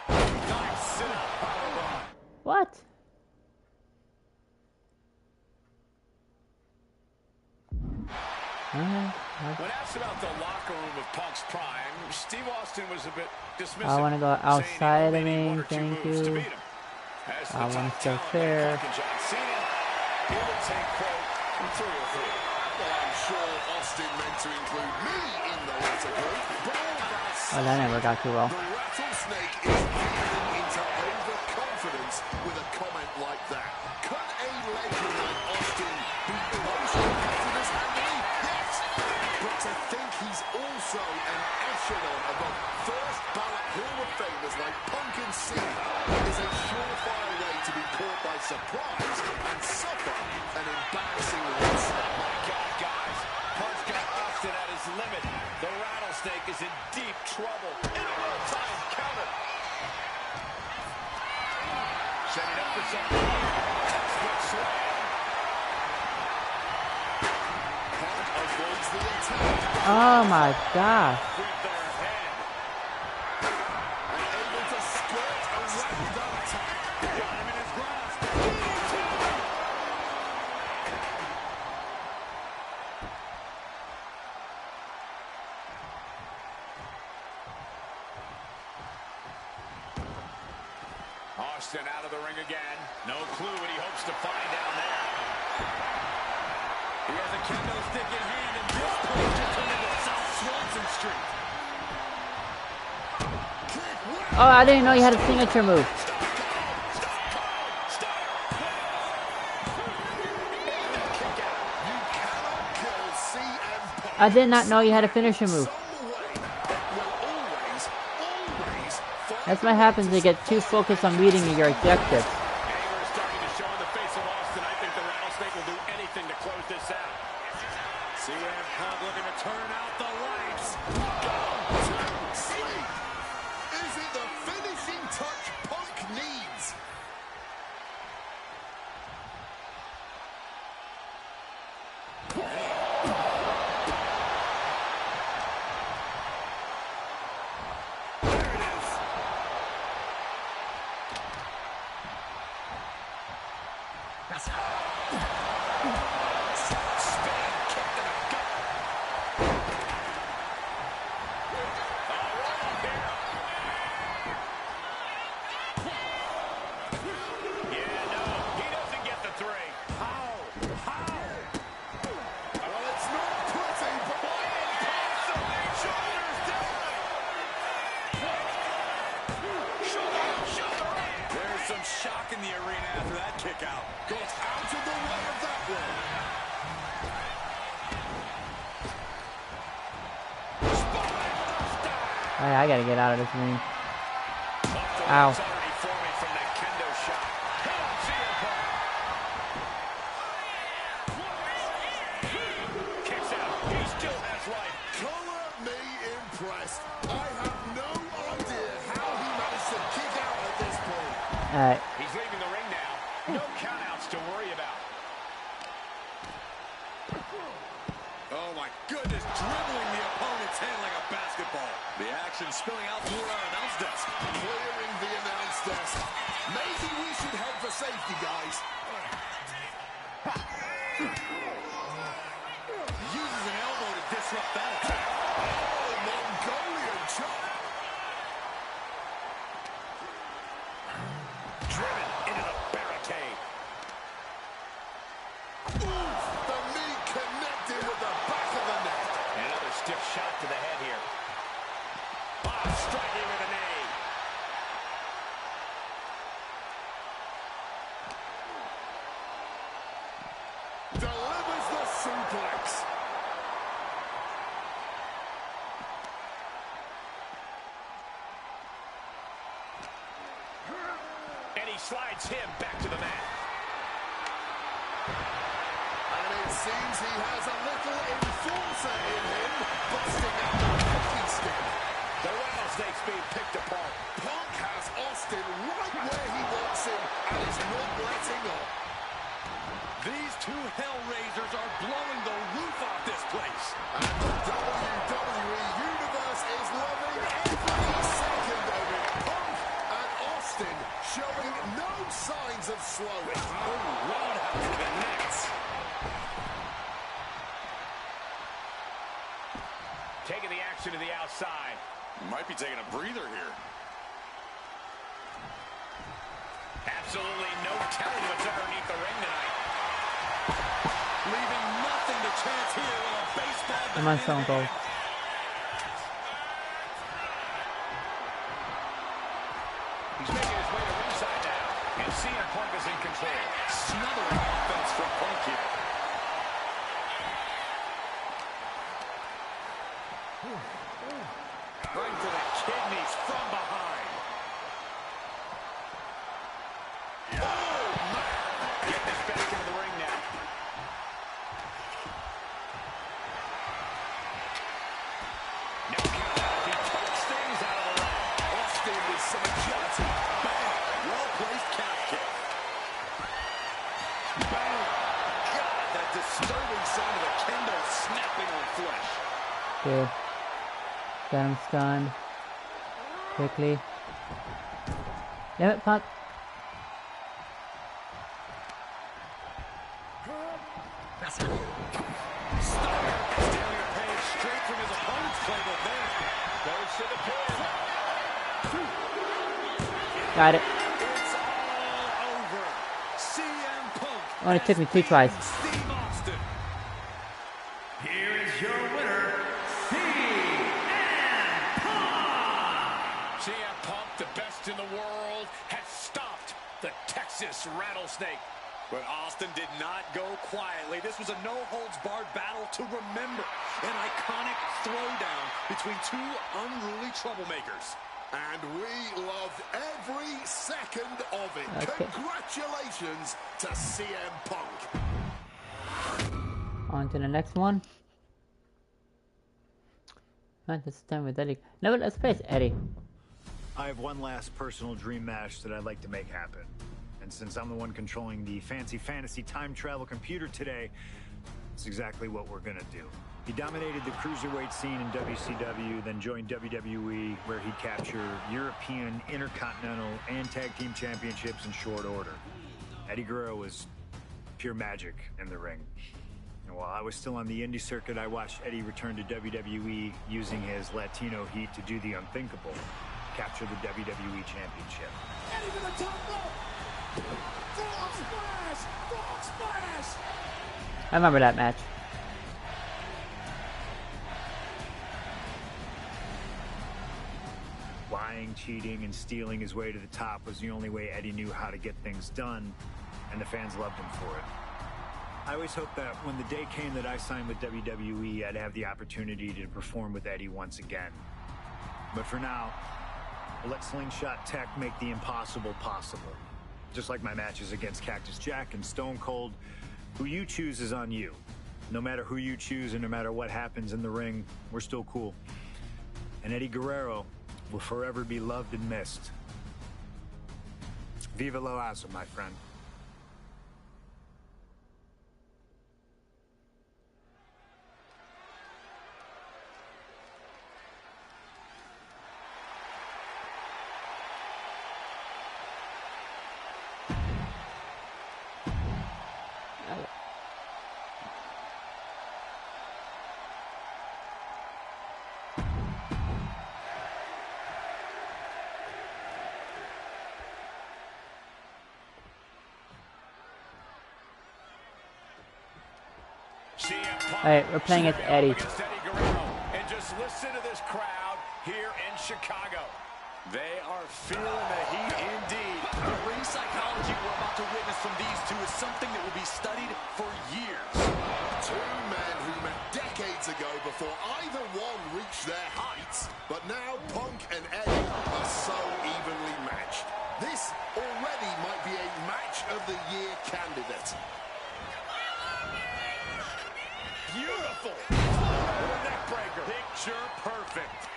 Nice sit-up powerbomb. What? When asked about the locker room of Punk's prime, Steve Austin was a bit dismissive. I want to go saying he outside only of needed me, 1 or 2 thank moves to you. beat him. As I the want top to stay talent like fair. Punk and John Cena, it would take, quote, 3 or 4. well, I'm sure Austin meant to include me in the latter group, but all that Oh, that never got too well. the rattlesnake is veering into overconfidence with a comment like that. Could a legend like Austin beat most competitors handily? Yes. But to think he's also an echelon above first ballot Hall of Famers like Punk and Cena is a surefire way to be caught by surprise and suffer an embarrassing loss. My God, guys. Punk's got Austin at his limit. The rattlesnake is in deep trouble. In a well-timed counter. Setting up for something. Textbook slam. Punk avoids the attack. Oh my gosh. With their head. And able to skirt around that attack. Got him in his grasp. Austin out of the ring again. No clue what he hopes to find down there. He has a kendo stick in hand, and this place just turned into South Swanson Street. Oh, I didn't know you had a signature move. I did not know you had a finisher move. That's what happens when you get too focused on meeting your objectives. Anger is starting to show in the face of Austin. I think the rattlesnake will do anything to close this out. CM Punk looking to turn out the lights. Sleep. Is it the finishing touch Punk needs? Shock in the arena after that kick out. Got out of the way of that one. Alright, I gotta get out of this ring. Ow. Already forming from that kendo shot. Come on, CM Punk. Kicks out. He still has life. Color me impressed. I have no idea how he managed to kick out at this point. Alright. He's leaving the ring now. No countouts to worry about. Oh my goodness, dribbling the opponent's hand like a basketball. The action spilling out through our announce desk. Clearing the announce desk. Maybe we should head for safety, guys. Uses an elbow to disrupt that attack. Oh, Mongolian chop. Driven into the barricade. Oof, the knee connected with the back of the neck. And another stiff shot to the head here. Striking with a knee. Delivers the suplex. And he slides him back to the mat. And it seems he has a little enforcer in him, busting out the hockey stick. The rattlesnake's being picked apart. Punk has Austin right where he wants him and is not letting up. These two Hellraisers are blowing the roof off this place. And the WWE Universe is loving every second of it. Punk and Austin showing no signs of slowing. Oh, roundhouse connects. Taking the action to the outside. Might be taking a breather here. Absolutely no telling what's underneath the ring tonight. Leaving nothing to chance here with a baseball bat Come on, in Stone Cold. hand. He's making his way to ringside now, and CM Punk is in control. Smothering offense from Punk here. Right to the kidneys from behind. Get this back into the ring now. No count out. He pokes things out of the ring. Austin with some agility. Bang! Well-placed calf kick. Bang! God, that disturbing sound of a kendo snapping on flesh. Good. Got him stunned. Quickly. Damn it, Punk. Steiner stealing a page straight from his opponent's playbook there. Goes to the pin. Got it. It's all over. CM Punk. Only took me 2 has tries. beaten Steve Austin. Here is your winner, CM Punk. CM Punk, the best in the world, has stopped the Texas Rattlesnake. But Austin did not go quietly. This was a no-holds-barred battle to remember. An iconic throwdown between two unruly troublemakers. And we loved every second of it. Okay. Congratulations to CM Punk. On to the next one. Not this time with Eddie. No, let's face Eddie. I have one last personal dream match that I'd like to make happen. And since I'm the one controlling the fancy fantasy time travel computer today, it's exactly what we're gonna do. He dominated the cruiserweight scene in WCW, then joined WWE, where he captured European, Intercontinental, and Tag Team Championships in short order. Eddie Guerrero was pure magic in the ring. And while I was still on the indie circuit, I watched Eddie return to WWE using his Latino heat to do the unthinkable, capture the WWE Championship. Eddie to the top rope. Frog splash! Frog splash! I remember that match. Lying, cheating, and stealing his way to the top was the only way Eddie knew how to get things done, and the fans loved him for it. I always hoped that when the day came that I signed with WWE, I'd have the opportunity to perform with Eddie once again. But for now, we'll let Slingshot Tech make the impossible possible. Just like my matches against Cactus Jack and Stone Cold, who you choose is on you. No matter who you choose and no matter what happens in the ring, we're still cool. And Eddie Guerrero will forever be loved and missed. Viva la raza, my friend. Alright, we're playing as Eddie. And just listen to this crowd here in Chicago. They are feeling the heat indeed. The ring psychology we're about to witness from these two is something that will be studied for years. Two men who met decades ago before either one reached their heights, but now Punk and Eddie are so evenly matched. This already might be a match of the year candidate. Beautiful. What a neck breaker. Picture perfect.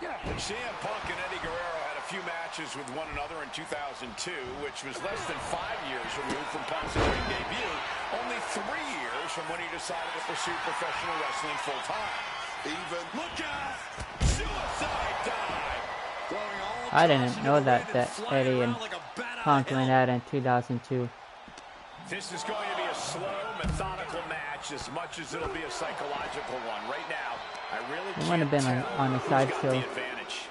Yeah, CM Punk and Eddie Guerrero had a few matches with one another in 2002, which was less than 5 years removed from Punk's ring debut, only 3 years from when he decided to pursue professional wrestling full-time. Even Look out! Suicide dive! Throwing all I didn't caution know to the that wind and flying Eddie and around like a bat out Punk of went hell. out in 2002. This is going to be a slow, methodical match as much as it'll be a psychological one. Right now, I really It might have been can't on tell a who's got sideshow. the advantage.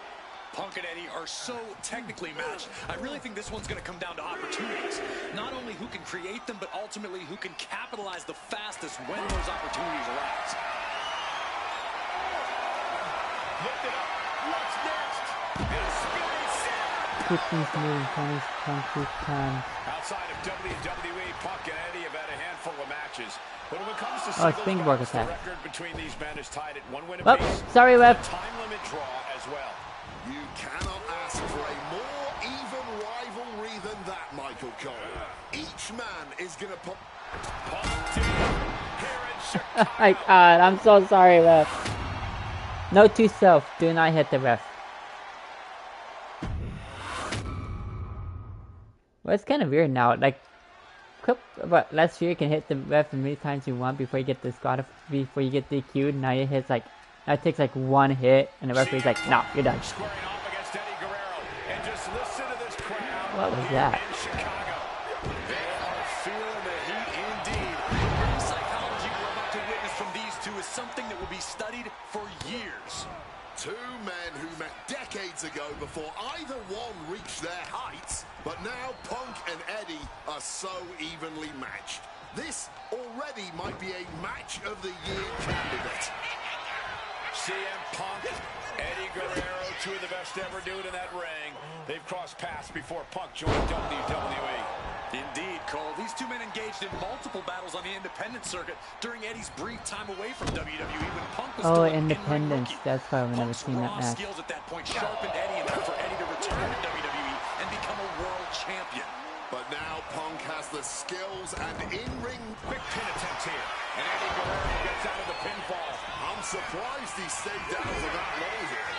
Punk and Eddie are so technically matched. I really think this one's going to come down to opportunities. Not only who can create them, but ultimately who can capitalize the fastest when those opportunities arise. Lift it up. What's next? And a spinning snap. Quickly moving Punk time. Outside of WWE, Punk and Eddie have had a handful of matches. But when it comes to Oh, singles springboard bouts, the attack. record between these men is tied at 1 win Oh, apiece. sorry, A ref. time limit draw as well. You cannot ask for a more even rivalry than that, Michael Cole. Each man is going to put... Punk team here in Chicago. My God, I'm so sorry, ref. Note to self: do not hit the ref. Well, it's kind of weird now. Like, but last year you can hit the ref as many times you want before you get before you get DQ'd. Now it hits like, now it takes like one hit, and the referee's like, "No, you're done." Squaring off against Eddie Guerrero. And just listen to this crowd. What was here that? in Chicago. They are feeling the heat indeed. The psychology we're about to witness from these two is something that will be studied for years. Two men who met decades ago before either one reached their heights, but now Punk and Eddie are so evenly matched. This already might be a match of the year candidate. CM Punk, Eddie Guerrero, two of the best to ever do it in that ring. They've crossed paths before Punk joined WWE. Indeed, Cole. These two men engaged in multiple battles on the independent circuit during Eddie's brief time away from WWE when Punk was still an Independence. in-ring rookie. That's why I've never Punk's seen that raw match. skills at that point sharpened Eddie enough for Eddie to return to WWE and become a world champion. But now Punk has the skills and in-ring... Quick pin attempt here. And Eddie Guerrero gets out of the pinfall. I'm surprised he stayed down for that long here.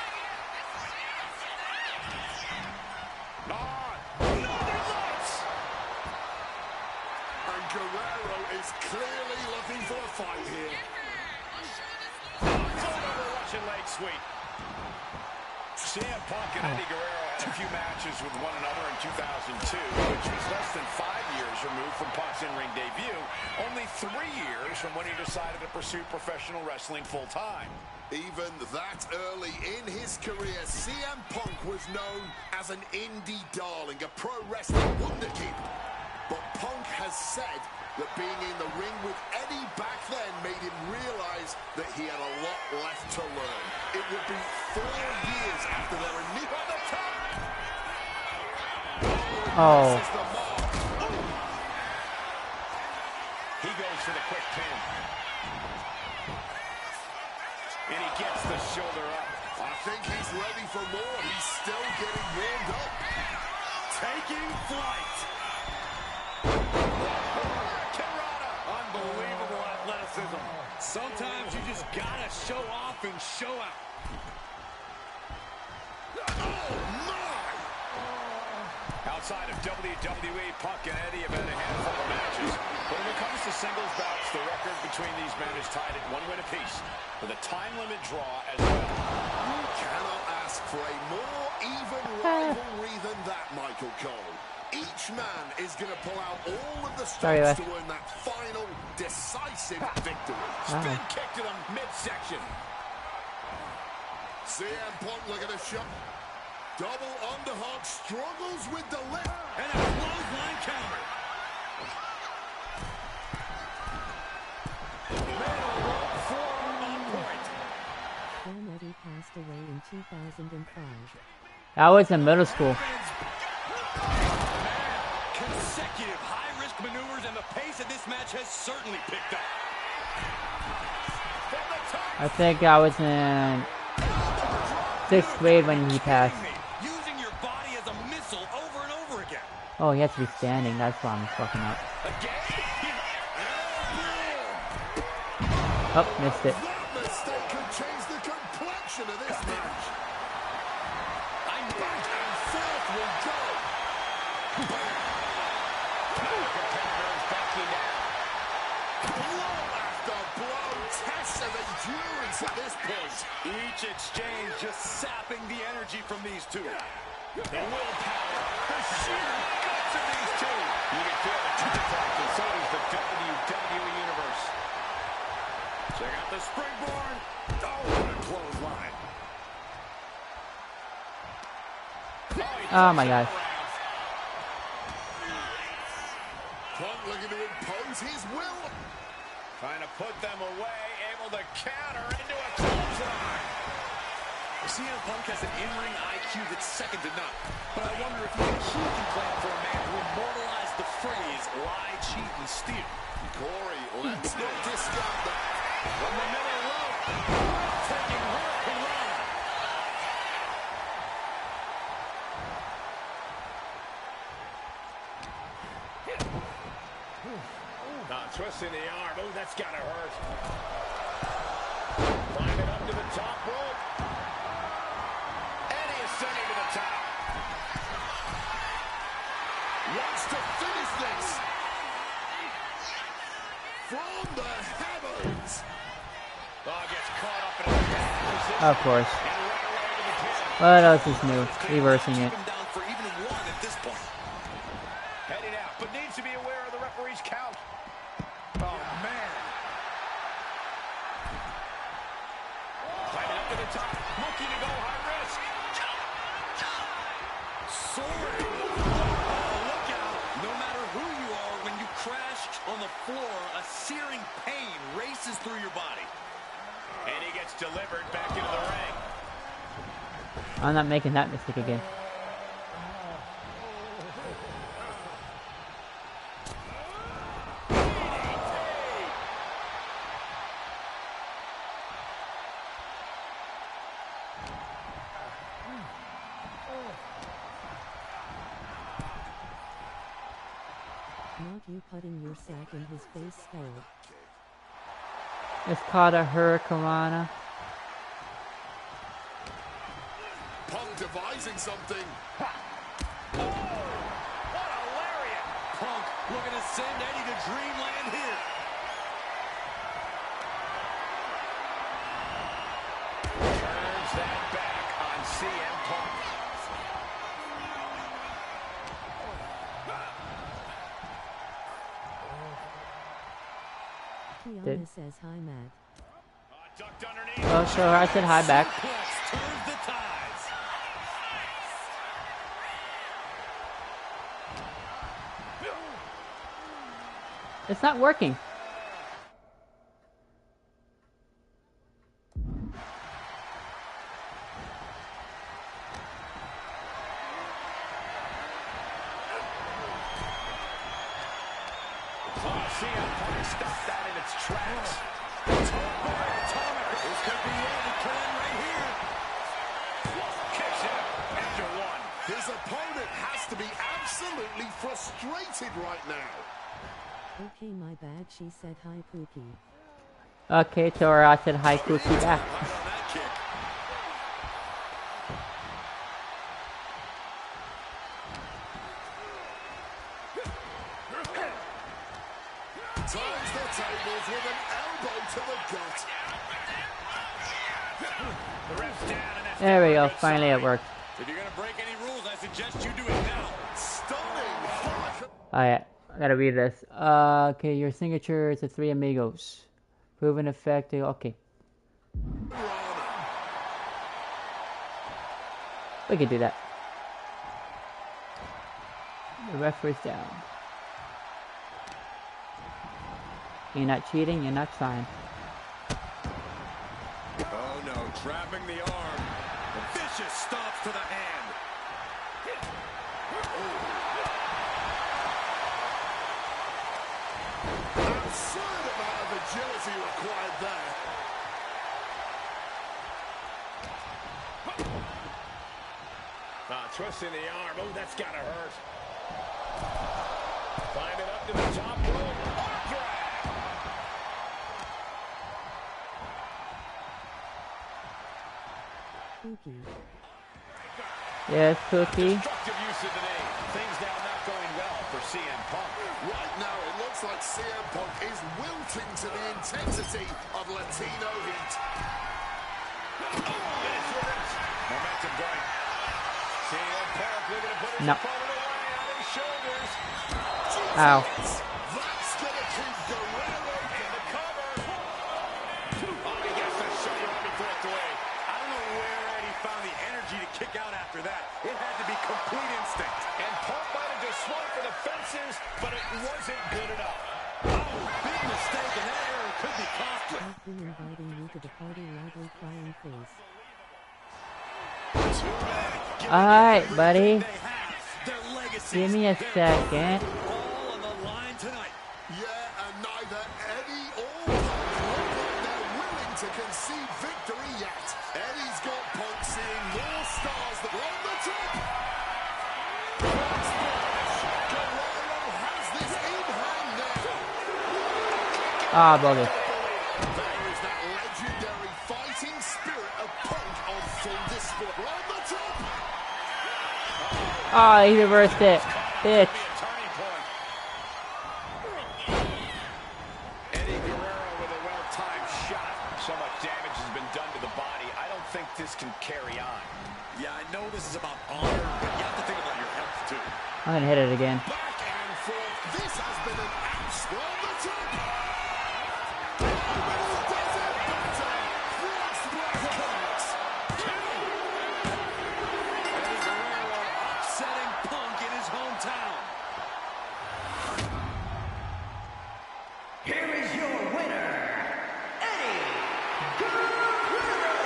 Northern Lights. And Guerrero is clearly looking for a fight here. Russian leg sweep. CM Punk and Eddie Guerrero had a few matches with one another in 2002, which was less than 5 years removed from Punk's in-ring debut, only 3 years from when he decided to pursue professional wrestling full-time. Even that early in his career, CM Punk was known as an indie darling, a pro wrestling wunderkid. But Punk has said that being in the ring with Eddie back then made him realize that he had a lot left to learn. It would be 4 years after their initial... On the top! Oh. This is the mark. He goes for the quick pin. And he gets the shoulder up. I think he's ready for more. He's still getting warmed up. Taking flight. Unbelievable athleticism. Sometimes you just gotta show off and show out. Oh, my! Outside of WWE, Punk and Eddie have had a handful of matches. But when it comes to singles bouts, the record between these men is tied at 1 win apiece, with a time limit draw as well. You cannot ask for a more even rivalry than that, Michael Cole. Each man is going to pull out all of the stops to earn that final, decisive victory. Spin kick to the midsection. CM Punk looking to shot. Double underhook, struggles with the lift. And a clothesline counter. When Eddie passed away in 2005. That was in middle school. Consecutive high-risk maneuvers, and the pace of this match has certainly picked up. I think I was in 6th grade when he passed. Using your body as a missile over and over again. Oh, he has to be standing. That's why I'm fucking up. Oh, missed it. That mistake could change the complexion of this match. I'm Back and forth we go. Blow after blow, tests of endurance at this point. Each exchange just sapping the energy from these two. The willpower, the sheer guts of these two. You can feel the contact, and so does the WWE Universe. Check out the springboard. Oh, what a clothesline. Oh my gosh. Punk looking to impose his will. Trying to put them away, able to counter into a clothesline. CM Punk has an in-ring IQ that's second to none. But I wonder if even he can plan for a man who immortalized the phrase lie, cheat, and steal. Corey, let's not discount that. From the middle rope, taking Hurricane Rana. Twisting the arm. Oh, that's gotta hurt. Climbing up to the top rope. And he is sending to the top. Wants to finish this. From the heavens. Oh, gets caught up in a bad position. Of course. And right away to the pin. What else is new? Reversing it. Keep him down for even one at this point. Heading out, but needs to be aware of the referee's count. Oh, man. Climbing up to the top, looking to go high risk. Soaring. Oh, look out. No matter who you are, when you crash on the floor, a searing pain races through your body. And he gets delivered back into the ring. I'm not making that mistake again. Not you putting your sack in his face skull. It's called a Hurricanrana. Punk devising something. Oh, what a lariat. Punk looking to send Eddie to dreamland here. Turns that back on CM Punk. Kiana says hi, Matt. Ducked underneath. Well, sure, I said hi back. Suplex turns the tides. It's not working. CM Punk stopped that in its tracks. This could be it. It could end right here. Kicks out after one. His opponent has to be absolutely frustrated right now. Okay, my bad. She said hi, Pookie. Okay, Tora, I said hi, Cookie back. How about that kick? Turns the tables with an elbow to the gut. The ref's down, and that's There we never a go, good finally it sign. worked. If you're going to break any rules, I suggest you do it now. Stunning. Alright, I gotta read this. Okay, your signature is the Three Amigos. Proven effective, okay. We can do that. The referee's down. You're not cheating, you're not trying. Oh no, trapping the arm. A vicious stops to the hand. Absurd amount of agility required there. Twisting the arm. Oh, that's gotta hurt. Climbing up to the top rope. Arm drag. Pookie. Yes, Cookie. Destructive use of the name. Things now not going well for CM Punk. Right now, it looks like CM Punk is wilting to the intensity of Latino heat. And it's reversed. Momentum going. CM Punk looking to put his No. opponent away on his shoulders. Ow. That's gonna keep Guerrero And the cover. Oh, he gets the shoulder arm before it's away. I don't know where Eddie found the energy to kick out after that. It had to be complete been inviting you to the party, loudly crying face. Alright, buddy. Their legacies, Give me a second. all on the line tonight. Yeah, and neither Eddie or Punk look like they're willing to concede victory yet. Eddie's got Punk seeing more stars than on the top. Guerrero has this in hand now. Ah, bogey. There is that legendary fighting spirit of Punk on full display. On the top. Ah, he reversed it. Bitch. Eddie Guerrero with a well-timed shot. So much damage has been done to the body. I don't think this can carry on. Yeah, I know this is about honor, but you have to think about your health, too. I'm gonna hit it again. Back and forth. This has been an absolute on the top. Does it better. Frog splash counts. Eddie Guerrero upsetting Punk in his hometown. Here is your winner, Eddie Guerrero.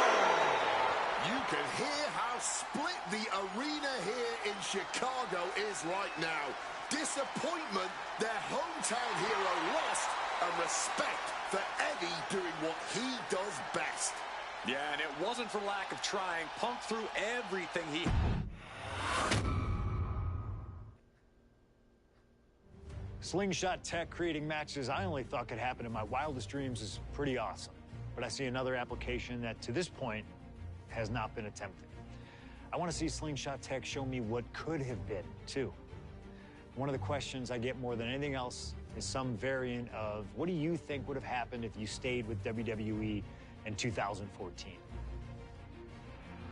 You can hear how split the arena here in Chicago is right now. Disappointment, their hometown hero lost, and respect for Eddie doing what he does best. Yeah, and it wasn't for lack of trying. Punk threw everything he... Slingshot tech creating matches I only thought could happen in my wildest dreams is pretty awesome. But I see another application that, to this point, has not been attempted. I want to see Slingshot tech show me what could have been, too. One of the questions I get more than anything else is some variant of, what do you think would have happened if you stayed with WWE in 2014?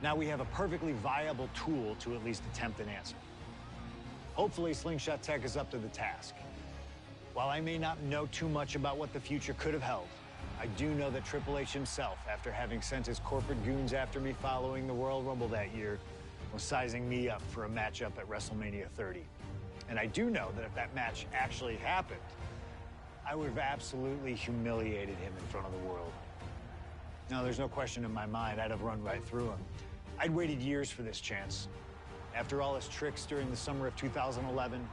Now we have a perfectly viable tool to at least attempt an answer. Hopefully, Slingshot Tech is up to the task. While I may not know too much about what the future could have held, I do know that Triple H himself, after having sent his corporate goons after me following the Royal Rumble that year, was sizing me up for a matchup at WrestleMania 30. And I do know that if that match actually happened, I would have absolutely humiliated him in front of the world. Now, there's no question in my mind I'd have run right through him. I'd waited years for this chance. After all his tricks during the summer of 2011,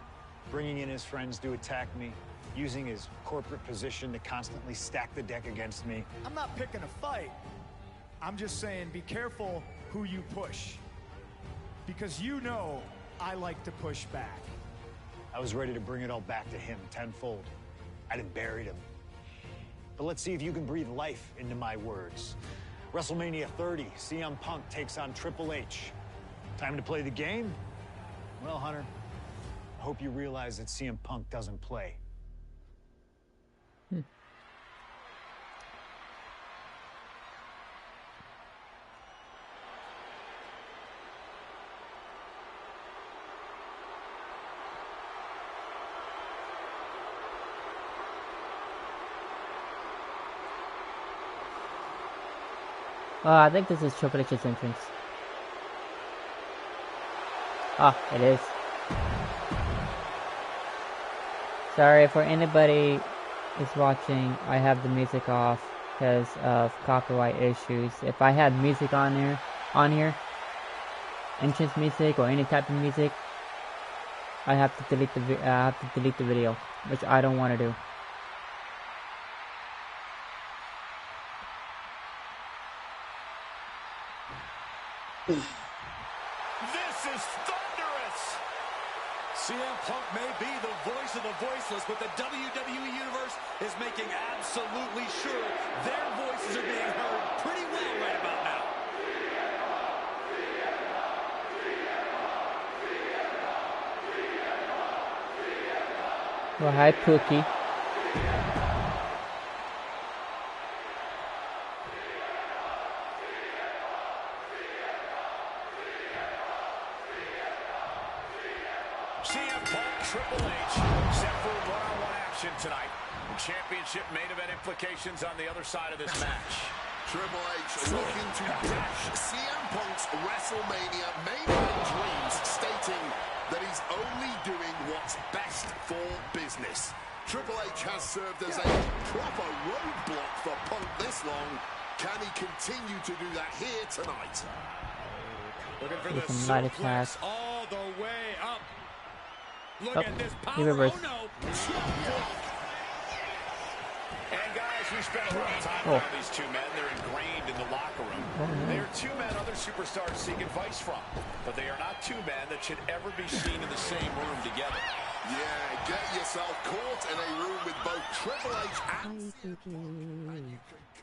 bringing in his friends to attack me, using his corporate position to constantly stack the deck against me. I'm not picking a fight. I'm just saying be careful who you push. Because you know I like to push back. I was ready to bring it all back to him tenfold. I'd have buried him. But let's see if you can breathe life into my words. WrestleMania 30, CM Punk takes on Triple H. Time to play the game? Well, Hunter, I hope you realize that CM Punk doesn't play. I think this is Triple H's entrance. Ah, it is. Sorry, for anybody is watching, I have the music off because of copyright issues. If I had music on here, entrance music or any type of music, I have to delete the video, which I don't want to do. This is thunderous! CM Punk may be the voice of the voiceless, but the WWE Universe is making absolutely sure their voices are being heard pretty well right about now. Well, hi, Pookie. CM Punk, Triple H, set for one-on-one action tonight. Championship main event implications on the other side of this match. Triple H looking to dash CM Punk's WrestleMania main event dreams, stating that he's only doing what's best for business. Triple H has served as a proper roadblock for Punk this long. Can he continue to do that here tonight? Looking for Do the some light suplex attack. all the way up. Look Oh, at this he power. reversed. Oh, no. And guys, we spent a lot of time Oh. around these two men. They're ingrained in the locker room. They are two men other superstars seek advice from, but they are not two men that should ever be seen in the same room together. Yeah, get yourself caught in a room with both Triple H and...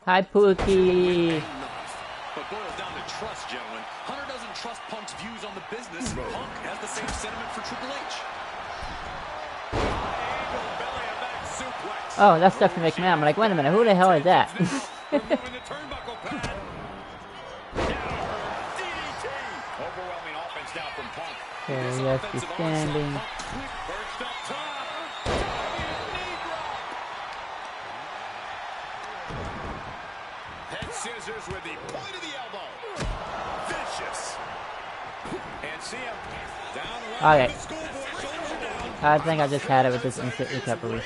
Hi, Pookie. But boils down to trust, gentlemen. Hunter doesn't trust Punk's views on the business. Punk has the same sentiment for Triple H. Oh, that's Stephanie McMahon. I'm like, wait a minute, who the hell is that? Removing the turnbuckle pad. Overwhelming offense now from Punk. Okay, yes, he's standing. Perched up top. Head scissors with the point of the elbow. Vicious. And CM down right. Okay. I think I just had it with this instant recovery.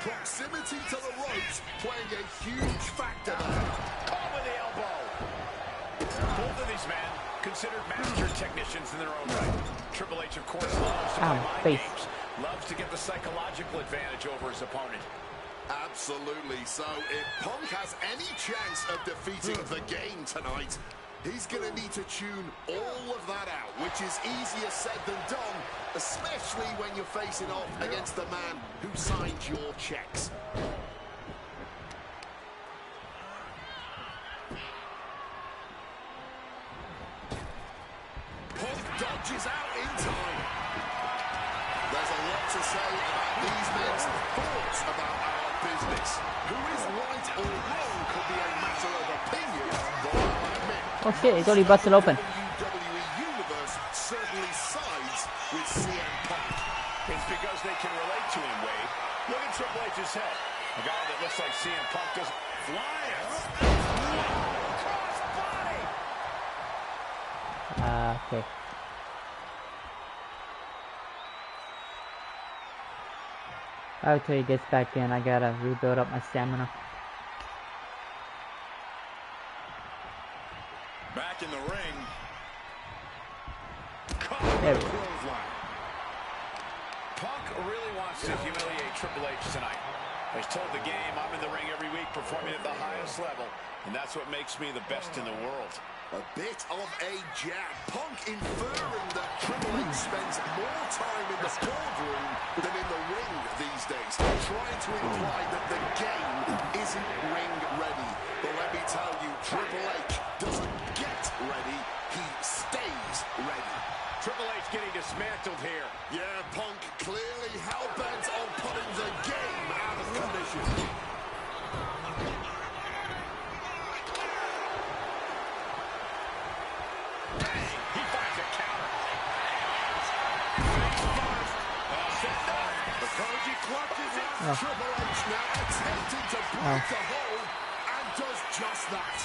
Proximity to the ropes playing a huge factor there. Caught with the elbow. Both of these men considered master technicians in their own right. Triple H, of course, loves to play mind face. games. Loves to get the psychological advantage over his opponent. Absolutely. So if Punk has any chance of defeating the game tonight, he's going to need to tune all of that out, which is easier said than done, especially when you're facing off against the man who signed your checks. Punk dodges out in time. There's a lot to say about these men's thoughts about our business. Who is right or wrong could be a matter of opinion, but I'll admit, Oh shit, it's already busted open. WWE Universe certainly sides with CM Punk. It's because they can relate to him, Wade. Look at Triple H's head. A guy that looks like CM Punk doesn't fly us. Okay. Until he gets back in, I gotta rebuild up my stamina. Back in the ring. There we go. Punk really wants to humiliate Triple H tonight. He's told the game, I'm in the ring every week performing at the highest level, and that's what makes me the best in the world. A bit of a jab. Punk inferring that Triple H spends more time in the boardroom than in the ring these days, trying to imply that the game isn't ring ready. But let me tell you, Triple H doesn't get ready, he stays ready. Triple H getting dismantled here. Yeah, Punk clearly hell-bent on putting the game out of commission. He finds a counter. The Koji clutches it. Oh. Triple H now attempting to break the hold and does just that.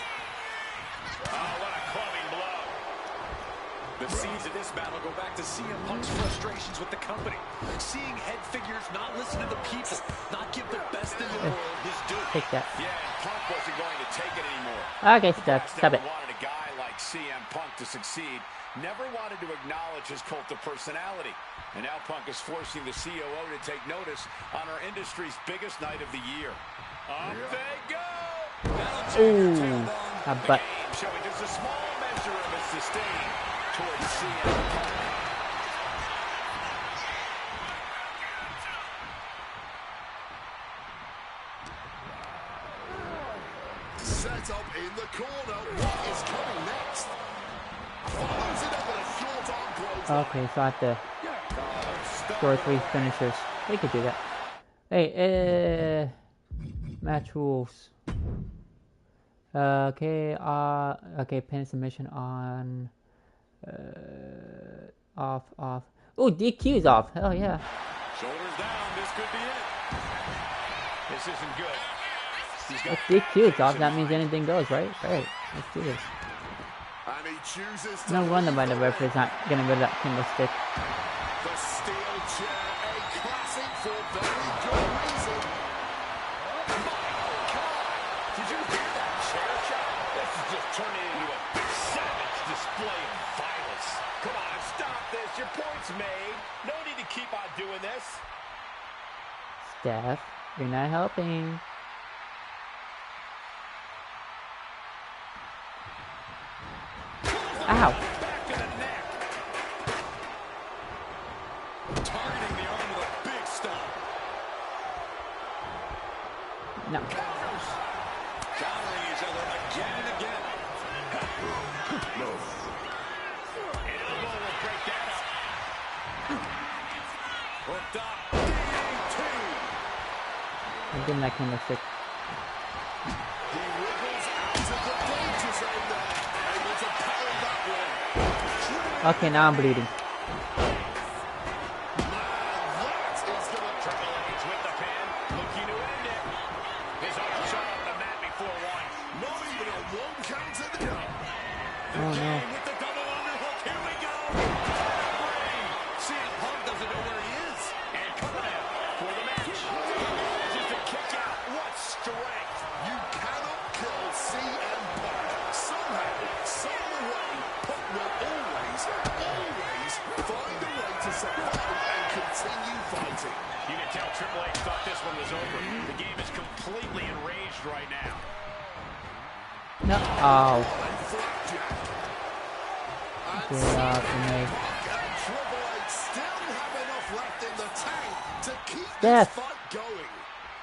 Oh, what a clubbing blow. The seeds of this battle go back to CM Punk's frustrations with the company. Seeing head figures not listen to the people, not give the best in the world his due. Take that. Yeah, and Punk wasn't going to take it anymore. Okay, stop it. Never wanted a guy like CM Punk to succeed. Never wanted to acknowledge his cult of personality. And now Punk is forcing the COO to take notice on our industry's biggest night of the year. Up they go! Ooh, my butt. Showing just a small measure of its disdain towards CM Punk. Set up in the corner. What is coming next? Follows it up with a short arm close. Okay, so I have to score 3 finishers. They could do that. Hey, match rules. Okay, pin submission on. Off. Ooh, DQ's off. Hell yeah. Shoulders down, this could be it. This isn't good. If DQ's off, that means anything goes, right? Right. Let's do this. And he chooses to No wonder why the referee's not getting rid of that Kimbo stick. the steel chair, a classic for very good reason. Did you hear that chair shot? turn it into a savage display of violence. Come on, stop this. Your point's made. No need to keep on doing this. Steph, you're not helping. Ow. Back to the neck. Targeting the arm with a big stomp. No. Countering each other again and again. An elbow will break that up. Hooked up. DDT. I'm getting that kind of sick. He wriggles out of the danger zone there. Able to parry that one. Okay, now I'm bleeding. Man, that is gonna Triple H with the pin, looking to end it. His arm shot off the mat before one. not even a one count in the cup. Oh no. With the double underhook. Here we go. CM Punk doesn't know where he is. And coming out for the match. Manages to kick out. What strength. You cannot kill CM Punk. Somehow, some way, Punk will always find a way to survive and continue fighting. You can tell Triple H thought this one was over. The game is completely enraged right now. No. Oh. And flapjack. And Get off of me. and Triple H still have enough left in the tank to keep Death. this fight going.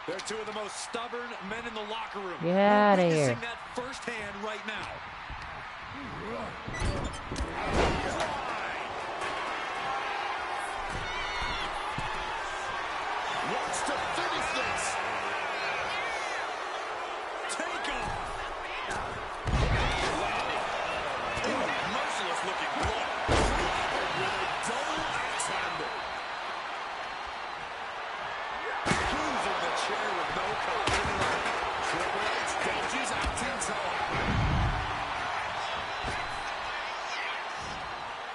They're two of the most stubborn men in the locker room. Get outta We're here. witnessing that firsthand right now. Wants to finish this. Take him. Merciless looking blow. With a double axe handle. Cruising the chair with no confidence. Triple H dodges out in time.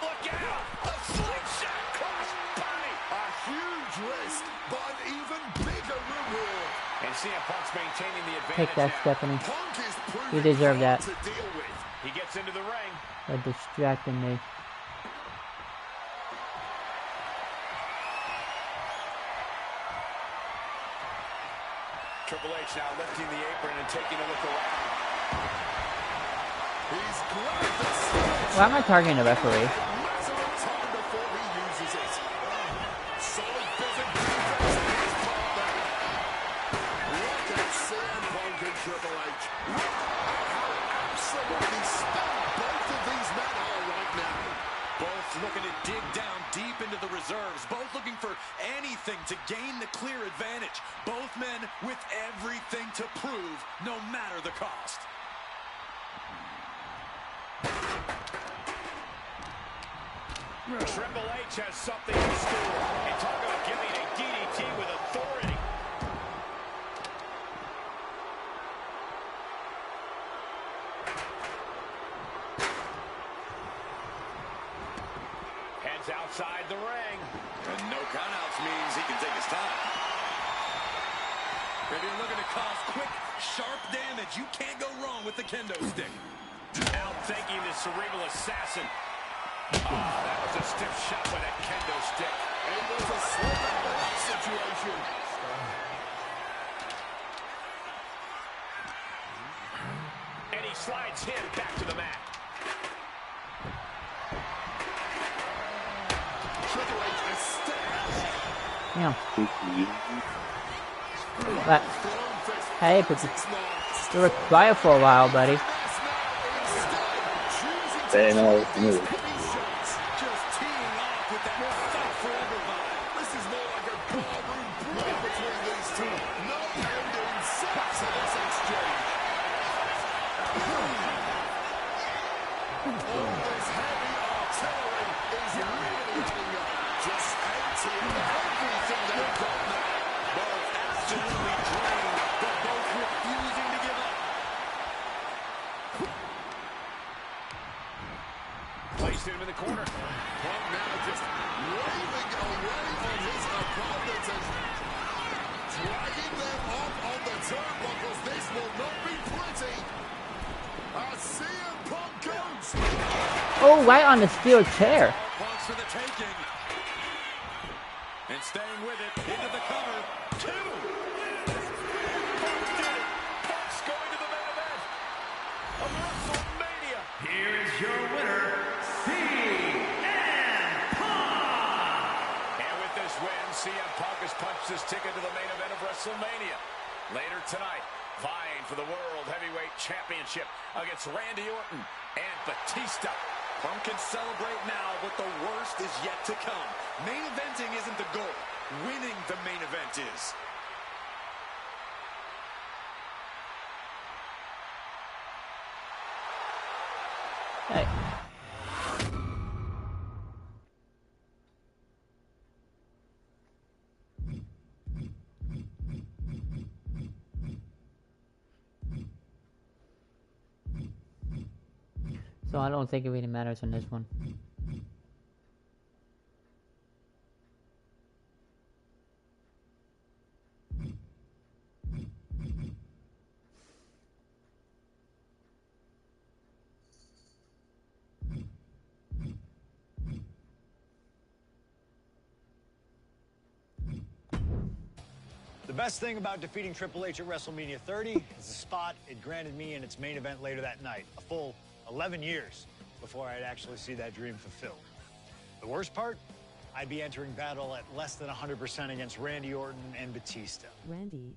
Look out! A slingshot cross body! A huge risk, but an even bigger reward. And CM Punk's maintaining the advantage. Take that, now. Stephanie. Punk is proving You deserve hard that. to deal with. He gets into the ring. They're distracting me. Triple H now lifting the apron and taking a look around. He's grabbed the sledge. Why am I targeting the referee? Matter of time before he uses it. Solid bit of defense on his part there. Look at CM Punk and Triple H. Look at how absolutely spent both of these men are right now. Both looking to dig down deep into the reserves. Both looking for anything to gain the clear advantage. Both men with everything to prove, no matter the cost. Triple H has something in store. And talk about giving a DDT with authority. Heads outside the ring. And no countouts means he can take his time. If you're looking to cause quick, sharp damage, you can't go wrong with the kendo stick. Outthinking the cerebral assassin. Oh, that was a stiff shot with that kendo stick. Able to slip out of that situation. And he slides him back to the mat. Triple H is stepping out. Damn. But, hey, but you were quiet for a while, buddy. They know it's new. Just teeing off with that fight forever vibe. This is more like a barroom brawl between these two. No end in sight to this exchange. All this heavy artillery is really adding up. Just emptying everything they've got now. Both absolutely drained, but both refusing to give up. Placed him in the corner. Punk now just waving away on his opponents and dragging them off on the turnbuckles. This will not be pretty. CM Punk goes. Oh, right on the steel chair. Punk's for the taking. And staying with it, into the cover. 2. Punk did it. Punk's going to the main event of WrestleMania. Here is your winner, CM Punk. And with this win, CM Punk has punched his ticket to the main event of WrestleMania. Later tonight, vying for the World Heavyweight Championship against Randy Orton and Batista. Punk can celebrate now, but the worst is yet to come. Main eventing isn't the goal. Winning the main event is. Hey. So I don't think it really matters on this one. The best thing about defeating Triple H at WrestleMania 30 is the spot it granted me in its main event later that night. A full 11 years before I'd actually see that dream fulfilled. The worst part? I'd be entering battle at less than 100% against Randy Orton and Batista. Randy,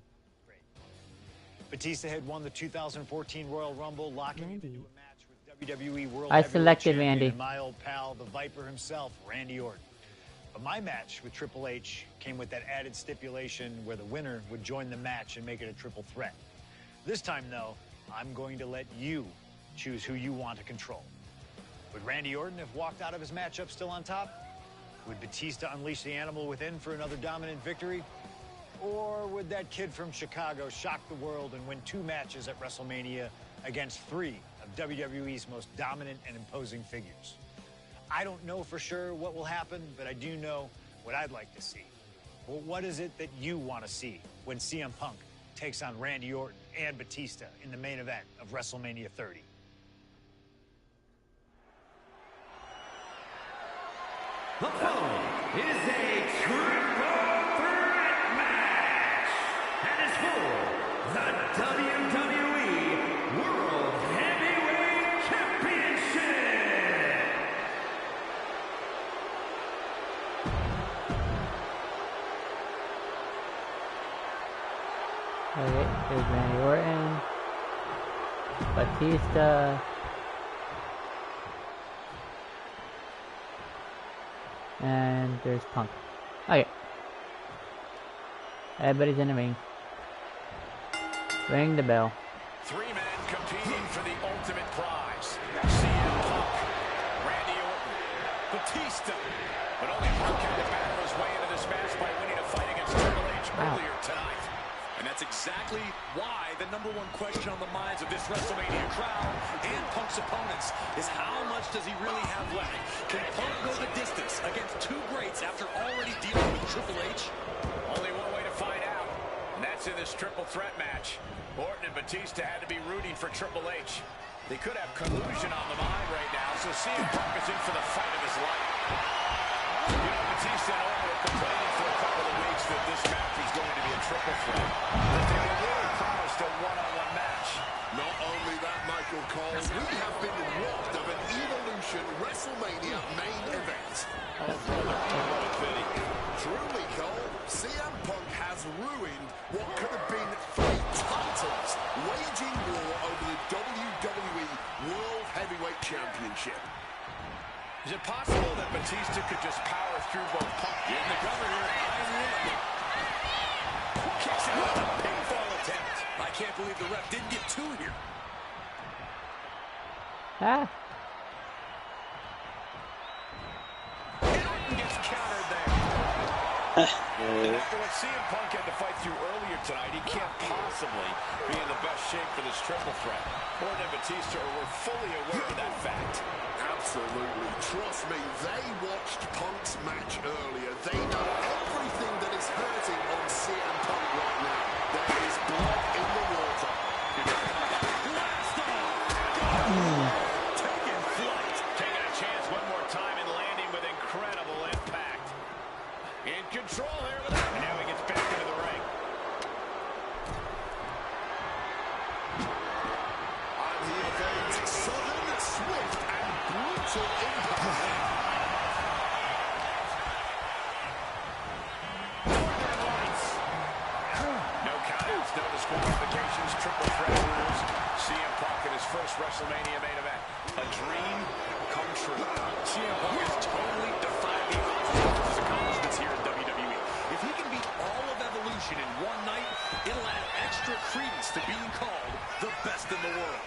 Batista had won the 2014 Royal Rumble, locking him into a match with WWE World I Heavyweight selected Champion Randy. and my old pal, the Viper himself, Randy Orton. But my match with Triple H came with that added stipulation where the winner would join the match and make it a triple threat. This time, though, I'm going to let you choose who you want to control. Would Randy Orton have walked out of his matchup still on top? Would Batista unleash the animal within for another dominant victory? Or would that kid from Chicago shock the world and win 2 matches at WrestleMania against 3 of WWE's most dominant and imposing figures? I don't know for sure what will happen, but I do know what I'd like to see. Well, what is it that you want to see when CM Punk takes on Randy Orton and Batista in the main event of WrestleMania 30? The following is a triple threat match and is for the WWE World Heavyweight Championship. Okay, there's Randy Orton, Batista, and there's Punk. Okay. Everybody's in the ring. Ring the bell. 3 men competing for the ultimate prize. CM Punk, Randy Orton, Batista. But only Punk had to battle his way into this match by winning a fight against Triple H earlier tonight. And that's exactly why the #1 question on the minds of this WrestleMania crowd and Punk's opponents is how much does he really have left? Can Punk go the distance against 2 greats after already dealing with Triple H? Only one way to find out, and that's in this triple threat match. Orton and Batista had to be rooting for Triple H. They could have collusion on the mind right now, so CM Punk is in for the fight of his life. You know, Batista and Orton were complaining for a couple of weeks that this match was going to be a triple threat. That they were really promised a one-on-one match. Not only that, Michael Cole, we have been robbed of an Evolution WrestleMania main event. Oh, brother, what a pity. Truly, Cole, CM Punk has ruined what could have been 3 titles, waging war over the WWE World Heavyweight Championship. Is it possible that Batista could just power through both Punk and the cover here? Kicks out with a pinfall attempt. I can't believe the ref didn't get 2 here. Ah. And Orton gets countered there. And after what CM Punk had to fight through earlier tonight, he can't possibly be in the best shape for this triple threat. Orton and Batista were fully aware of that fact. Absolutely. Trust me, they watched Punk's match earlier. They know everything that is hurting on CM Punk right now. There is blood in the water. Blast off. brutal impact. No countouts, no disqualifications, triple threat rules. CM Punk in his first WrestleMania main event. A dream come true. CM Punk has totally defied the odds with his accomplishments here in WWE. If he can beat all of Evolution in one night, it'll add extra credence to being called the best in the world.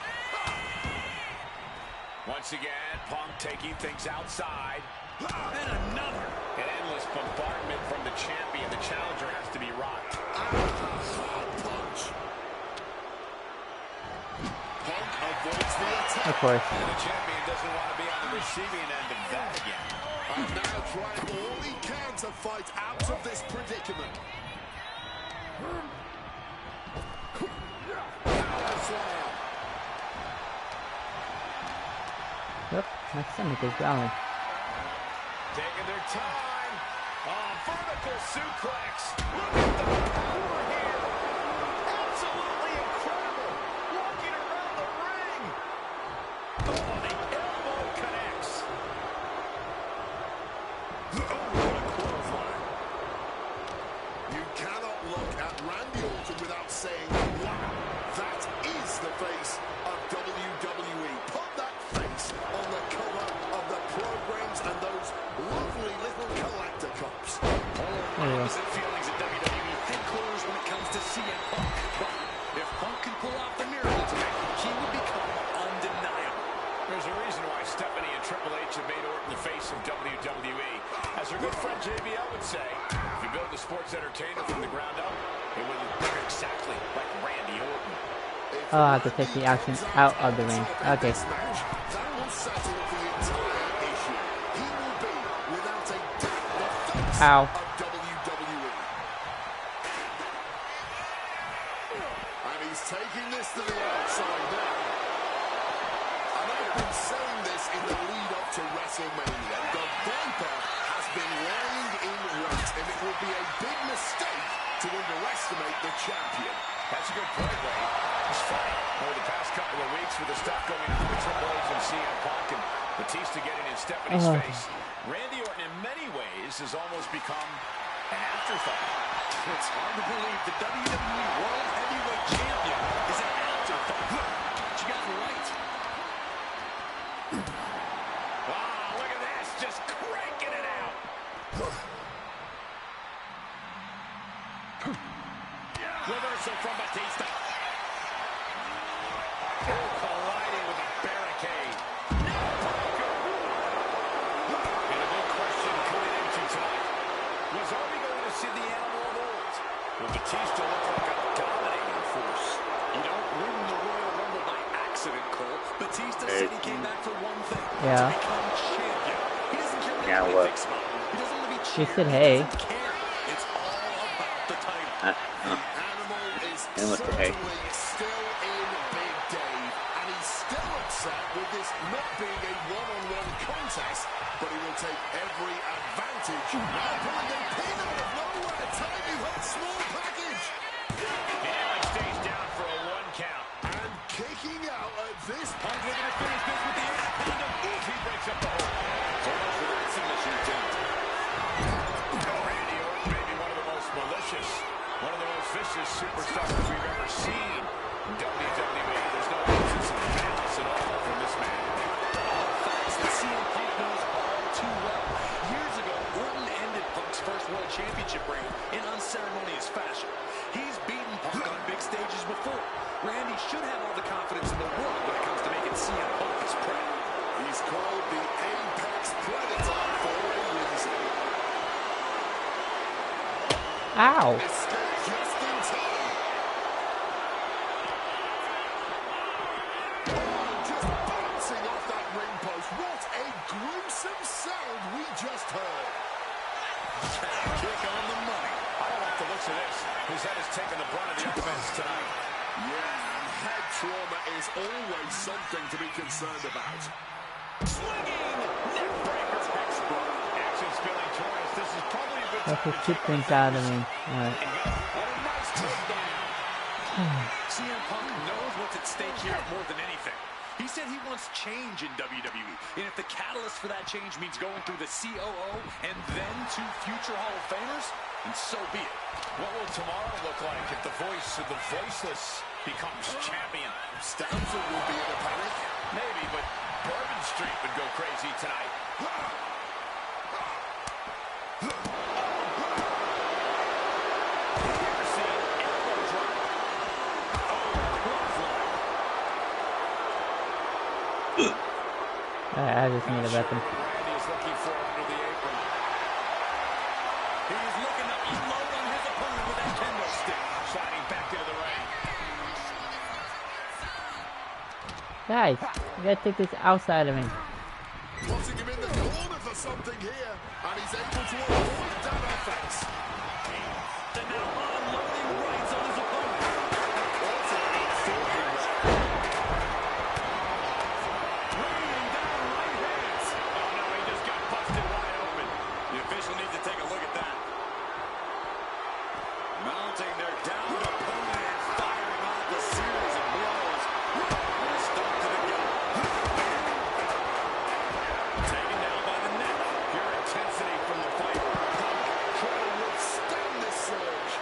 Once again, Punk taking things outside. And another. An endless bombardment from the champion. The challenger has to be rocked. Punch. Punk avoids the attack. Of course. And the champion doesn't want to be on the receiving end of that again. And now trying all he can to fight out of this predicament. Power slam. Yep, my stomach is growling. Taking their time. Vertical suplex. Look at the power here. Absolutely incredible. Walking around the ring. Oh, the elbow connects. Oh, what a clothesline. You cannot look at Randy Orton without saying, wow, that is the face of WWE. Put that face on the cover of the programs and those lovely little collector cups. Opposite feelings at WWE headquarters when it comes to CM Punk. But if Punk can pull off the miracle tonight, he would become undeniable. There's a reason why Stephanie and Triple H have made Orton the face of WWE. As our good friend JBL would say, if you build a sports entertainer from the ground up, it will look exactly like Randy Orton. I'll have to take the action out of the ring. Okay. That will settle the entire issue. He will be, without a doubt, the face Ow. of WWE. And he's taking this to the outside now. And I've been saying this in the lead up to WrestleMania. The Viper has been lying in wait, and it will be a big mistake to underestimate the champion. That's a good point, Wade. It's funny. Over the past couple of weeks with the stuff going on with Triple H and CM Punk and Batista getting in Stephanie's face, Randy Orton in many ways has almost become an afterthought. It's hard to believe the WWE World Heavyweight Champion is an afterthought. But you got it right. Wow, look at this. Just cranking it out. Reversal from Batista. Colliding with a barricade. And a big question coming into tonight. Was Arby going to see the animal of old? Well, Batista looked like a dominating force. You don't win the Royal Rumble by accident, Cole. Batista said he came back for one thing. Yeah. To become champion. He doesn't care what anybody thinks about him. He doesn't want to be She cheered. said, hey. He doesn't care. It's all about the title. Animal is certainly still in Big Dave, and he's still upset with this not being a one-on-one contest, but he will take every advantage. Now pulling a pin out of nowhere, telling you that small package. And stays down for a 1 count. And kicking out at this Punk looking to finish this with the anaconda. Oof, he breaks up the hole. So much for that submission attempt. Randy Orton may be one of the most malicious, one of the most vicious superstars we've ever seen in WWE. There's no absence of malice at all from this man. Facts that CM Punk knows all too well. Years ago, Orton ended Punk's first World Championship reign in unceremonious fashion. He's beaten Punk on big stages before. Randy should have all the confidence in the world when it comes to making CM Punk his prey. He's called the Apex Predator for a reason. Ow. Escape just in time. Just bouncing off that ring post. What a gruesome sound we just heard. Kick on the money. I don't like the looks of this. His head has taken the brunt of the offense tonight. Yeah, and head trauma is always something to be concerned about. Swinging neck breaker. Textbook. Action spilling towards. This is probably a good That's time what to two take things a out of me. Alright. What a nice takedown. CM Punk knows what's at stake here more than anything. He said he wants change in WWE. And if the catalyst for that change means going through the COO and then to future Hall of Famers, then so be it. What will tomorrow look like if the voice of the voiceless becomes champion? Stanford will be in a panic. Maybe, but Bourbon Street would go crazy tonight. I just need a weapon. Randy's looking for under the apron. He's looking to unload on his opponent with that kendo stick. Sliding back into the ring. Guys, you gotta take this outside of me. Putting him in the corner for something here, and he's able to avoid that offense. And now unloading rights on his opponent. Also, Raining down right hands. Oh no, he just got busted wide open. The official needs to take a look at that. Mounting their downed opponent and firing off a series of blows. And a stop to the gut. Taken down by the neck. Pure intensity from the fight. trying to withstand this surge.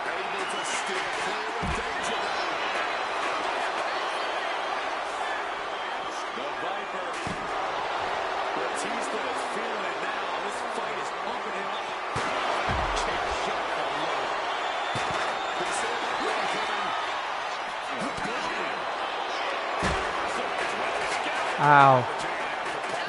Able to steer clear of danger there. The Viper. Batista is feeling it now. This fight is pumping him up. Chair shot from low. He saw that one coming. Ow.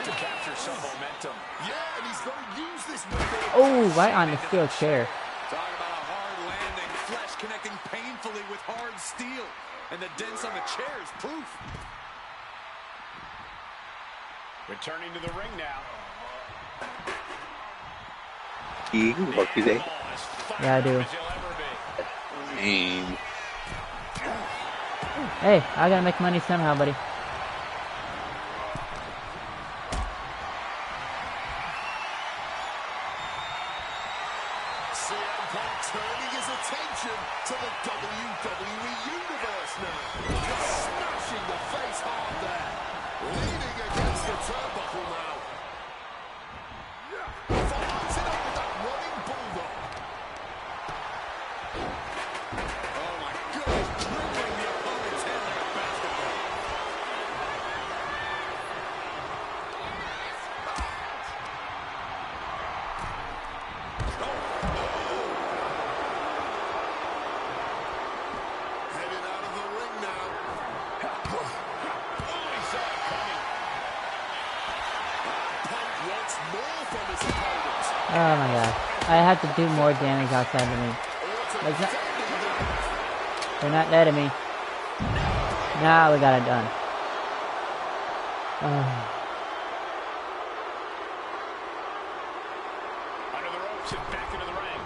To capture some momentum. Yeah, and he's going to use this window. Oh, right on the steel chair. Talk about a hard landing. Flesh connecting painfully with hard steel. And the dents on the chair is proof. Returning to the ring now. King, what you say? Ball as fired Yeah, I do. up as he'll ever be. Name. Hey, I gotta make money somehow, buddy. CM Punk turning his attention to the WWE Universe now. Just smashing the face hard there. Leaning against the turnbuckle now. Follows it up with that running bulldog. Oh my goodness. Dribbling the opponent's head like a basketball. Heading out of the ring now. He saw it coming. Punk wants more from his opponent. Oh my god. I have to do more damage outside the ring. Orton Like that. defending the ref. They're not letting me. Now we got it done. Under the ropes and back into the ring.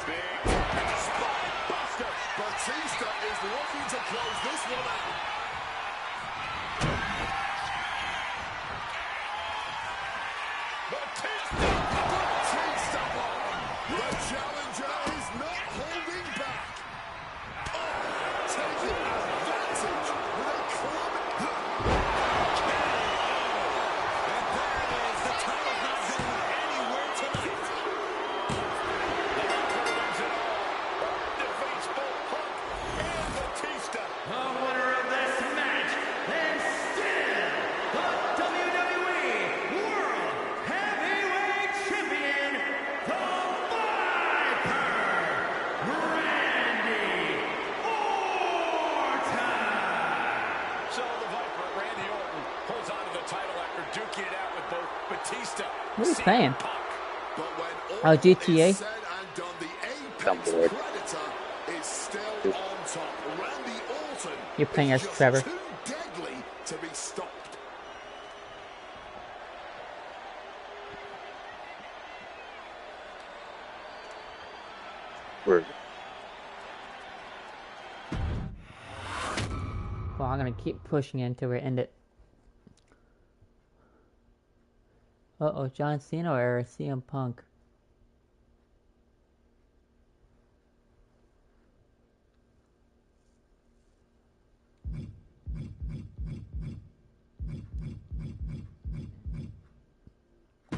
Big spine buster. Batista is looking to close this one out. Batista! Batista won. The challenger is not holding back. Oh, taking advantage with a club. And there it is. The title's not going anywhere tonight. Defeats both Punk and Batista. The winner of this match, and still the WWE World Heavyweight Champion, the Viper, Randy Orton. So the Viper, Randy Orton, holds on to the title after duking it out with both Batista What are you CM saying? Punk. But when Oh, all GTA? is said and done, the I'm Apex bored. Predator is still on top. Randy Orton You're playing is as just Trevor. too deadly to be stopped. Word. Well, I'm gonna keep pushing it until we end it. Uh-oh, John Cena or CM Punk?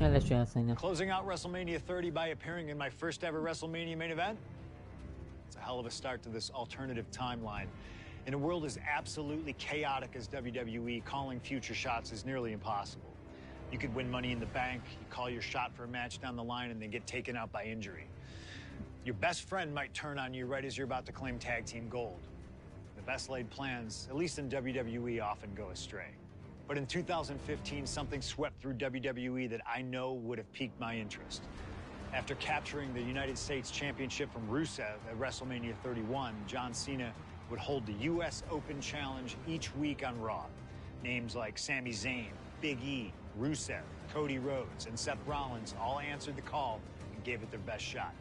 Yeah, let's John Cena. Closing out WrestleMania 30 by appearing in my first ever WrestleMania main event. It's a hell of a start to this alternative timeline. In a world as absolutely chaotic as WWE, calling future shots is nearly impossible. You could win Money in the Bank, you call your shot for a match down the line, and then get taken out by injury. Your best friend might turn on you right as you're about to claim tag team gold. The best laid plans, at least in WWE, often go astray. But in 2015, something swept through WWE that I know would have piqued my interest. After capturing the United States Championship from Rusev at WrestleMania 31, John Cena would hold the U.S. Open Challenge each week on Raw. Names like Sami Zayn, Big E, Rusev, Cody Rhodes, and Seth Rollins all answered the call and gave it their best shot.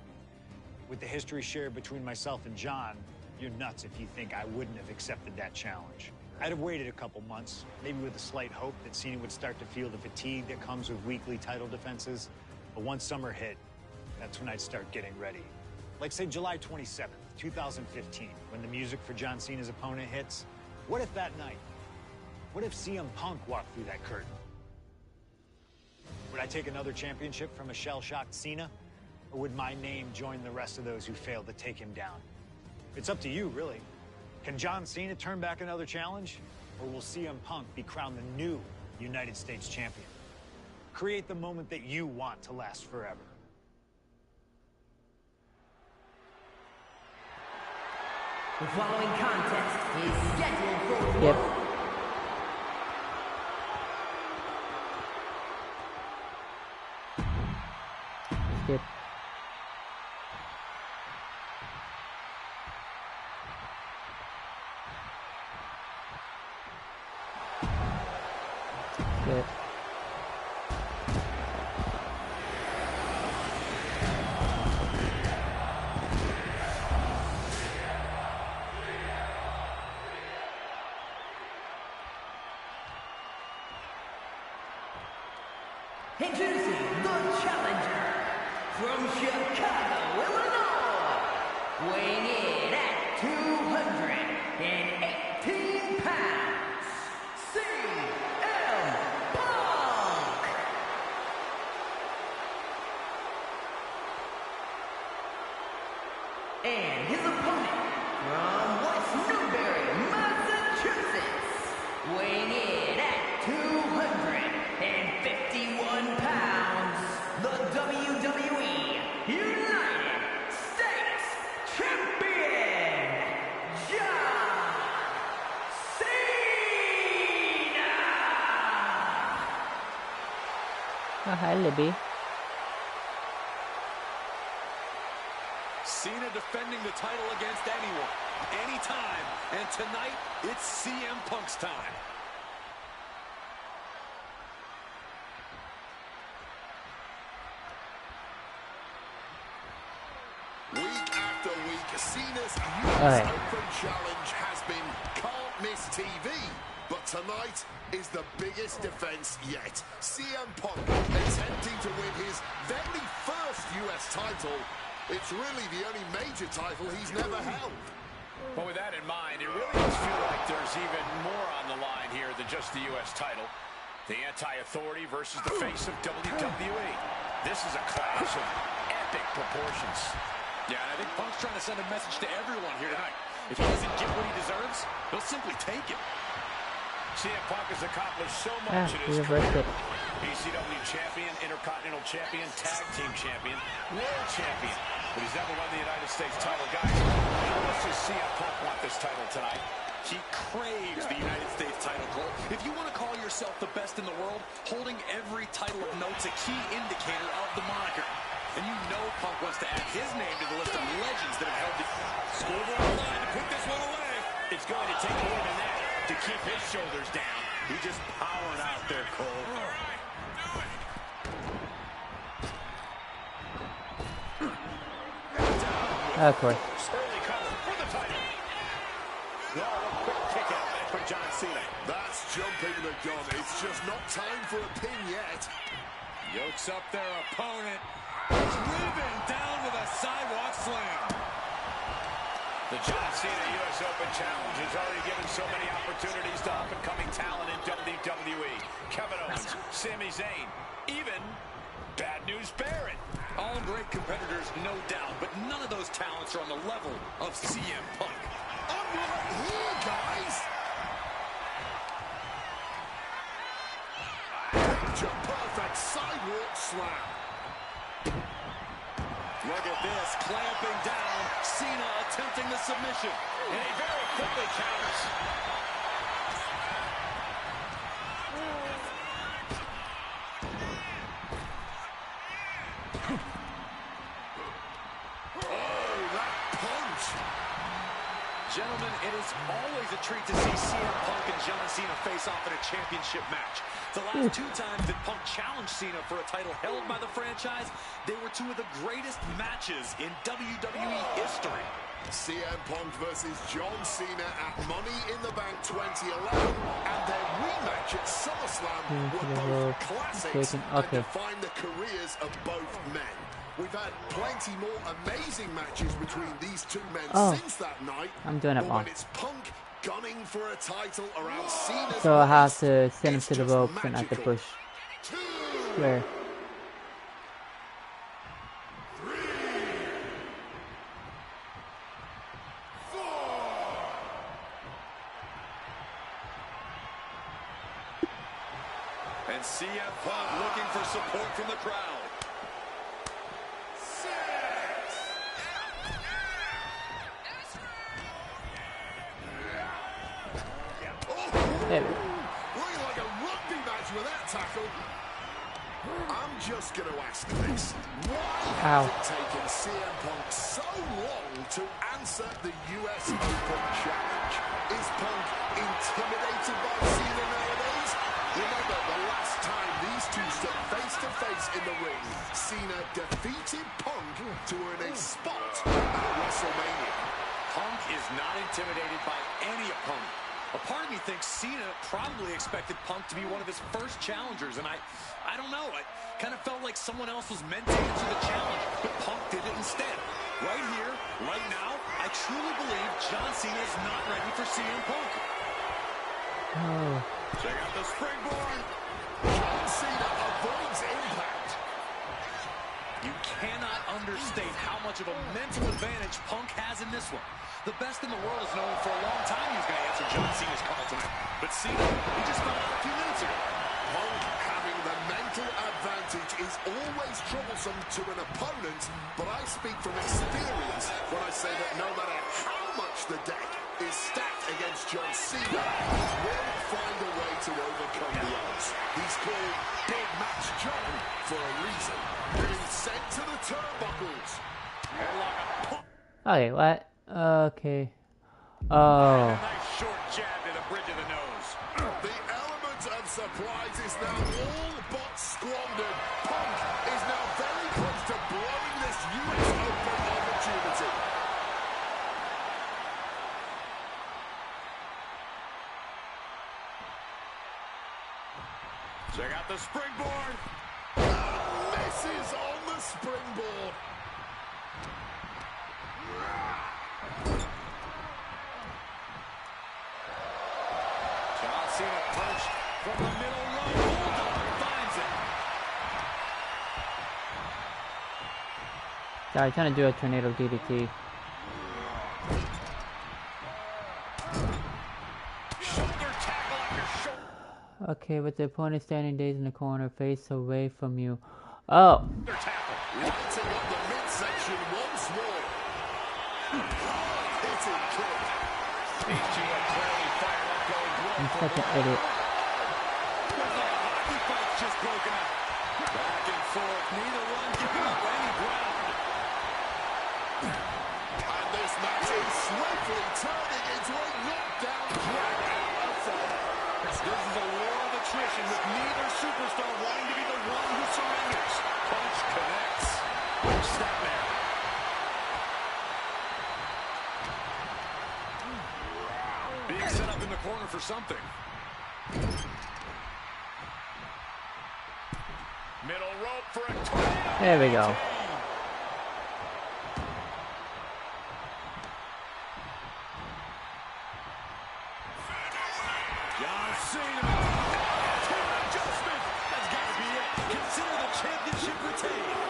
With the history shared between myself and John, you're nuts if you think I wouldn't have accepted that challenge. I'd have waited a couple months, maybe with a slight hope that Cena would start to feel the fatigue that comes with weekly title defenses. But once summer hit, that's when I'd start getting ready. Like, say, July 27th, 2015, when the music for John Cena's opponent hits. What if that night? What if CM Punk walked through that curtain? Would I take another championship from a shell-shocked Cena? Or would my name join the rest of those who failed to take him down? It's up to you, really. Can John Cena turn back another challenge? Or will CM Punk be crowned the new United States champion? Create the moment that you want to last forever. The following contest is scheduled for Yep. Skip. Skip. Introducing the challenger from Chicago, Illinois, weighing in at 218 pounds, CM Punk. And his opponent from West Newbury, Massachusetts, weighing in at 251 pounds, the WWE United States Champion, John Cena! Oh, hi, Libby. Cena defending the title against anyone, anytime, and tonight, it's CM Punk's time. Week after week, Cena's US Open Challenge has been can't miss TV. But tonight is the biggest defense yet. CM Punk attempting to win his very first US title. It's really the only major title he's never held. But with that in mind, it really does feel like there's even more on the line here than just the U.S. title. The anti-authority versus the face of WWE. This is a clash of epic proportions. Yeah, and I think Punk's trying to send a message to everyone here tonight. If he doesn't get what he deserves, he'll simply take it. CM Punk has accomplished so much in his reversed career. it. ECW champion, Intercontinental champion, Tag Team champion, World champion. But he's never won the United States title. Guys, how much does CM Punk want this title tonight? He craves the United States title, Cole. If you want to call yourself the best in the world, holding every title of note's a key indicator of the moniker. And you know Punk wants to add his name to the list of legends that have held the scoreboard line to put this one away. It's going to take more than that to keep his shoulders down. He's just powering out there, Cole. Of course. Early cover for the title. Oh, a quick kick out for John Cena. That's jumping the gun. It's just not time for a pin yet. Yokes up their opponent. Driven down with a sidewalk slam. The John Cena U.S. Open Challenge has already given so many opportunities to up-and-coming talent in WWE. Kevin Owens, Sami Zayn, even Bad News Barrett. All great competitors, no doubt, but none of those talents are on the level of CM Punk. I'm right here, guys. Picture-perfect sidewalk slam. Look at this, clamping down. Cena attempting the submission. And he very quickly counters. Oh, that punch. Gentlemen, it is always a treat to see CM Punk and John Cena face off in a championship match. The last two times that Punk challenged Cena for a title held by the franchise, they were two of the greatest matches in WWE history. CM Punk versus John Cena at Money in the Bank 2011 and their rematch at SummerSlam were both classics and defined the careers of both men. We've had plenty more amazing matches between these two men since that night. I'm doing it but wrong. when it's Punk gunning for a title around Cena's So I have waist, to send him it's to the just ropes and I have to magical. push. Where? And CM Punk looking for support from the crowd. There we go. Looking like a rugby match with that tackle. I'm just going to ask this. Why has it taken CM Punk so long to answer the US Open Challenge? Is Punk intimidated by Cena nowadays? Remember, the last time these two stood face-to-face in the ring, Cena defeated Punk to earn a spot at WrestleMania. Punk is not intimidated by any opponent. A part of me thinks Cena probably expected Punk to be one of his first challengers, and I don't know. I kind of felt like someone else was meant to answer the challenge, but Punk did it instead. Right here, right now, I truly believe John Cena is not ready for CM Punk. Oh. Check out the springboard. John Cena avoids impact. You cannot understate how much of a mental advantage Punk has in this one. The best in the world has known for a long time he was going to answer John Cena's call tonight. But Cena, he just found out a few minutes ago. Punk having the mental advantage is always troublesome to an opponent, but I speak from experience when I say that no matter how much the deck is stacked against John Cena, he will find a way to overcome the odds. He's called Big Match John for a reason. Being sent to the turnbuckles. Okay, what? Okay. Oh. Nice short jab to the bridge of the nose. The element of surprise is now all but squandered. Punk is now very close to blowing this US Open opportunity. Check out the springboard. Misses on the springboard. John Cena punched from the middle row. Bulldog finds it. Sorry, trying to do a tornado DDT. Shoulder tackle after shoulder Okay, with the opponent standing dazed in the corner, face away from you. Oh. tackle. Lighting up the midsection once more. Hitting kick. These two are clearly fired up, going I'm blow such an idiot. Looks like a hockey fight's just broken up. Back and forth. Neither one giving up any ground. And this match is swiftly turning into a knockdown drag-out affair. This is a war of attrition with neither superstar wanting to be the one who surrenders. Punch connects. Watch that man. Being set up in the corner for something. Middle rope for a tornado. There we go. John Cena. Adjustment. That's got to be it. Consider the championship retained.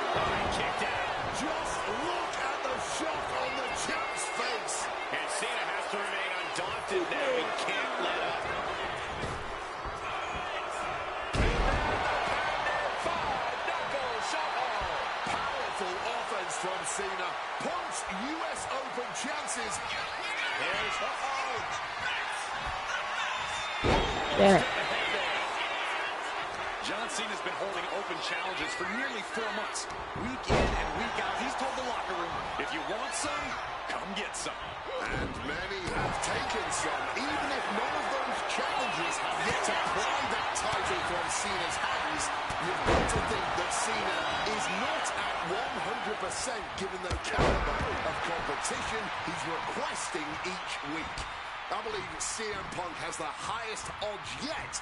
Kicked out. Just look at the shock on the champ's face. And Cena has to remain undaunted now. He can't let up. Five-knuckle shuffle. Powerful offense from Cena. Punk's US Open chances. Here's Damn it. John Cena's been holding open challenges for nearly 4 months. Week in and week out, he's told the locker room, if you want some, come get some. And many have taken some, even if none of those challenges have yet to pry that title from Cena's hands. You've got to think that Cena is not at 100% given the caliber of competition he's requesting each week. I believe CM Punk has the highest odds yet.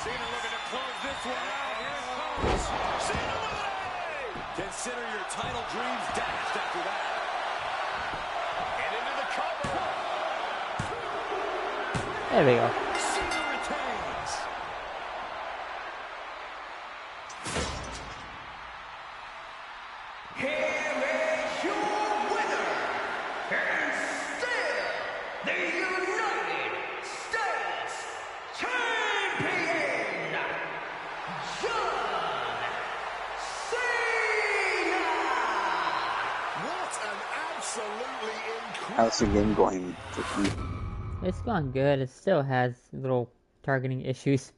Cena looking to close this one out. Here it comes. Cena with it! Consider your title dreams dashed after that. And into the cover. There we go. Cena retains. Here is your winner, and still the United States Champion, John Cena! What an absolutely incredible... How's the game going, Vicky? It's gone good. It still has little targeting issues.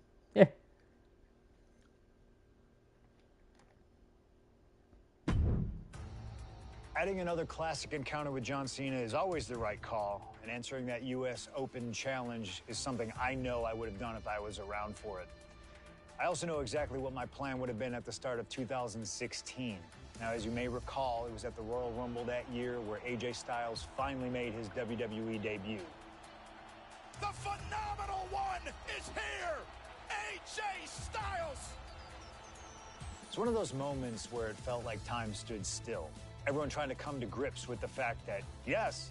Adding another classic encounter with John Cena is always the right call, and answering that U.S. Open challenge is something I know I would have done if I was around for it. I also know exactly what my plan would have been at the start of 2016. Now, as you may recall, it was at the Royal Rumble that year where AJ Styles finally made his WWE debut. The phenomenal one is here! AJ Styles! It's one of those moments where it felt like time stood still. Everyone trying to come to grips with the fact that, yes,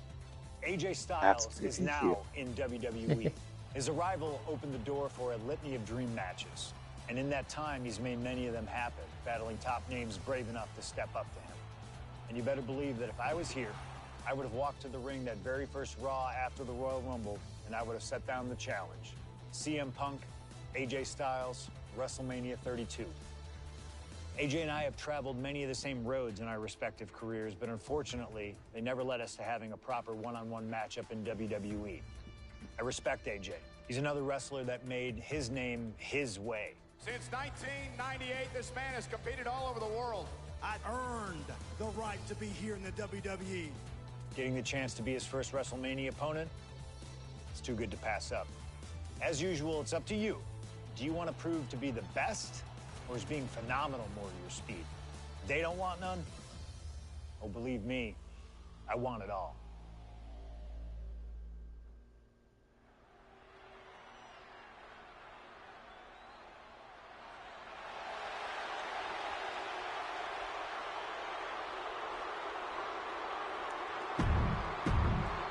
AJ Styles is now in WWE. His arrival opened the door for a litany of dream matches. And in that time, he's made many of them happen, battling top names brave enough to step up to him. And you better believe that if I was here, I would have walked to the ring that very first Raw after the Royal Rumble, and I would have set down the challenge. CM Punk, AJ Styles, WrestleMania 32. AJ and I have traveled many of the same roads in our respective careers, but unfortunately, they never led us to having a proper one-on-one matchup in WWE. I respect AJ. He's another wrestler that made his name his way. Since 1998, this man has competed all over the world. I've earned the right to be here in the WWE. Getting the chance to be his first WrestleMania opponent, it's too good to pass up. As usual, it's up to you. Do you want to prove to be the best, or is being phenomenal more your speed? They don't want none? Oh, believe me, I want it all.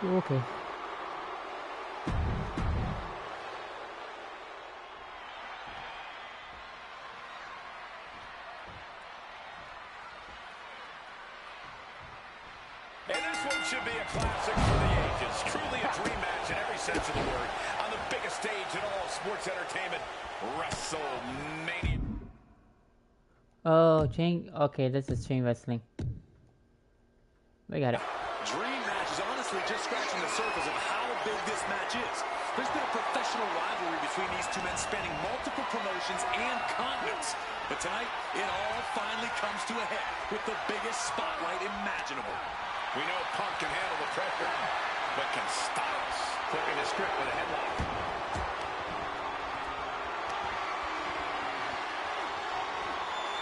Okay. And this one should be a classic for the ages. Truly a dream match in every sense of the word. On the biggest stage in all of sports entertainment, WrestleMania. Oh, chain. Okay, this is chain wrestling. We got it. Dream match is honestly just scratching the surface of how big this match is. There's been a professional rivalry between these two men spanning multiple promotions and continents. But tonight, it all finally comes to a head with the biggest spotlight imaginable. We know Punk can handle the pressure, but can Styles flipping the script with a headlock.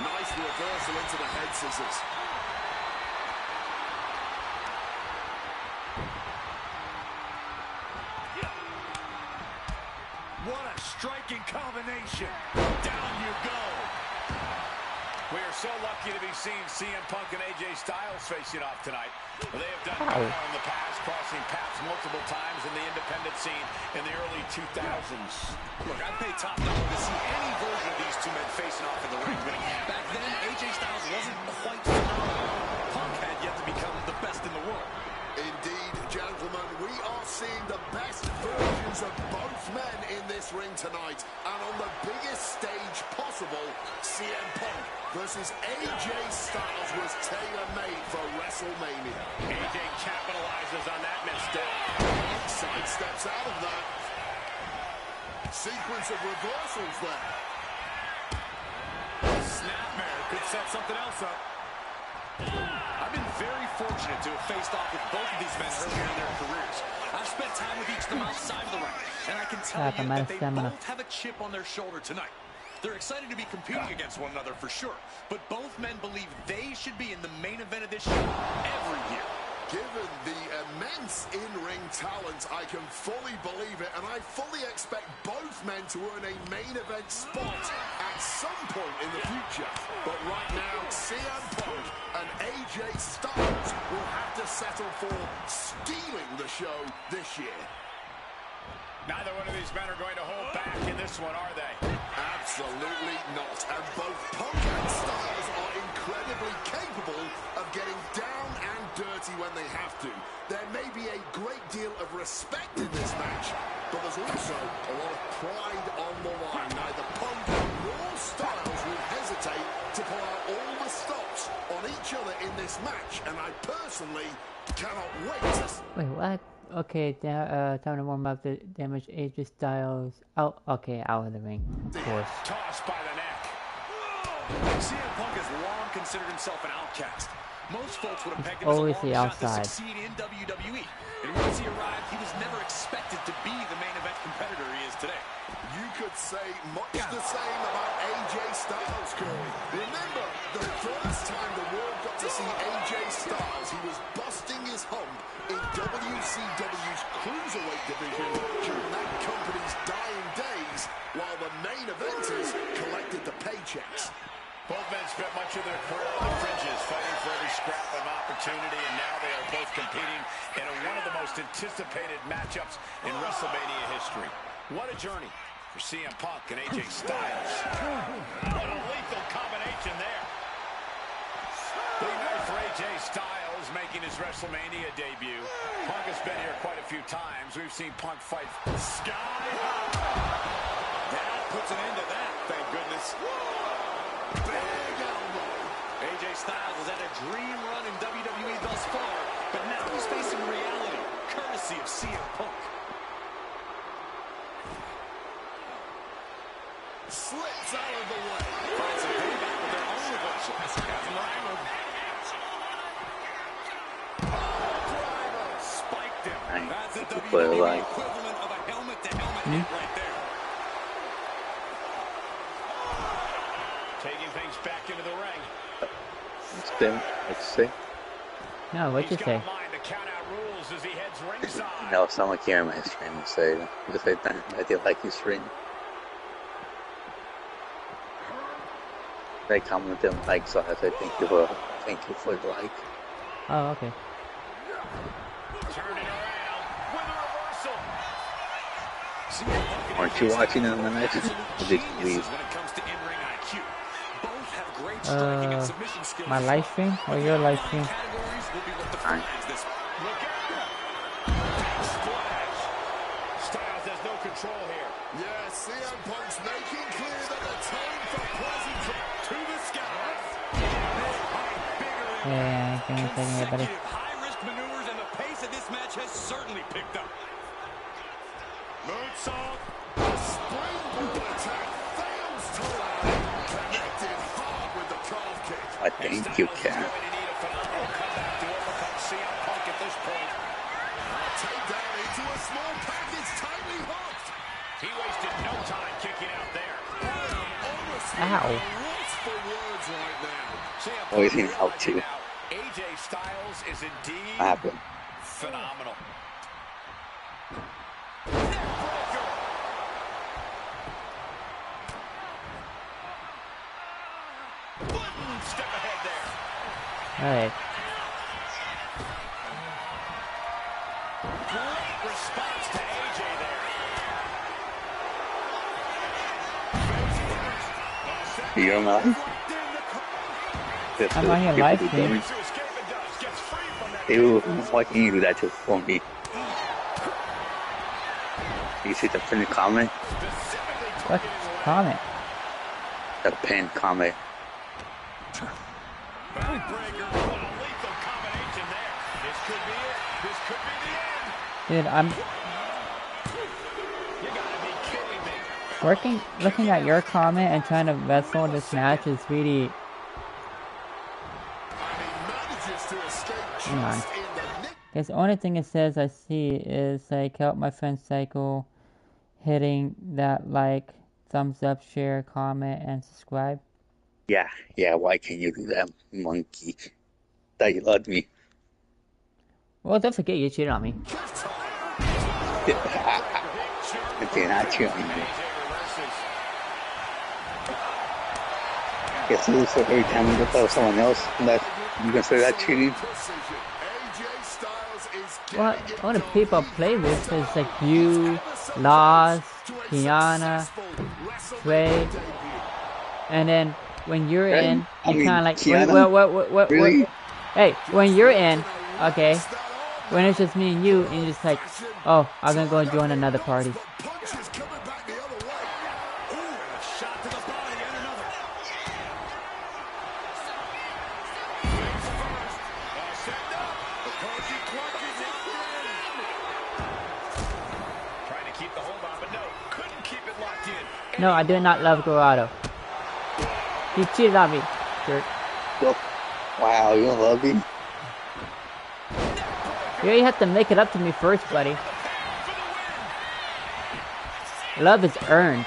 Nice reversal into the head scissors. What a striking combination. combination. Down you go. We are so lucky to be seeing CM Punk and AJ Styles facing off tonight. They have done well in the past, crossing paths multiple times in the independent scene in the early 2000s. Look, I'd pay top dollar to see any version of these two men facing off in the ring. But back then, AJ Styles wasn't quite phenomenal. Punk had yet to become the best in the world. Indeed, gentlemen, we are seeing the best versions of both men in this ring tonight. And on the biggest stage possible, CM Punk versus AJ Styles was tailor-made for WrestleMania. AJ capitalizes on that misstep. Side steps out of that. Sequence of reversals there. Snapmare could set something else up. I've been very fortunate to have faced off with both of these men earlier in their careers. I've spent time with each of them outside of the ring, and I can tell you that they both have a chip on their shoulder tonight. They're excited to be competing against one another for sure, but both men believe they should be in the main event of this show every year. Given the immense in-ring talent, I can fully believe it, and I fully expect both men to earn a main event spot at some point in the future. But right now, CM Punk and AJ Styles will have to settle for stealing the show this year. Neither one of these men are going to hold back in this one, are they? Absolutely not. And both Punk and Styles are incredibly capable of getting down and dirty when they have to. There may be a great deal of respect in this match, but there's also a lot of pride on the line. Neither Punk nor Styles will hesitate to pull out all the stops on each other in this match, and I personally cannot wait to... Wait, what? Okay, time to warm up the damage AJ Styles out. Okay, out of the ring, of course. Tossed by the neck. CM Punk has long considered himself an outcast. Most folks would have pegged him Always as a the long shot to outside. succeed in WWE. And once he arrived, he was never expected to be the main event competitor he is today. You could say much the same about AJ Styles, Corey. Remember, the first time the world got to see AJ Styles, he was busting his hump in WCW's Cruiserweight division during that company's dying days, while the main eventers collected the paychecks. Both men spent much of their career on the fringes, fighting for every scrap of opportunity, and now they are both competing in one of the most anticipated matchups in WrestleMania history. What a journey for CM Punk and AJ Styles. What a lethal combination there. Big night for AJ Styles making his WrestleMania debut. Punk has been here quite a few times. We've seen Punk fight sky high. That puts an end to that, thank goodness. Big elbow. AJ Styles has had a dream run in WWE thus far, but now he's facing reality, courtesy of CM Punk. Slips out of the way. Finds some payback with their own reversal. Has him wrangled. Spiked him. That's the WWE equivalent of a helmet-to-helmet hit right there. Taking things back into the ring. Let's see. No, what'd you say? Rules as he heads ringside. No, someone here in my stream say just like that. I did like your stream. They commented like, so I said thank you for the like. Oh, okay. Turning around with a reversal. Aren't you watching it on the night? Or did you leave? When it comes to in-ring IQ, both have great striking and submission skills. My live stream or your live stream? Categories will be what defines this. Look out! Splash. Styles has no control here. Yeah, CM Punk's making clear that the time for pleasantry To the sky. Yeah, give me a second here, buddy. Consecutive high-risk maneuvers, and the pace of this match has certainly picked up. Moonsault. The springboard attack fails to land. Connected hard with the calf kick. I thank you, Cat. Going to need a phenomenal comeback to overcome CM Punk at this point. Takedown into a small package, tightly hooked. He wasted no time kicking out there. Honestly, Ow. lost for words right now. CM Oh, he's Punk in out too. out. AJ Styles is indeed What happened? phenomenal. Blatant step ahead there. Alright. Great response to AJ there. You're mine? I'm on your live stream. Ew, why can't you do that to for me? You see the pinned comment? What comment? The pinned comment. Backbreaker. What a lethal combination there. This could be it. This could be the end. Dude, I'm You gotta be kidding me. looking at your comment and trying to wrestle this match is really. Hang on. Because the only thing it says I see is like help my friend Cycle hitting that like, thumbs up, share, comment, and subscribe. Yeah, why can't you do that, monkey? That you loved me. Well, don't forget you cheated on me. I did not cheat on you. Guess you so every time you look at someone else, that you consider that cheating? Well, all the people I play with is like you, Laz, Kiana, Trey, and then when you're in, you kind of like, Kiana? what? Really? Hey, when you're in, okay, when it's just me and you're just like, oh, I'm gonna go and join another party. No, I do not love Gorado. He cheated on me, jerk. Wow, you don't love me? You have to make it up to me first, buddy. Love is earned,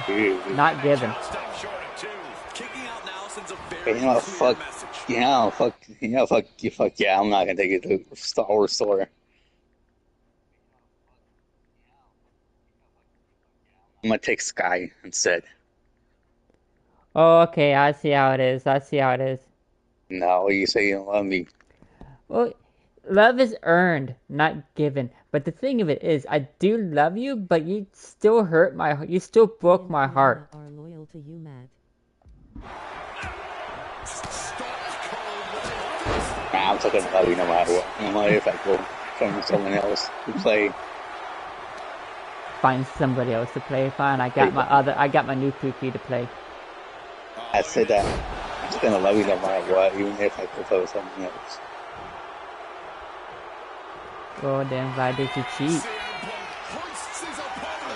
not given. You know, fuck yeah, I'm not gonna take it to Star Wars store. I'm gonna take Sky instead. Oh, okay, I see how it is. No, you say you don't love me. Well, love is earned, not given. But the thing of it is, I do love you, but you still you still broke my heart. Are loyal to you, Matt. I'm still gonna love you no matter what. No matter if I go from someone else to play. Find somebody else to play. Fine, I got my new Pookie to play. I said that I'm still gonna love you no matter what, even if I go play with someone else. Well, then why did you cheat?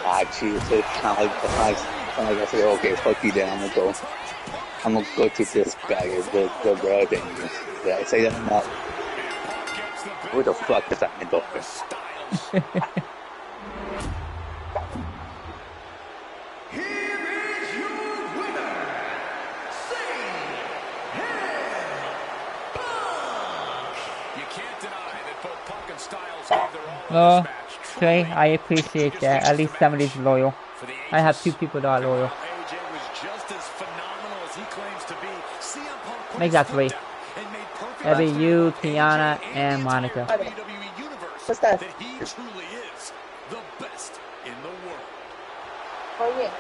I cheated, so it's kind of like I said, okay, fuck you then, I'm gonna go to this guy, the brother thing. Did I say that or not? Who the fuck is that, my daughter? Well, Trey, I appreciate that. At least somebody's loyal. I have two people that are loyal. Make that three. That'd be you, Kiana, and Monica. What's that? He truly is the best in the world. Oh yeah.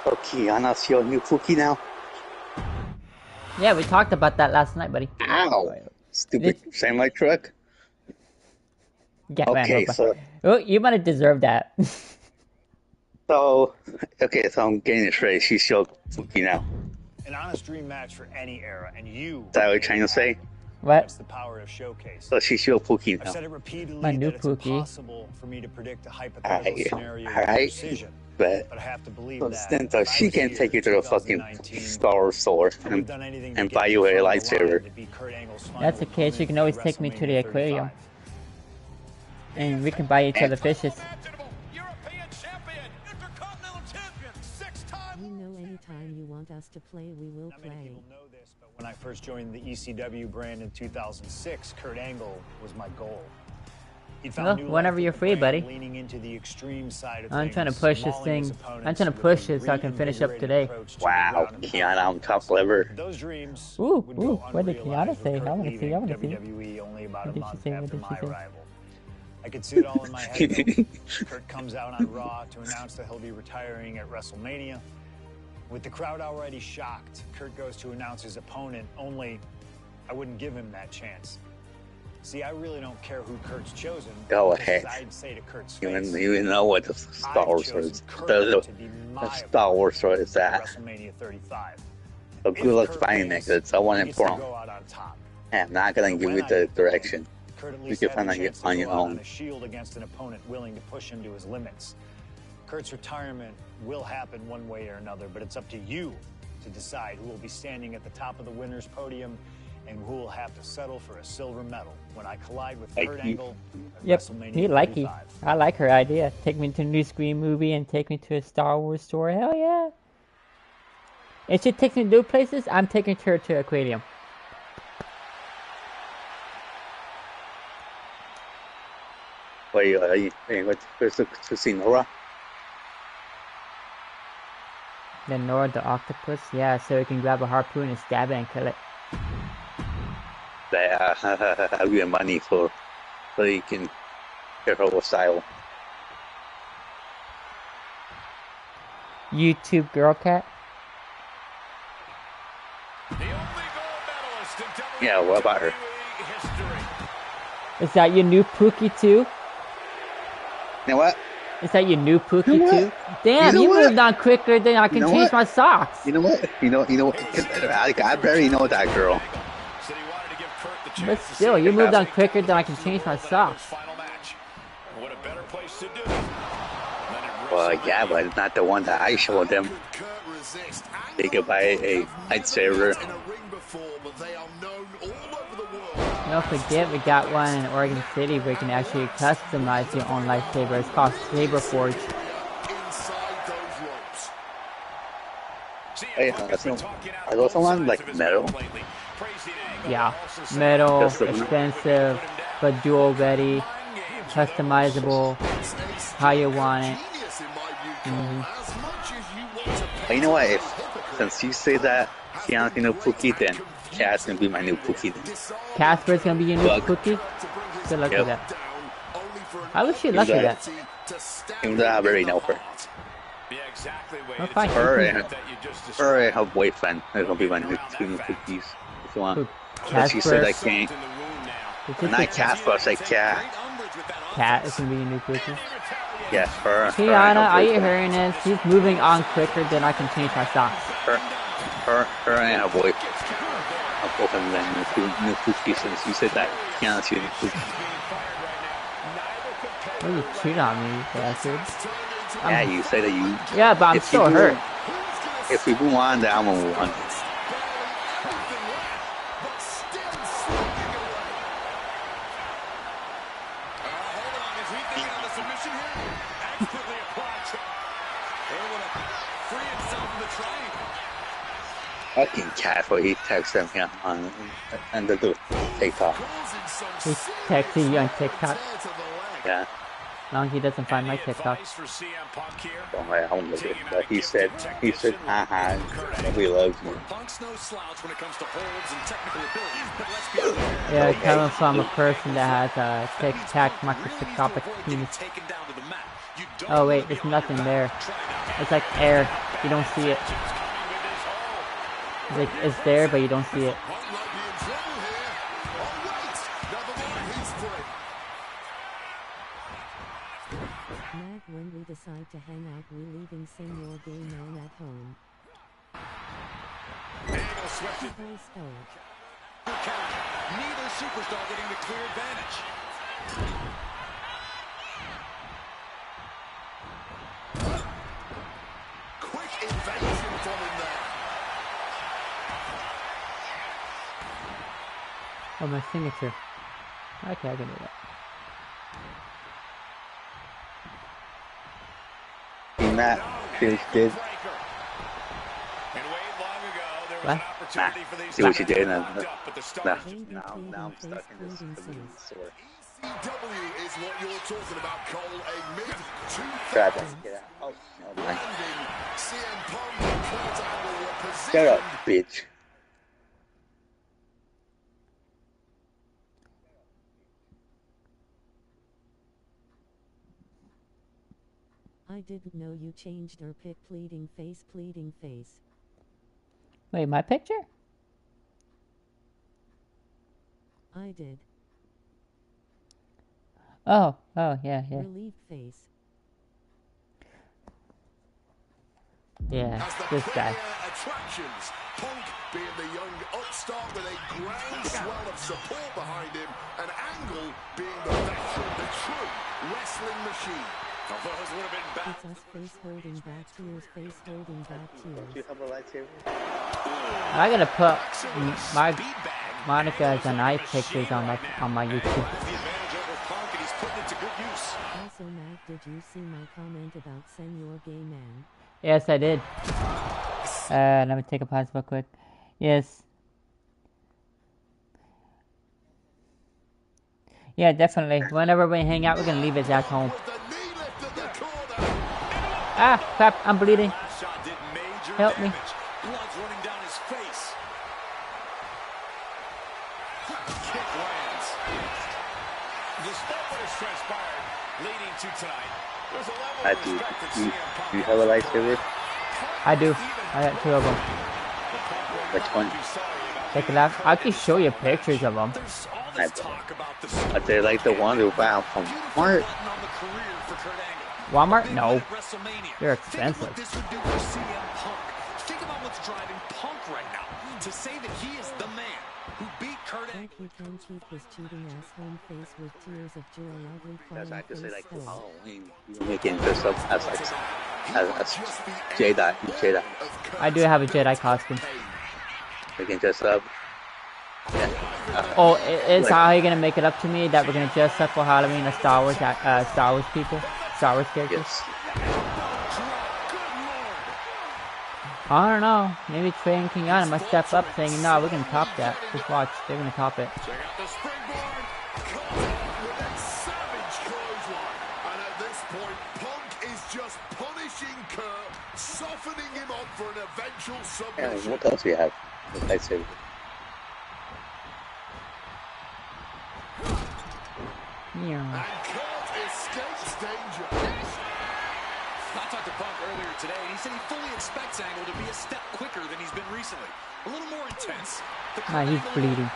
So Kiana's your new cookie now? Yeah, we talked about that last night, buddy. Ow! Stupid semi truck. Get okay, so oh, you might have deserved that. so I'm getting it straight. She's your cookie now. An honest dream match for any era, and you. Is that what you're trying to say? What? That's the power of showcase. So she's your Pookie now. I've said it repeatedly My new that it's Pookie. impossible for me to predict a hypothetical scenario with Alright, precision. but I have to believe so that she can take you to the fucking Star Wars store and buy you a lightsaber. That's the case. You can always take me to the aquarium, and we can buy each other fishes. You know, anytime you want us to play, we will play. Know this, but when I first joined the ECW brand in 2006, Kurt Angle was my goal. Well, whenever you're free, buddy. Leaning into the extreme side of I'm things, trying to push this mauling his thing. I'm opponents trying to with push a it so I can finish up reinvigorated today. approach to the Wow, ground and Kiana pound. on top liver. Those dreams Ooh, would go what did unrealized Kiana say? with I Kurt want to see. I leaving want to see. WWE only about a What did she month say? What after did she my say? arrival. I could see it all in my head. Though. Kurt comes out on Raw to announce that he'll be retiring at WrestleMania. With the crowd already shocked, Kurt goes to announce his opponent, only I wouldn't give him that chance. See, I really don't care who Kurt's chosen. Go ahead. I'd say to Kurt's face, You know what the Star Wars is. The Star Wars story is that. WrestleMania 35. So good luck finding it, because I want it from. I'm not gonna give you the direction. Kurt at You least can had find a it chance to on go your out own. on a shield against an opponent willing to push him to his limits. Kurt's retirement will happen one way or another, but it's up to you to decide who will be standing at the top of the winner's podium and who will have to settle for a silver medal when I collide with Kurt Angle at Yep, WrestleMania he like 35. it. I like her idea. Take me to a new Scream movie and take me to a Star Wars store. Hell yeah! If she takes me to new places, I'm taking her to Aquarium. Wait, where's to see Nora? Then Nora the octopus, yeah, so we can grab a harpoon and stab it and kill it. I'll give you money so you can get her style. YouTube girl cat. Yeah, what about her? Is that your new Pookie too? You know what? Is that your new Pookie You know too? Damn, You you, know what? moved on quicker than I can You know change what? my socks. You know what? You know what? I barely know that girl. But still, you moved on quicker than I can change my socks. Well, yeah, but it's not the one that I showed them. They could buy a lightsaber. Don't forget, we got one in Oregon City where you can actually customize your own lightsaber. It's called Saber Forge. Hey, are those ones like metal? Yeah, metal, Just the- expensive, but dual ready, customizable, how you want it. You know what? Since you say that Keanu's your new Pookie, then Cat's gonna be my new Pookie. Casper's gonna be your new Bug. Pookie? Good luck Yep. with that. I wish you luck with that. Even though I already know her. Oh, fine. Her and her boyfriend are gonna be my new two new Pookies. If you want. Who, But she said I Casper? can't. Did you say Not Casper, I said Cat. Cat is gonna be your new Pookie? Yes, her. and Tiana, her are you boyfriend. hearing this? She's moving on quicker than I can change my socks. Her and her boyfriend. Her boyfriend and new Pookies since you said that Keanu's your new Pookie. Why you cheat on me, you bastard? Yeah, you say that you. Yeah, but I'm if still people- hurt. If we move on, then I'm gonna move on. Fucking Casper, he texted me on the TikTok. He's texting you on TikTok. Yeah. As long as he doesn't find my TikTok. Don't worry, I won't look at it. But he said, haha, nobody loves me. Yeah, coming from a person that has a tic-tac microscopic penis. Oh wait, there's nothing there. It's like air. You don't see it. Like, it's there, but you don't see it. Matt, when we decide to hang out, we leaving Senor Gay Man at home. People stole. Neither superstar getting the clear advantage. Quick invasion from him there. Oh, my signature. Okay, I can do that. Seen that? See what she did? What? Nah. See what she did? Now I'm stuck in this sore. WWE is what you're talking about, Cole. A Grab it. mid-2000s Get out. Oh, no, man. CM Punk and Kurt Angle were Shut up, positioned. bitch. I didn't know you changed her pic. Pleading face, pleading face. Wait, my picture? I did. Oh, yeah. Relieved face. Yeah, As the this guy. premier attractions, Punk being the young upstart with a grand swell of support behind him, and Angle being the veteran, the true wrestling machine. Those would have been bad. It's us face holding back tears, face holding back Do you tears. have a lightsaber? I gotta put my Monica's and I pictures on my YouTube. The advantage over Punk, and he's putting it to good use. Also, Mac, did you see my comment about Senor Gay Man? Yes, I did. Let me take a pause real quick. Yes. Yeah, definitely. Whenever we hang out, we're gonna leave his ass home. With the knee lift at the corner. Ah, crap! I'm bleeding. Last shot did major Help me. damage. Blood's running down his face. Kick lands. Despite what has transpired leading to tonight, there's a level I of do. respect that Do CM Punk you have a lightsaber? I do. I got 2 of them. Which one? Take it out. I can show you pictures of them. There's all I this don't. talk about the Are they like the one who found from Walmart? button on the career for Kurt Angle. Walmart? Big No. win at WrestleMania. They're Think of expensive. what this would do for CM Punk. Think about what's driving Punk right now. To say that he is the man who beat Kurt Like Angle. he can keep his cheating ass home face with tears of joy, ugly That's crying I just say face like skull. Halloween. You making dress up as Jedi. Jedi. I do have a Jedi costume. We can dress up. Yeah. Oh, is how you're gonna make it up to me that we're gonna dress up for Halloween as Star Wars people, Star Wars characters? Yes. I don't know. Maybe Trey and King Adam might step up saying, no, we're gonna top that. Just watch, they're gonna top it. Check out the springboard. Caught with a savage clothesline. And at this point, Punk is just punishing Kurt, softening him up for an eventual And submission. what else do you have? The lightsaber. Yeah. And Kurt escapes danger. I talked to Punk earlier today, and he said he fully expects Angle to be a step quicker than he's been recently. A little more intense. Nah, he's bleeding.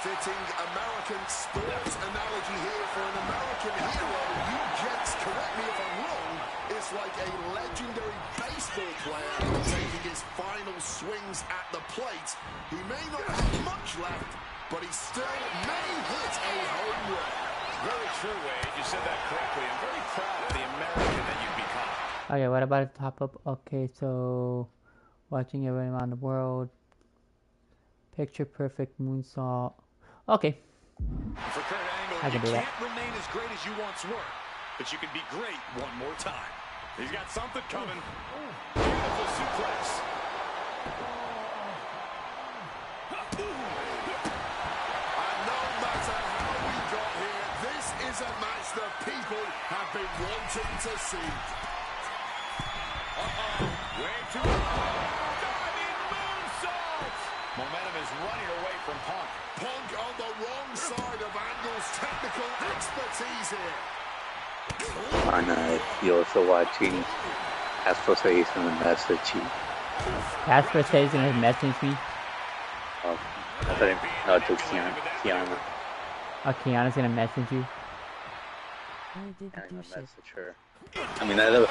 Fitting American sports analogy here for an American hero. You gents, correct me if I'm wrong, is like a legendary baseball player taking his final swings at the plate. He may not have much left, but he still may hit a home run. Very true, Wade. You said that correctly. I'm very proud of the American that you've become. Okay, what about the top up? Okay, so watching everyone around the world. Picture perfect moonsault. Okay. For Kurt Angle, I can do you that. can't remain as great as you once were, but you can be great one more time. He's got something coming. Beautiful suplex. And no matter how we got here, this is a match that people have been wanting to see. Way too diving moonsault. Momentum is running away from Punk. Punk on the wrong side of Angle's technical expertise here. And you're also watching Astro Face and Master Chief. Casper says he's gonna message me. Oh, I thought it, no, to Kiana. Oh, Kiana's gonna message you. I didn't I'm do gonna shit. message her. I mean, I know,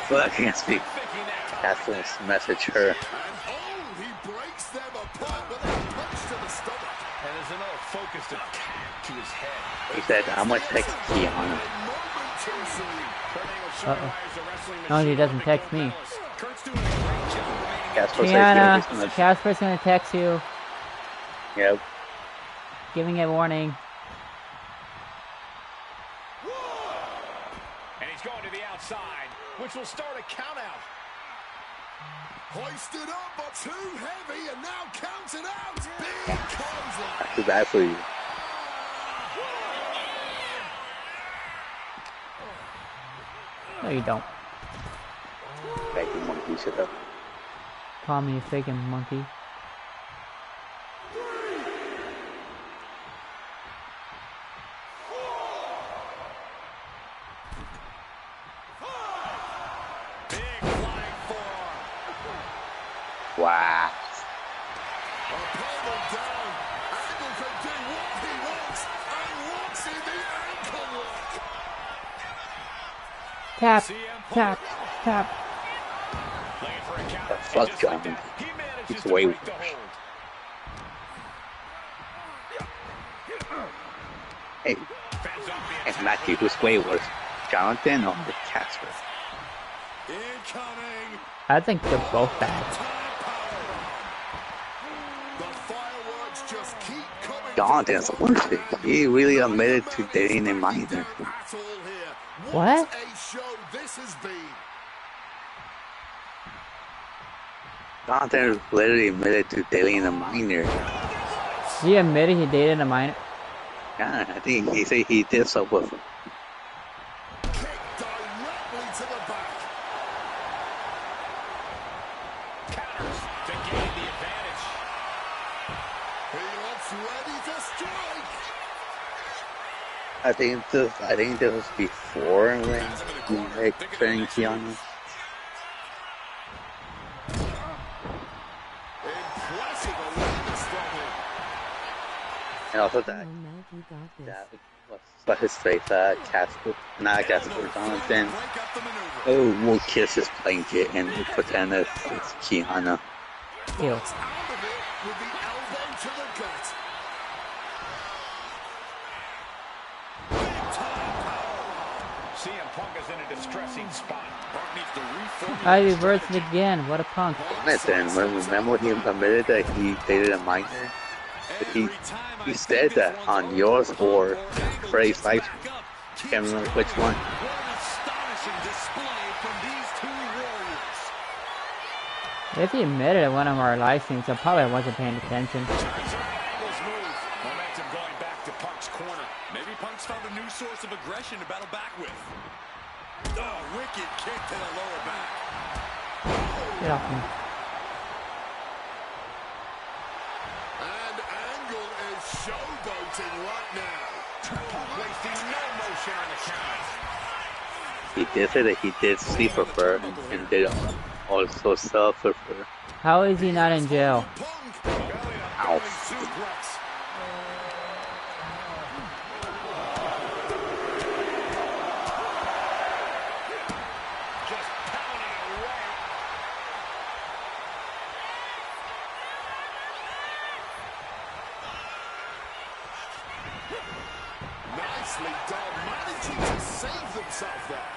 but I can't speak. Catherine's message her. And oh, he breaks them apart with a punch to the stomach. And there's another focused attack to his head. He said, I'm gonna text Kiana. A moment too soon. Uh-oh. No, he doesn't text me. Kurt's doing a great job remaining Casper says Kiana, he's gonna, Casper's gonna text you, yep. giving a warning. And he's going to the outside, which will start a count out. Hoisted up, but too heavy, and now counted out. Big clothesline. Too bad for you. No, you don't. Faking monkey, shut up. Call me a faking monkey. Wow. Opponent down. Angle can do what he wants and locks in the ankle lock. Tap, tap, tap. The fuck, John? It's way worse. Hey, hey, Matthew, who's way worse? Jonathan or Casper? Incoming. I think they're both bad. The fireworks just keep coming. Jonathan's the worst. He really admitted to dating a minor. What? A show this has been. Jonathan literally admitted to dating a minor. He admitted he dated a minor. Yeah, I think he said he did so with him. Kick directly to the back. Counters to gain the advantage. He looks ready to strike. I think this was before when he like trained Keanu. Impressive awareness from him. And also Come that on, Matt, you got this. what's his face, Casper, not Casper, Jonathan. Break up the maneuver. Oh, we'll kiss his blanket and we'll pretend it's Keanu. Ew. Out of it with the elbow to the gut. CM Punk is in a distressing spot. Punk needs to reformulate. I reversed it again. What a punk. Jonathan, remember when he admitted that he dated a minor? But he said that on yours or Freddy's live. Can't remember which one. What an astonishing display from these two warriors. If he admitted at one of our live streams, I probably wasn't paying attention. Angles move. Momentum going back to Punk's corner. Maybe Punk's found a new source of aggression to battle back with. Oh, wicked kick to the lower back. Get off me. And Angle is showboating right now. Punk wasting no motion on the count. He did say that he did sleep with her and did also self with her. How is he not in jail? Ow. Suplex. Just pounding away. Nicely done, managing to save themselves there.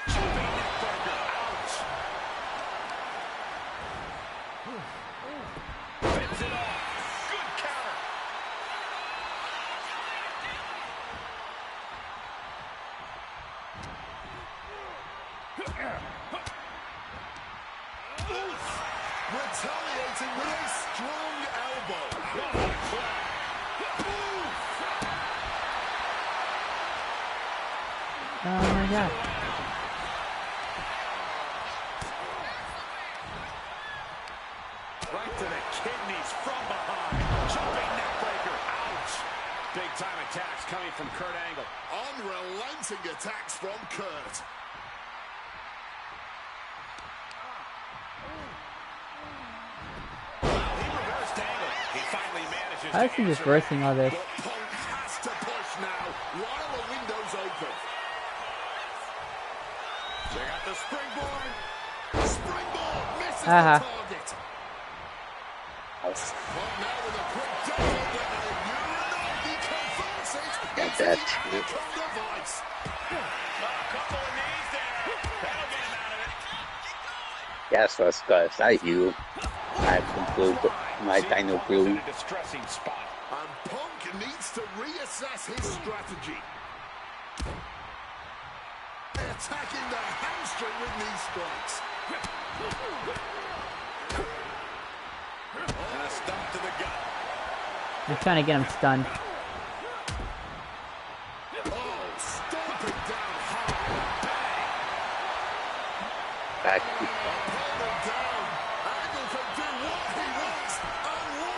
Jumping neckbreaker. Ouch. Fits it off. Good counter. Retaliating with a strong elbow. Oh my god. Right to the kidneys from behind. Jumping neckbreaker. Ouch. Big time attacks coming from Kurt Angle. Unrelenting attacks from Kurt. He reversed Angle. He finally manages How is he just reversing all this? But Punk has to push now while the window's open. Check out the springboard. Springboard misses Haha. the target. Punk now with a quick double and a Uranagi converts it Got into that the too. Anaconda device. A couple of knees there. That'll get him out of it. Yes, first guys, I you. I conclude my Dino Punk is in Brew. a distressing spot. And Punk needs to reassess his strategy. Attacking the hamstring with knee strikes. And a stomp to the gut. I'm trying to get him stunned. Oh, stomping down hard. Back.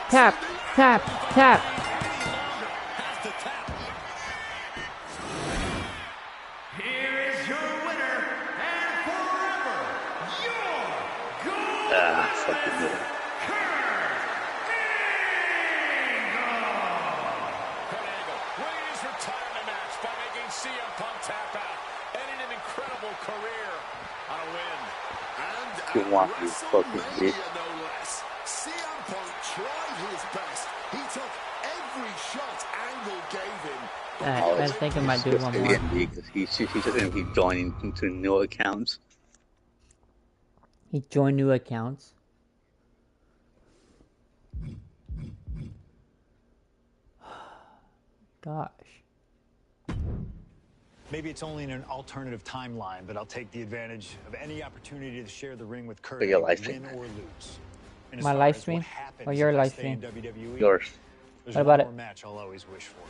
Tap, tap, tap. Here is your winner and forever your gold Fucking good. Winning his retirement match by making CM Punk tap out, ending an incredible career on a win. And You want you fucking WrestleMania, bitch. no less. CM Punk tried his best. He took every shot Angle gave him. I think I might do one more. Because he's just gonna keep joining into new accounts. He joined new accounts. Gosh. Maybe it's only in an alternative timeline, but I'll take the advantage of any opportunity to share the ring with Kurt, your live stream. win or lose. And as My far live as stream? what happens Or your if I live stay in stream? WWE, Yours. There's What one about more it? match I'll always wish for.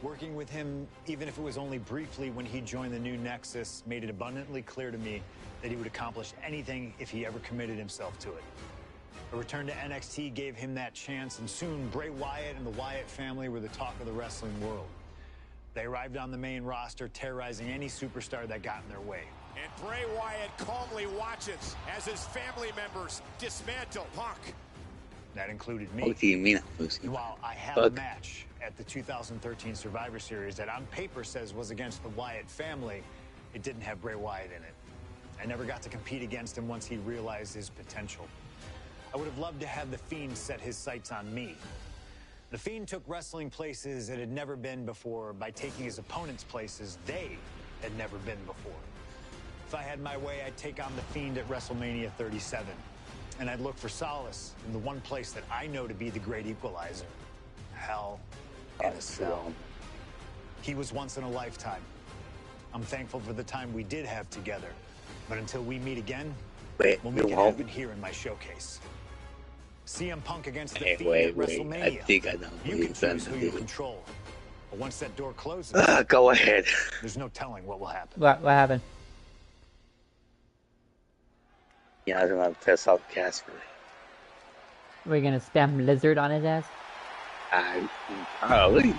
Working with him, even if it was only briefly when he joined the new Nexus, made it abundantly clear to me that he would accomplish anything if he ever committed himself to it. A return to NXT gave him that chance, and soon Bray Wyatt and the Wyatt family were the talk of the wrestling world. They arrived on the main roster, terrorizing any superstar that got in their way. And Bray Wyatt calmly watches as his family members dismantle Punk. That included me. What do you mean, Lucy? And while I have a Fuck. match at the 2013 Survivor Series that on paper says was against the Wyatt family, it didn't have Bray Wyatt in it. I never got to compete against him once he realized his potential. I would have loved to have The Fiend set his sights on me. The Fiend took wrestling places it had never been before by taking his opponents places they had never been before. If I had my way, I'd take on The Fiend at WrestleMania 37. And I'd look for solace in the one place that I know to be the great equalizer. Hell in a cell. He was once in a lifetime. I'm thankful for the time we did have together. But until we meet again, Wait, we'll you make it won't? happen here in my showcase. CM Punk against the Hey, Fiend wait, at wait. WrestleMania. I think I know You what can he's done choose to who you do. control. But once that door closes, Go ahead. there's no telling what will happen. What happened? Yeah, I'm gonna piss off Casper. We're gonna spam lizard on his ass? Probably.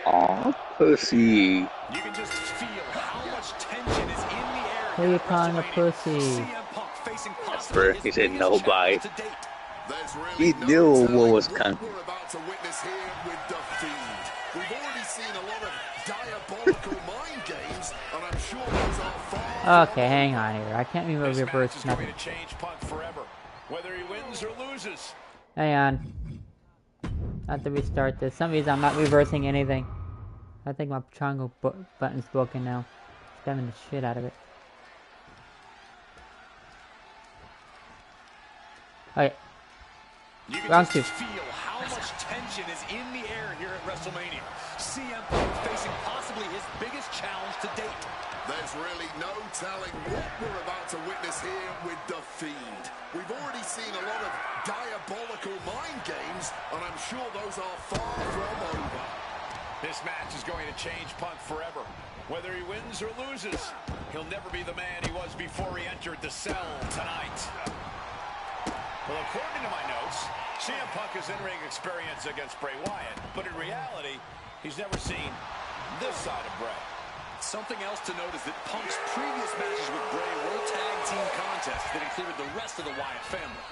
Aw, pussy. You can just feel how much tension is in the air. Who you calling a pussy? CM Punk facing Casper, he said no bye. There's He really knew no what telling was what coming. we're about to witness here with The Fiend. We've already seen a lot of diabolical mind games, and I'm sure those are far Okay, hang on here. I can't remember This match reverse is going nothing. to change Punk forever, whether he wins or loses. Hang on. Not to restart this. Some reason I'm not reversing anything. I think my triangle button's broken now. Spamming the shit out of it. Okay. You can Round just two. feel how much tension is in the air here at WrestleMania. CM Punk facing possibly his biggest challenge to date. There's really no telling what we're about to witness here with The Fiend. We've already seen a lot of diabolical mind games, and I'm sure those are far from over. This match is going to change Punk forever. Whether he wins or loses, he'll never be the man he was before he entered the cell tonight. Well, according to my notes, CM Punk has in-ring experience against Bray Wyatt, but in reality, he's never seen this side of Bray. Something else to note is that Punk's previous matches with Bray were tag team contests that included the rest of the Wyatt family.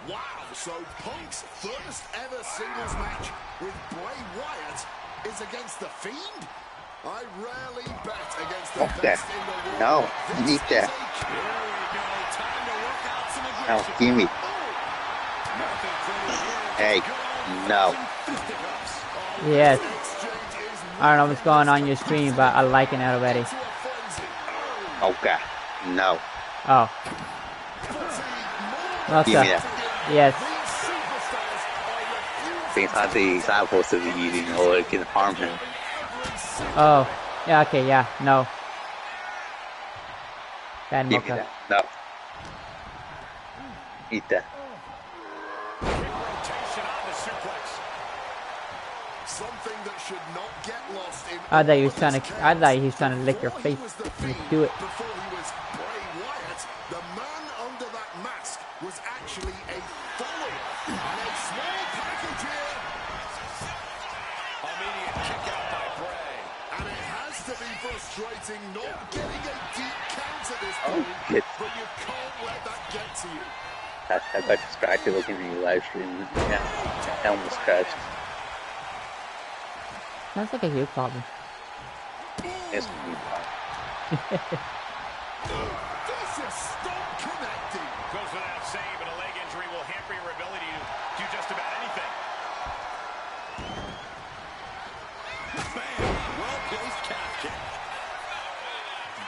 Wow, so Punk's first ever singles match with Bray Wyatt is against The Fiend? I rarely bet against the Okay. best in the world. No, This eat that. is a- Here we go. Time to work out some Now, aggression. give me. Nothing pretty here. Hey, no. Fisticuffs. Yes. exchange is I don't know what's going on your stream, but I liking it already. to a frenzy. Okay. No. Oh. Well, Give me sir. that. Yes. These superstars are refusing Things I think he's not supposed to be eating or it can harm him. Oh. Yeah, okay, yeah. No. Bad Give me mocha. that. No. Eat that. Rotation on the suplex. Something that should not get lost in I thought he was all trying of to. this I thought he chaos. was trying to lick your Before face. he was the Let's Fiend, do it. before he was Bray Wyatt, the man under that mask was actually a follower. And a small package here. Immediate kick out by Bray. And it has to be frustrating not getting a deep count at this Oh, point. shit. But you can't let that get to you. I got distracted looking at your live stream. Yeah, I almost crashed. Sounds like a huge problem. It's me. This is stop connecting. Goes without saying, but a leg injury will hamper your ability to do just about anything. Bam! Well-placed calf kick.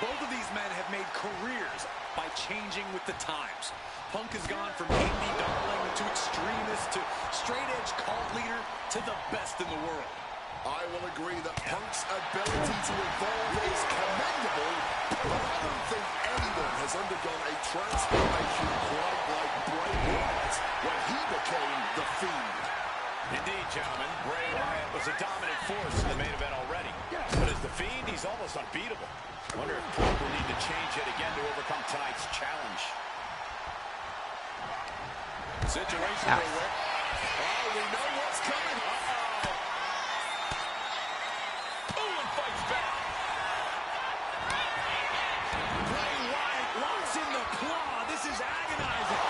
Both of these men have made careers by changing with the times. Punk has gone from indie darling to extremist to straight-edge cult leader to the best in the world. I will agree that Punk's ability to evolve is commendable, but I don't think anyone has undergone a transformation quite like Bray Wyatt when he became the Fiend. Indeed, gentlemen, Bray Wyatt was a dominant force in the main event already. But as the Fiend, he's almost unbeatable. Wonder if Punk will need to change it again to overcome tonight's challenge. Situational Rick. Oh, we know what's coming. Owen fights back. Bray Wyatt locks in the claw. This is agonizing.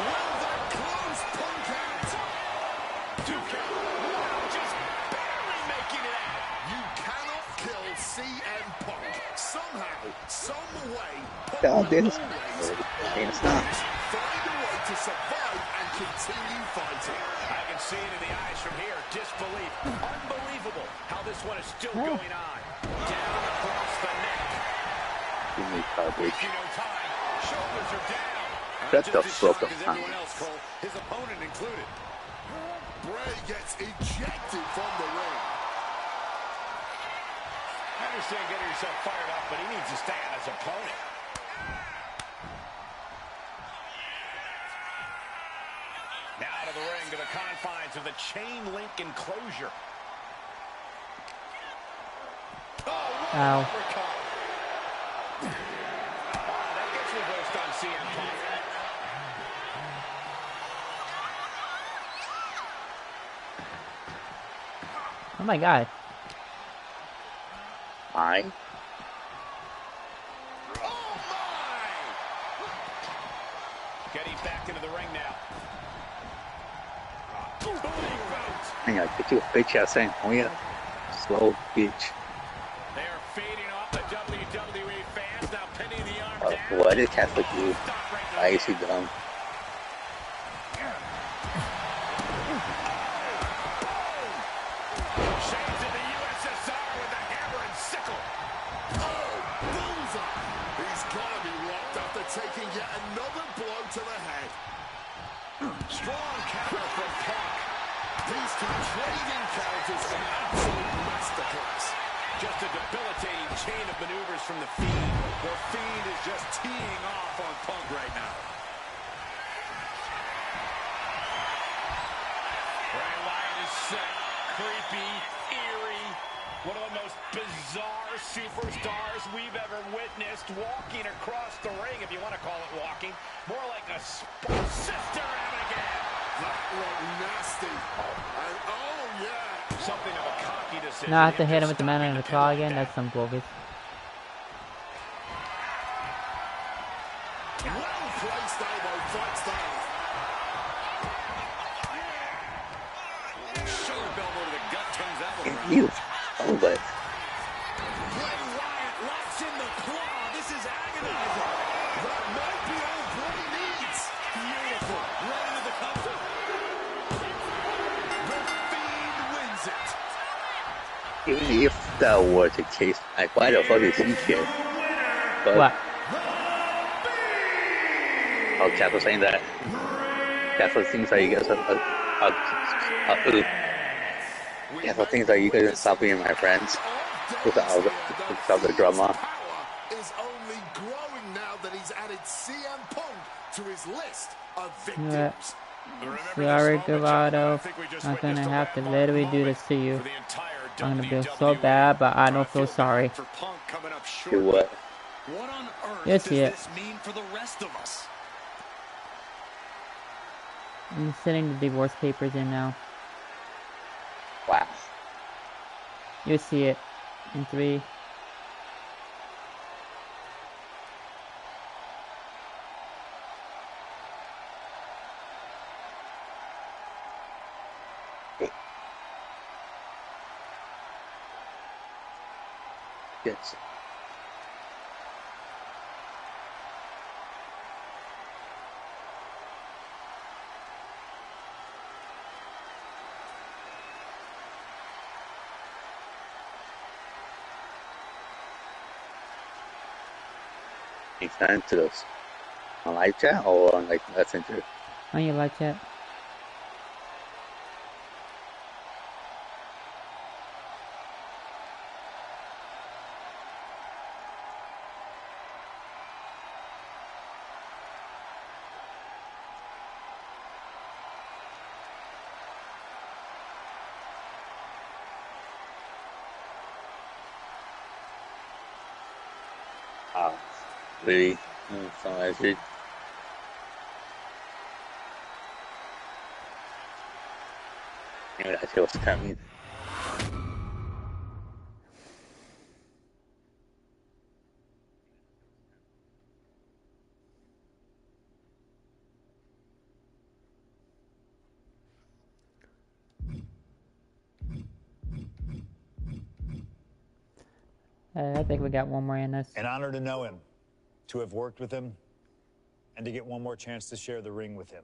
Will that close Punk out? 2 count. Wow, just barely making it out. You cannot kill CM Punk. Somehow, some way, Punk God, will this. always It's not. find a way to survive and continue fighting. I can see it in the eyes from here. Disbelief. Unbelievable how this one is still going on. Down across the neck. Give me coverage. Wasting no time. Shoulders are down. Shut Just the as fuck shocked up, as Tom. everyone else, Cole. His opponent included. Bray gets ejected from the ring. I understand getting yourself fired up, but he needs to stay on his opponent. Now to the ring, to the confines of the chain link enclosure. Oh, Ow. uppercut. That gets reversed on CM Punk. Oh my god. Mine? Oh, my! Getting back into the ring now. Booty boot. Hang on, get you a bitch ass saying, oh yeah. Slow bitch. They are fading off the WWE fans, now pinning the arm down. What did Catholic do? Stop right now. Why is he dumb? Shane's in the USSR with the hammer and sickle. Oh, bullseye! He's got to be rocked after taking yet another blow to the head. Strong counter from Punk. These two trading counters, an absolute masterclass. Just a debilitating chain of maneuvers from the Fiend. The Fiend is just teeing off on Punk right now. Bray Wyatt is sick, creepy, eerie. One of the most bizarre superstars we've ever witnessed walking across the ring, if you want to call it walking. More like a sports sister having a game. That looked nasty. And oh, yeah. Something of a cocky decision. Now I have to hit him with the man in the claw again. That's some bogus. Well-placed elbow fights down. Shoulder elbow to the gut turns that one around. You. Oh, but. Bray Wyatt locks in the claw. This is agonizing. That might be all Bray needs. Beautiful. Right into the cover. The Fiend wins it. Even if that were the case, like, why the fuck is he here? But, What? oh, Catholic saying that. Catholic thinks that you guys Catholic thinks that you guys stop being my friends without the drama. Power is only growing now that he's added CM Punk to his list of victims. Sorry, Gavado. I'm gonna have to literally do this to you. I'm gonna feel so bad, but I don't feel sorry. Do what? What on earth Yes, does yeah. this mean for the rest of us? I'm sending the divorce papers in now. Wow. You'll see it in 3. Yes. You send to us on live chat or on like messenger? On your live chat. Really? So I should. Maybe that shit was coming. I think we got one more in us. An honor to know him, to have worked with him, and to get one more chance to share the ring with him.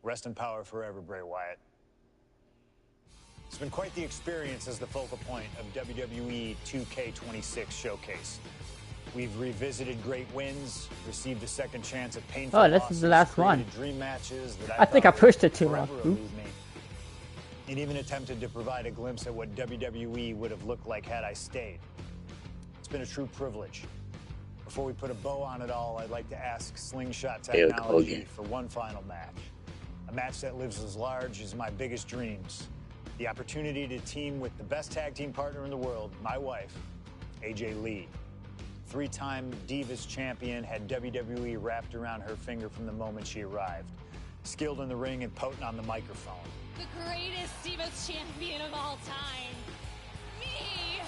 Rest in power forever, Bray Wyatt. It's been quite the experience as the focal point of WWE 2K26 Showcase. We've revisited great wins, received a second chance at painful Oh, this losses, is the last one. created dream matches that I think I thought pushed would it too long. forever elude me. And even attempted to provide a glimpse at what WWE would have looked like had I stayed. It's been a true privilege. Before we put a bow on it all, I'd like to ask Slingshot Technology for one final match. A match that lives as large as my biggest dreams. The opportunity to team with the best tag team partner in the world, my wife, AJ Lee. 3-time Divas champion, had WWE wrapped around her finger from the moment she arrived. Skilled in the ring and potent on the microphone. The greatest Divas champion of all time. Me!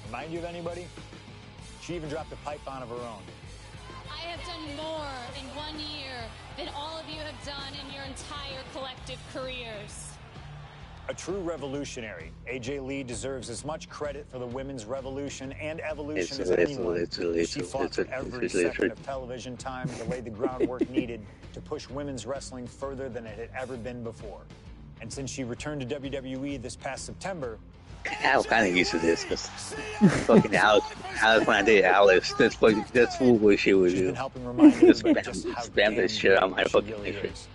Remind you of anybody? She even dropped a pipe on of her own. I have done more in 1 year than all of you have done in your entire collective careers. A true revolutionary, AJ Lee deserves as much credit for the women's revolution and evolution as anyone. She fought for every second of television time to lay the groundwork needed to push women's wrestling further than it had ever been before. And since she returned to WWE this past September, I'm kind of used to this because fucking Alex when I did Alex, that's what she would she's do. been helping remind everybody just how Spam this damn shit on good my she fucking really picture. is.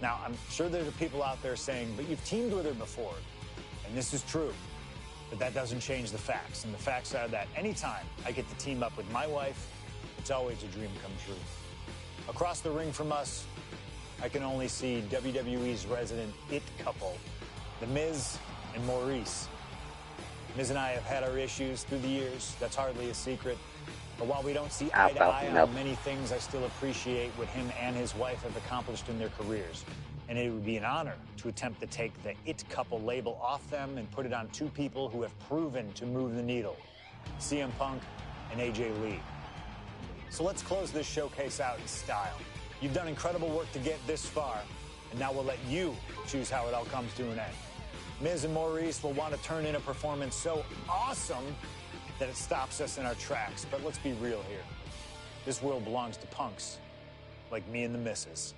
Now, I'm sure there are people out there saying, but you've teamed with her before. And this is true. But that doesn't change the facts. And the facts are that anytime I get to team up with my wife, it's always a dream come true. Across the ring from us, I can only see WWE's resident it couple, The Miz and Maurice. Miz and I have had our issues through the years. That's hardly a secret. But while we don't see eye to eye on many things, I still appreciate what him and his wife have accomplished in their careers. And it would be an honor to attempt to take the it couple label off them and put it on two people who have proven to move the needle, CM Punk and AJ Lee. So let's close this showcase out in style. You've done incredible work to get this far, and now we'll let you choose how it all comes to an end. Miz and Maurice will want to turn in a performance so awesome that it stops us in our tracks. But let's be real here. This world belongs to punks like me and the missus.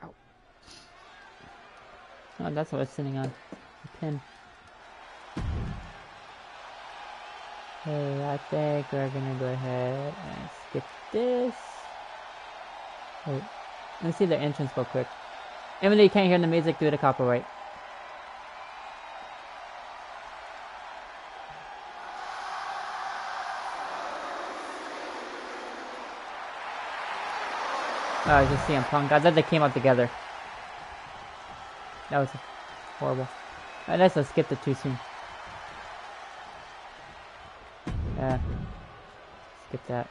Ow. Oh, that's what I was sitting on. The pin. Hey, I think we're gonna go ahead and skip this. Wait, let's see the entrance real quick. Even though you can't hear the music due to copyright. Oh, just CM Punk. I thought they came out together. That was horrible. Let's just skip it too soon. Yeah. Skip that.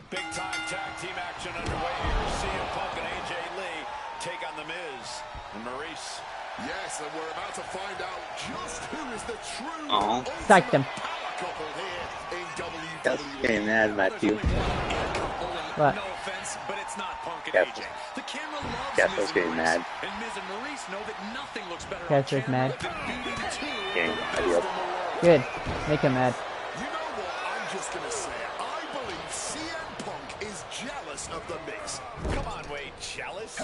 Big time tag team action underway here. CM Punk and AJ Lee take on The Miz and Maurice. Yes, and we're about to find out just who is the true Psych them. power couple here in WWE. That's getting mad, Matthew. What? No offense, but it's not Punk and Yes. AJ. The camera loves Yes, Miz was and getting Maurice, mad. and Miz and Maurice know that nothing looks better Yes, on was camera mad. than beating two Getting of the mad, best yep. in the world. Good. Make him mad. You know what? I'm just going to say it. I believe CM Punk is jealous of The Miz. Come on, Wade, jealous?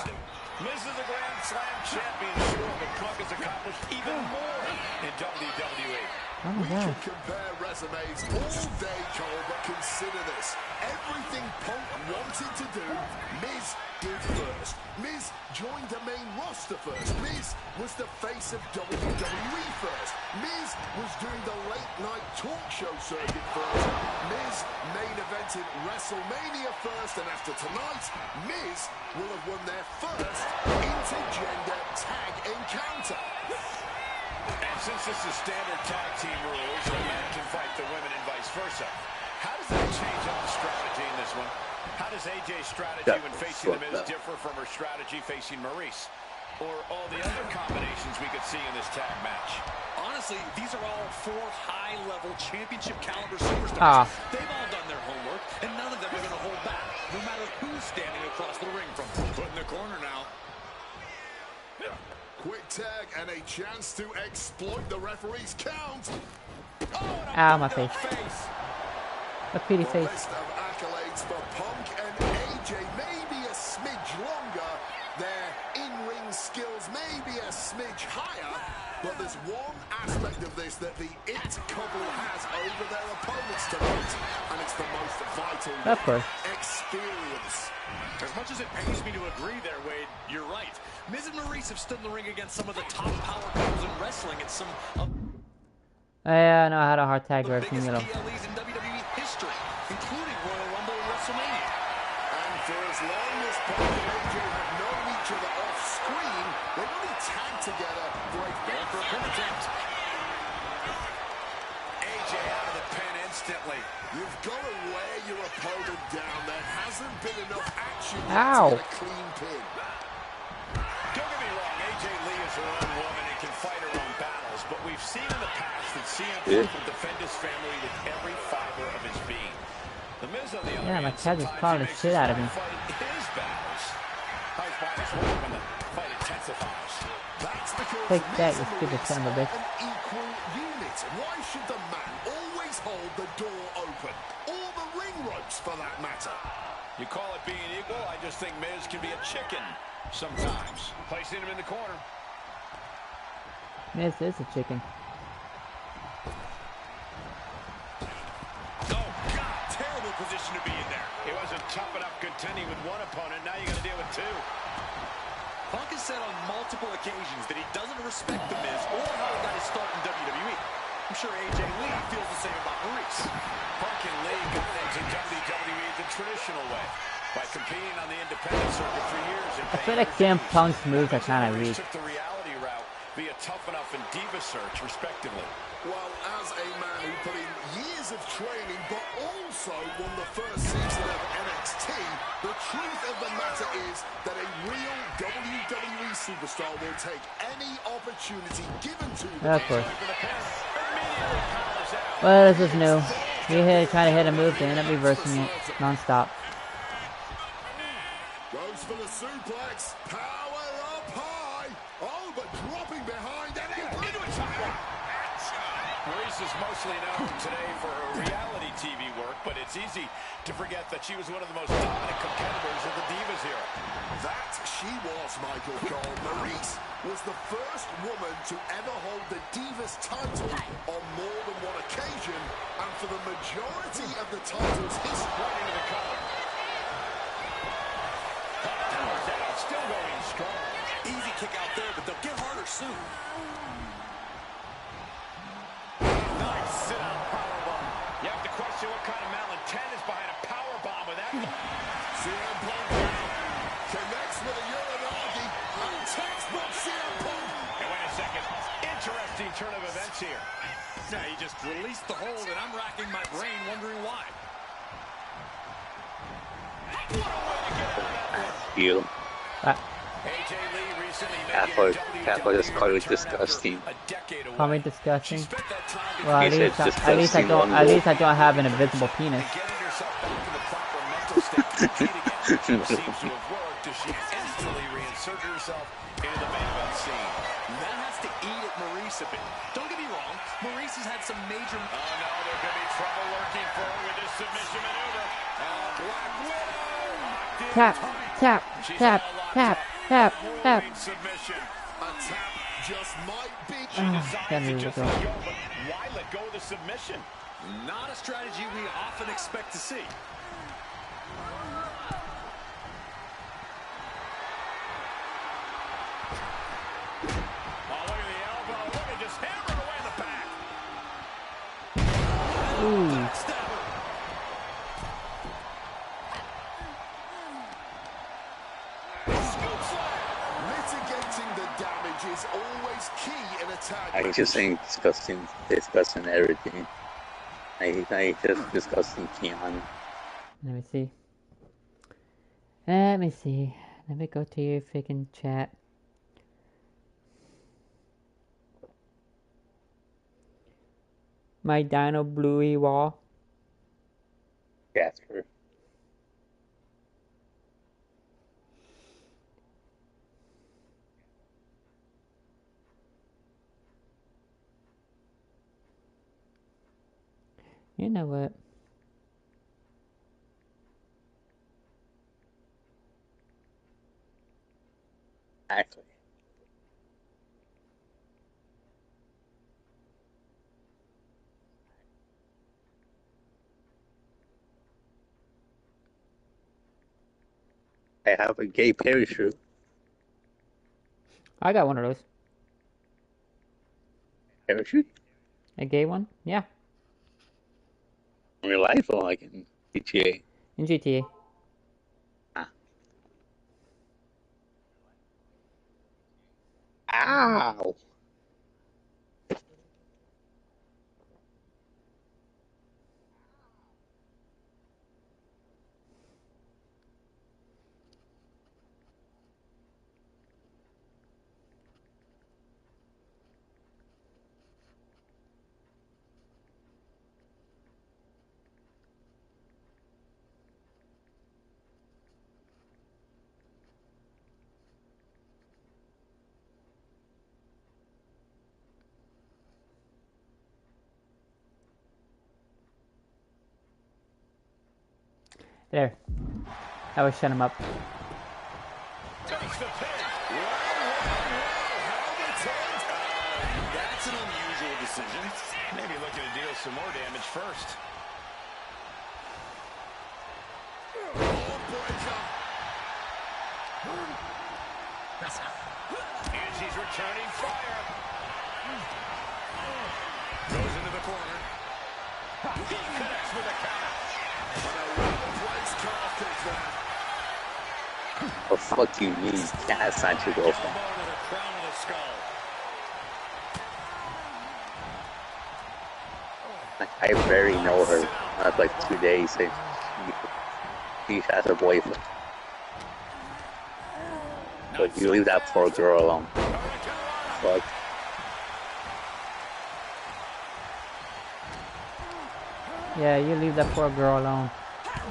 Miz is a Grand Slam champion, sure, but Punk has accomplished even more in WWE. Oh We my can god. compare resumes all day, Cole, but consider this. Everything Punk wanted to do, Miz did first. Miz joined the main roster first. Miz was the face of WWE first. Miz was doing the late-night talk show circuit first. Miz main evented WrestleMania first, and after tonight, Miz will have won their first intergender tag encounter. And since this is standard tag team rules, the men can fight the women and vice versa. How does that change up the strategy in this one? How does AJ's strategy when facing The Miz differ from her strategy facing Maurice? Or all the other combinations we could see in this tag match? Honestly, these are all four high-level championship caliber superstars. They've all done their homework, and none of them are going to hold back, no matter who's standing across the ring from them. Put in the corner now. Quick tag and a chance to exploit the referee's count. Ow, my face. A pretty The face. list of accolades for Punk and AJ may be a smidge longer. Their in-ring skills may be a smidge higher. But there's one aspect of this that the It couple has over their opponents tonight. And it's the most vital Of course. experience. As much as it pains me to agree there, Wade, you're right. Miz and Maurice have stood in the ring against some of the top power couples in wrestling and some of Yeah, I know I had a hard tag the wrestling, biggest you know. PLEs in WWE history, including Royal Rumble and WrestleMania. And for as long as Punk and AJ have known each other off screen, they've only tagged together for a pin attempt. AJ out of the pin instantly. You've got to wear your opponent down. There hasn't been enough action yet Ow. to get a clean pin. Don't get me wrong, AJ Lee is her own woman and can fight her own battles, but we've seen in the past that CM Punk will defend his family with every fiber of his being. The Miz, on the other Yeah, my hand, cat just sometimes clawed he the makes shit out of me. fight his battles. How's by his work when the fight intensifies? That's because Take that, Miz you and stupid Maurice son of a are bitch. an equal unit. Why should the man always hold the door open? Or the ring ropes, for that matter? You call it being equal? I just think Miz can be a chicken sometimes. Placing him in the corner. Miz is a chicken. Oh, God, terrible position to be in there. He wasn't tough enough contending with one opponent. Now you got to deal with two. Punk has said on multiple occasions that he doesn't respect The Miz or how he got his start in WWE. I'm sure AJ Lee feels the same about Maurice. Punk and Lee got into WWE the traditional way by competing on the independent circuit for years. I feel like CM Punk's moves are kind of Maurice weak. took the reality route via Tough Enough and Diva Search, respectively. Well, as a man who put in years of training, but also won the first season of NXT, the truth of the matter is that a real WWE superstar will take any opportunity given to them. Of course. Well, this is new. You try to hit a move, they end up reversing it non-stop. Goes for the suplex. Power up high. Oh, but dropping behind and into a title. Maurice is mostly known today for her reality TV work, but it's easy to forget that she was one of the most dominant competitors of the Divas era. That she was, Michael Cole. Maurice was the first woman to ever hold the Divas title on more than one occasion, and for the majority of the title's history. Right into the collar. Power down, still going strong. Easy kick out there, but they'll get harder soon. Nice sit-out powerbomb. You have to question what kind of malintent is behind a powerbomb with that. CM Punk connects with a Uranagi and textbook CM Punk. Hey, wait a second. Interesting turn of events here. Yeah, he just released the hold, and I'm racking my brain wondering why. What a way to get out of that one. You. AJ Lee recently Catholic just called it disgusting. a decade away. Call me disgusting. Spent that time Well, He said at least I don't. disgusting At least I don't have an invisible penis. getting herself back to the proper mental state to compete again. Seems to have worked as she instantly reinserted herself into the main event scene. That has to eat at Maurice a bit. Don't get me wrong, Maurice has had some major... Oh no, there could be trouble lurking for her with this submission maneuver. Black Widow locked in Tap, tight. tap, She's tap, all locked tap, up. tap, tap. Whirlwind submission. A tap just might be. She that decides to is just a let go, but why let go of the submission? Not a strategy we often expect to see. Oh, look at the elbow. Look at just hammer it away in the back. Ooh. Stabber. Scoop slam. Mitigating the damage is always key in a tag I match. just saying discussing everything. I just discussing Keanu. Let me see. Let me see. Let me go to your freaking chat. My Dino Bluey wall. Casper. You know what? Actually. I have a gay parachute. I got one of those. Parachute? A gay one? Yeah. In real life or like in GTA? In GTA. Ow! There. That would shut him up. Takes the pin. That's an unusual decision. Maybe looking to deal some more damage first. And she's returning fire. Goes into the corner. He connects with a counter. What the fuck do you mean? That's not your girlfriend. Elbow to the crown of the skull. I barely know her. Not like 2 days. She has a boyfriend. But you leave that poor girl alone. Fuck. Yeah, you leave that poor girl alone.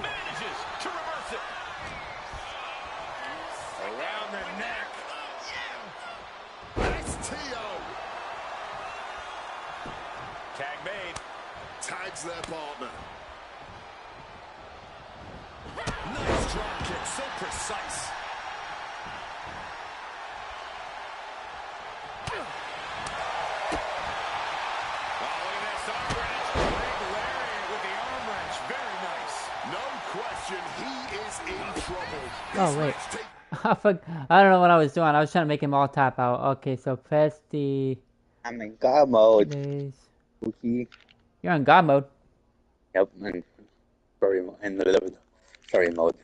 Manages to reverse it. Around the neck. Tag made. Tags their partner. Nice drop kick, so precise. He is in trouble. Oh, wait. I don't know what I was doing. I was trying to make him all tap out. Okay, so press the... I'm in God mode. Please. Spooky. You're in God mode. Yep, in story mode. In the story mode.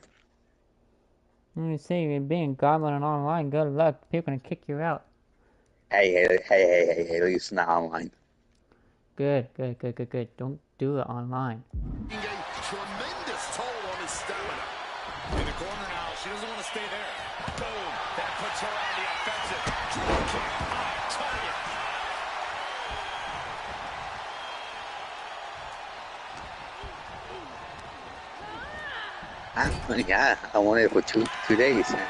Let me see, you're being God mode and online. Good luck. People are gonna kick you out. Hey, at least not online. Good. Don't do it online. A tremendous toll on his stamina. In the corner now, she doesn't want to stay there. Boom, that puts her on the offensive. Drop kick, high target. Yeah, I wanted it for two days. And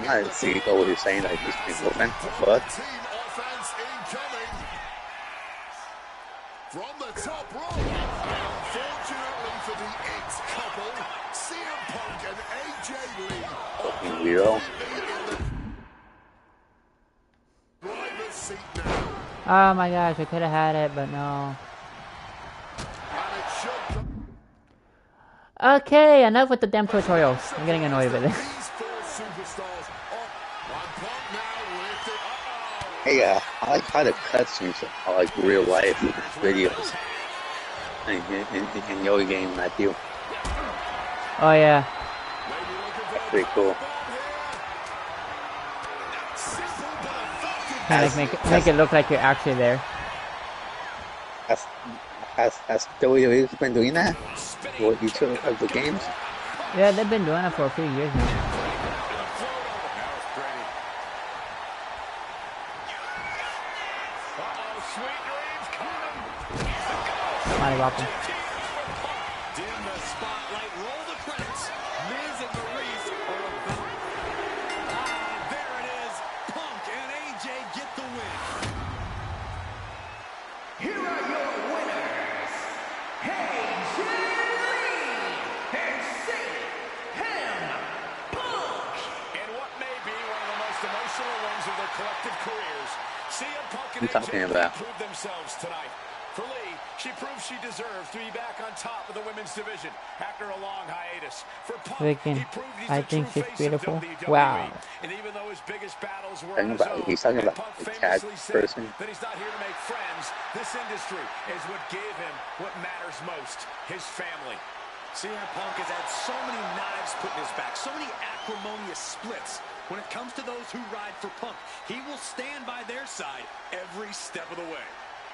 I'm not seeing what you're saying, like this been open, but Team offense incoming. From the top rope. Unfortunately for the It couple, CM Punk and AJ Lee fucking weirdo. driver's seat now. Oh my gosh, I could have had it, but no. And it should Okay, enough with the damn tutorials. I'm getting annoyed with it. these four superstars on. And Punk now lifted. Hey, I like how the cutscenes are like real life videos in your game, Matthew. Oh yeah. That's pretty cool. Kind of make it look like you're actually there. Has WWE been doing that for each of the games? Yeah, they've been doing it for a few years now. Mighty Whopper. Dim the spotlight, roll the credits. Miz and Maurice are about. There it is. Punk and AJ get the win. Here are your winners, AJ Lee and CM Punk. In what may be one of the most emotional wins of their collective careers, CM Punk and What are you talking AJ Lee about? proved themselves tonight. For Lee, she proved she deserves to be back on top of the women's division after a long hiatus. For Punk, he proved he's I a think true she's face beautiful. of WWE. Wow. And even though his biggest battles were Talking on his about- own, he's talking and about Punk the tag famously said person. that he's not here to make friends. This industry is what gave him what matters most, his family. CM Punk has had so many knives put in his back, so many acrimonious splits. When it comes to those who ride for Punk, he will stand by their side every step of the way.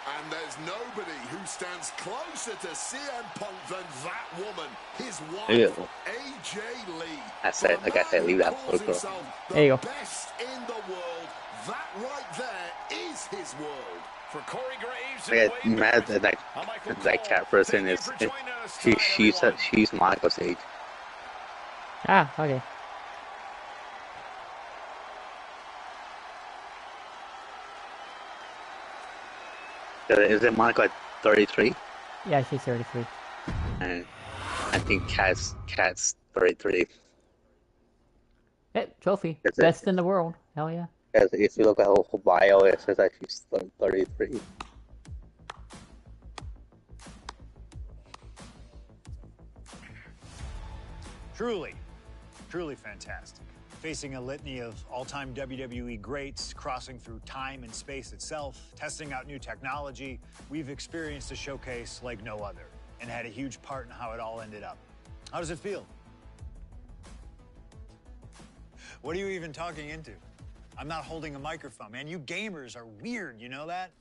And there's nobody who stands closer to CM Punk than that woman, his wife, Ew. AJ Lee. I said, like I said, leave that for a girl. There you go. The best in the world. That right there is his world. For Corey Graves I and get Wade mad Barrett, that I'm Michael that Cole. cat person Thank you is for joining us tonight, everyone. she's Michael's age. Ah, okay. Is it Michael at 33? Yeah, she's 33. And I think Cat's 33. Hey, trophy. That's it. Best in the world. Hell yeah. Because if you look at her bio, it says that she's 33. Truly fantastic. Facing a litany of all-time WWE greats, crossing through time and space itself, testing out new technology, we've experienced a showcase like no other and had a huge part in how it all ended up. How does it feel? What are you even talking into? I'm not holding a microphone, man. You gamers are weird, you know that?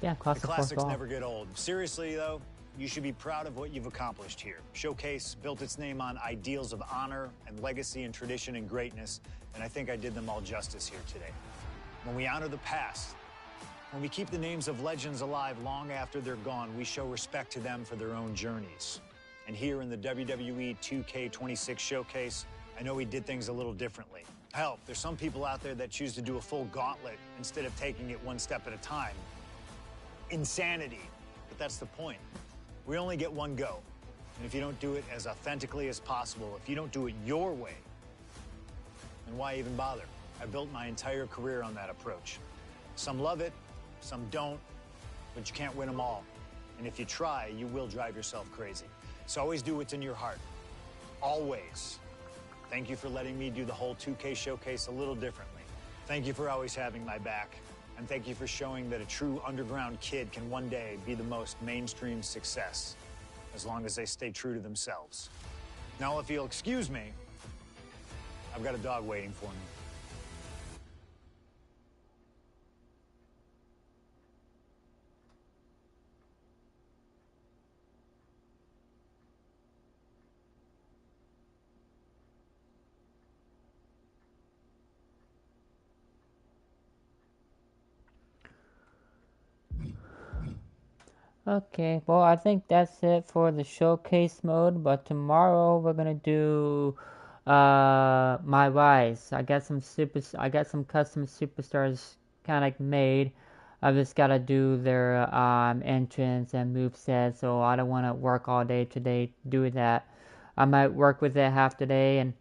Yeah, cross The the fourth classics wall. never get old. Seriously, though, you should be proud of what you've accomplished here. Showcase built its name on ideals of honor and legacy and tradition and greatness, and I think I did them all justice here today. When we honor the past, when we keep the names of legends alive long after they're gone, we show respect to them for their own journeys. And here in the WWE 2K26 showcase, I know we did things a little differently. Hell, there's some people out there that choose to do a full gauntlet instead of taking it one step at a time. insanity. But that's the point. We only get one go. And if you don't do it as authentically as possible, if you don't do it your way, then why even bother? I built my entire career on that approach. Some love it, some don't, but you can't win them all. And if you try, you will drive yourself crazy. So always do what's in your heart. Always. Thank you for letting me do the whole 2K showcase a little differently. Thank you for always having my back. And thank you for showing that a true underground kid can one day be the most mainstream success, as long as they stay true to themselves. Now, if you'll excuse me, I've got a dog waiting for me. Okay, well, I think that's it for the showcase mode, but tomorrow we're gonna do my rise. I got some custom superstars kind of made. I just gotta do their entrance and moveset, so I don't want to work all day today doing that. I might work with it half the day and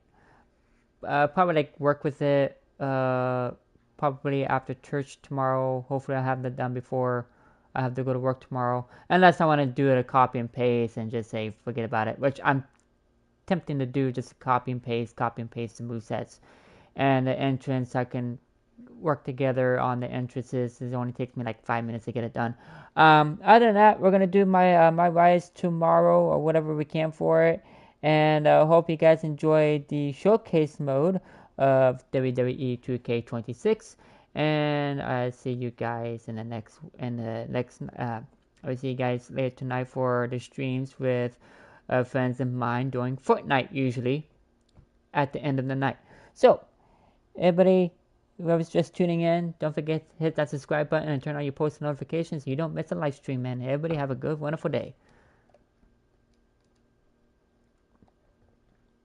probably like work with it probably after church tomorrow. Hopefully I have that done before I have to go to work tomorrow. Unless I want to do it a copy and paste and just say forget about it, which I'm tempting to do, just copy and paste the movesets. And the entrance, I can work together on the entrances. It only takes me like 5 minutes to get it done. Other than that, we're gonna do my rise tomorrow or whatever we can for it. And I hope you guys enjoyed the showcase mode of WWE 2K26. And I see you guys in the next. I see you guys later tonight for the streams with friends of mine doing Fortnite usually at the end of the night. So, everybody, whoever's just tuning in, don't forget to hit that subscribe button and turn on your post notifications so you don't miss a live stream, man. Everybody have a good, wonderful day.